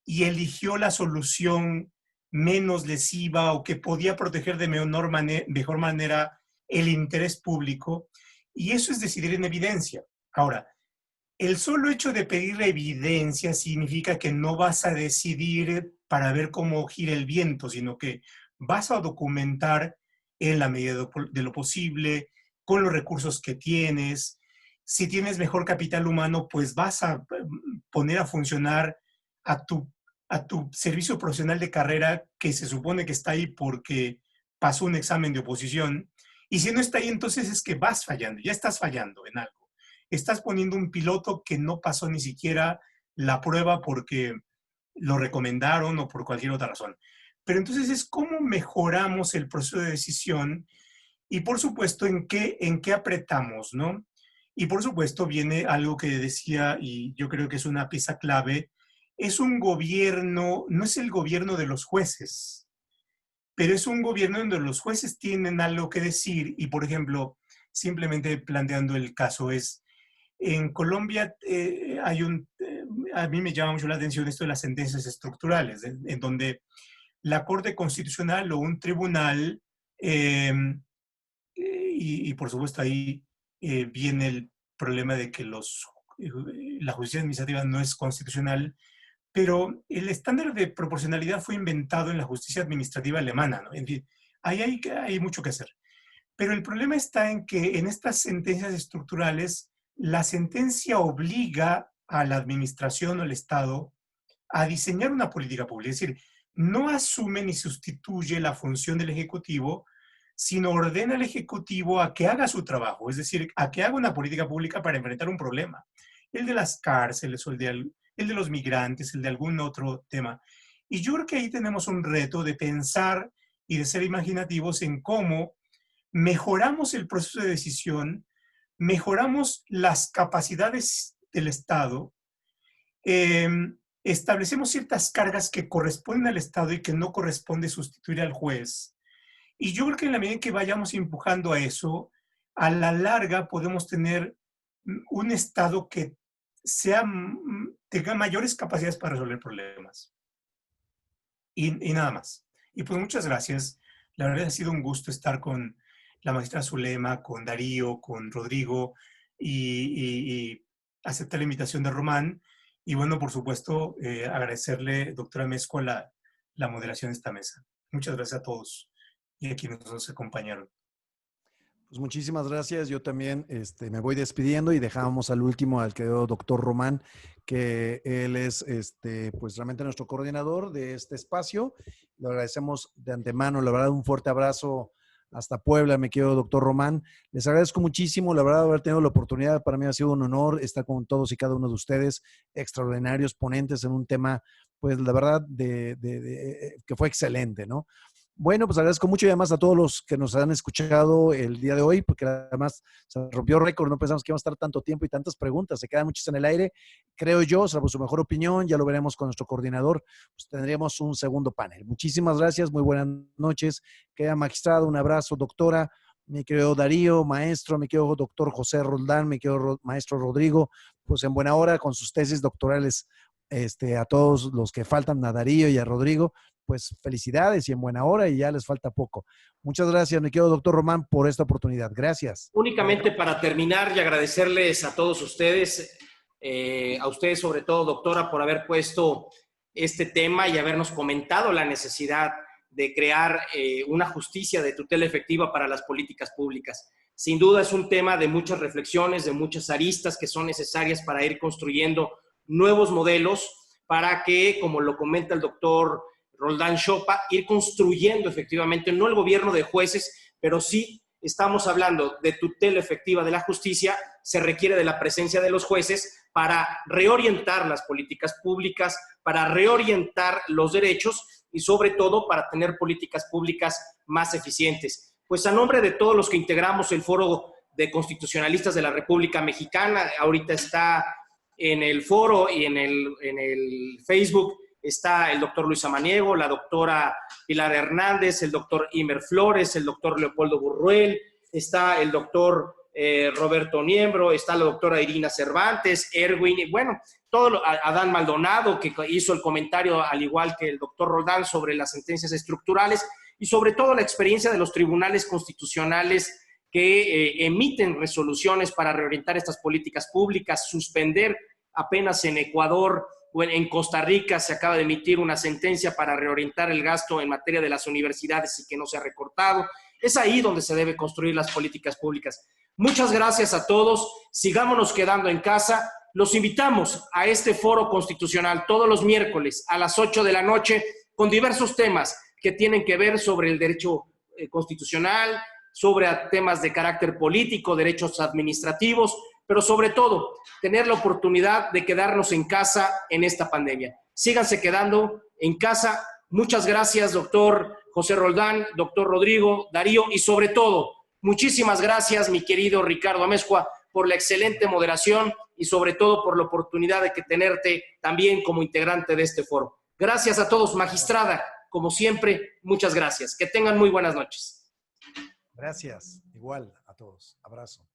y eligió la solución menos lesiva o que podía proteger de mejor manera el interés público. Y eso es decidir en evidencia. Ahora, el solo hecho de pedir evidencia significa que no vas a decidir para ver cómo gira el viento, sino que vas a documentar en la medida de lo posible, con los recursos que tienes. Si tienes mejor capital humano, pues vas a poner a funcionar a tu servicio profesional de carrera, que se supone que está ahí porque pasó un examen de oposición. Y si no está ahí, entonces es que vas fallando, ya estás fallando en algo. Estás poniendo un piloto que no pasó ni siquiera la prueba porque lo recomendaron o por cualquier otra razón. Pero entonces es cómo mejoramos el proceso de decisión y, por supuesto, en qué apretamos, ¿no? Y, por supuesto, viene algo que decía, y yo creo que es una pieza clave, es un gobierno, no es el gobierno de los jueces, pero es un gobierno donde los jueces tienen algo que decir. Y, por ejemplo, simplemente planteando el caso es, en Colombia a mí me llama mucho la atención esto de las sentencias estructurales, en donde la Corte Constitucional o un tribunal, y por supuesto ahí viene el problema de que la justicia administrativa no es constitucional, pero el estándar de proporcionalidad fue inventado en la justicia administrativa alemana, ¿no? En fin, ahí hay mucho que hacer. Pero el problema está en que en estas sentencias estructurales, la sentencia obliga a la administración o al Estado a diseñar una política pública. Es decir, no asume ni sustituye la función del Ejecutivo, sino ordena al Ejecutivo a que haga su trabajo, es decir, a que haga una política pública para enfrentar un problema. El de las cárceles, o el de los migrantes, el de algún otro tema. Y yo creo que ahí tenemos un reto de pensar y de ser imaginativos en cómo mejoramos el proceso de decisión, mejoramos las capacidades del Estado, establecemos ciertas cargas que corresponden al Estado y que no corresponde sustituir al juez. Y yo creo que en la medida en que vayamos empujando a eso, a la larga podemos tener un Estado que tenga mayores capacidades para resolver problemas. Y nada más. Y pues muchas gracias. La verdad ha sido un gusto estar con la maestra Zulema, con Darío, con Rodrigo y aceptar la invitación de Román. Y bueno, por supuesto, agradecerle, doctora Amezcua, la moderación de esta mesa. Muchas gracias a todos y a quienes nos acompañaron. Pues muchísimas gracias. Yo también me voy despidiendo y dejamos al último, al querido doctor Román, que él es pues realmente nuestro coordinador de este espacio. Le agradecemos de antemano, la verdad, un fuerte abrazo hasta Puebla, mi querido doctor Román. Les agradezco muchísimo, la verdad, haber tenido la oportunidad. Para mí ha sido un honor estar con todos y cada uno de ustedes, extraordinarios ponentes en un tema, pues la verdad, que fue excelente, ¿no? Bueno, pues agradezco mucho y además a todos los que nos han escuchado el día de hoy, porque además se rompió récord, no pensamos que íbamos a estar tanto tiempo y tantas preguntas, se quedan muchas en el aire. Creo yo, salvo su mejor opinión, ya lo veremos con nuestro coordinador, pues tendríamos un segundo panel. Muchísimas gracias, muy buenas noches. Queda magistrado, un abrazo, doctora, mi querido Darío, maestro, mi querido doctor José Roldán, mi querido maestro Rodrigo, pues en buena hora con sus tesis doctorales, a todos los que faltan, a Darío y a Rodrigo, pues felicidades y en buena hora y ya les falta poco. Muchas gracias, mi querido doctor Román, por esta oportunidad. Gracias. Únicamente para terminar y agradecerles a todos ustedes, a ustedes sobre todo, doctora, por haber puesto este tema y habernos comentado la necesidad de crear una justicia de tutela efectiva para las políticas públicas. Sin duda es un tema de muchas reflexiones, de muchas aristas que son necesarias para ir construyendo nuevos modelos para que, como lo comenta el doctor Roldán Chopa, ir construyendo efectivamente, no el gobierno de jueces, pero sí estamos hablando de tutela efectiva de la justicia, se requiere de la presencia de los jueces para reorientar las políticas públicas, para reorientar los derechos y sobre todo para tener políticas públicas más eficientes. Pues a nombre de todos los que integramos el Foro de Constitucionalistas de la República Mexicana, ahorita está en el foro y en el Facebook, está el doctor Luis Samaniego, la doctora Pilar Hernández, el doctor Imer Flores, el doctor Leopoldo Burruel, está el doctor Roberto Niembro, está la doctora Irina Cervantes, Erwin, y bueno, Adán Maldonado, que hizo el comentario, al igual que el doctor Roldán, sobre las sentencias estructurales y sobre todo la experiencia de los tribunales constitucionales que emiten resoluciones para reorientar estas políticas públicas, suspender apenas en Ecuador o en Costa Rica se acaba de emitir una sentencia para reorientar el gasto en materia de las universidades y que no se ha recortado. Es ahí donde se debe construir las políticas públicas. Muchas gracias a todos. Sigámonos quedando en casa. Los invitamos a este foro constitucional todos los miércoles a las 8 de la noche con diversos temas que tienen que ver sobre el derecho constitucional, sobre temas de carácter político, derechos administrativos, pero sobre todo, tener la oportunidad de quedarnos en casa en esta pandemia. Síganse quedando en casa. Muchas gracias, doctor José Roldán, doctor Rodrigo, Darío, y sobre todo, muchísimas gracias, mi querido Ricardo Amezcua, por la excelente moderación y sobre todo por la oportunidad de tenerte también como integrante de este foro. Gracias a todos, magistrada, como siempre, muchas gracias. Que tengan muy buenas noches. Gracias, igual a todos. Abrazo.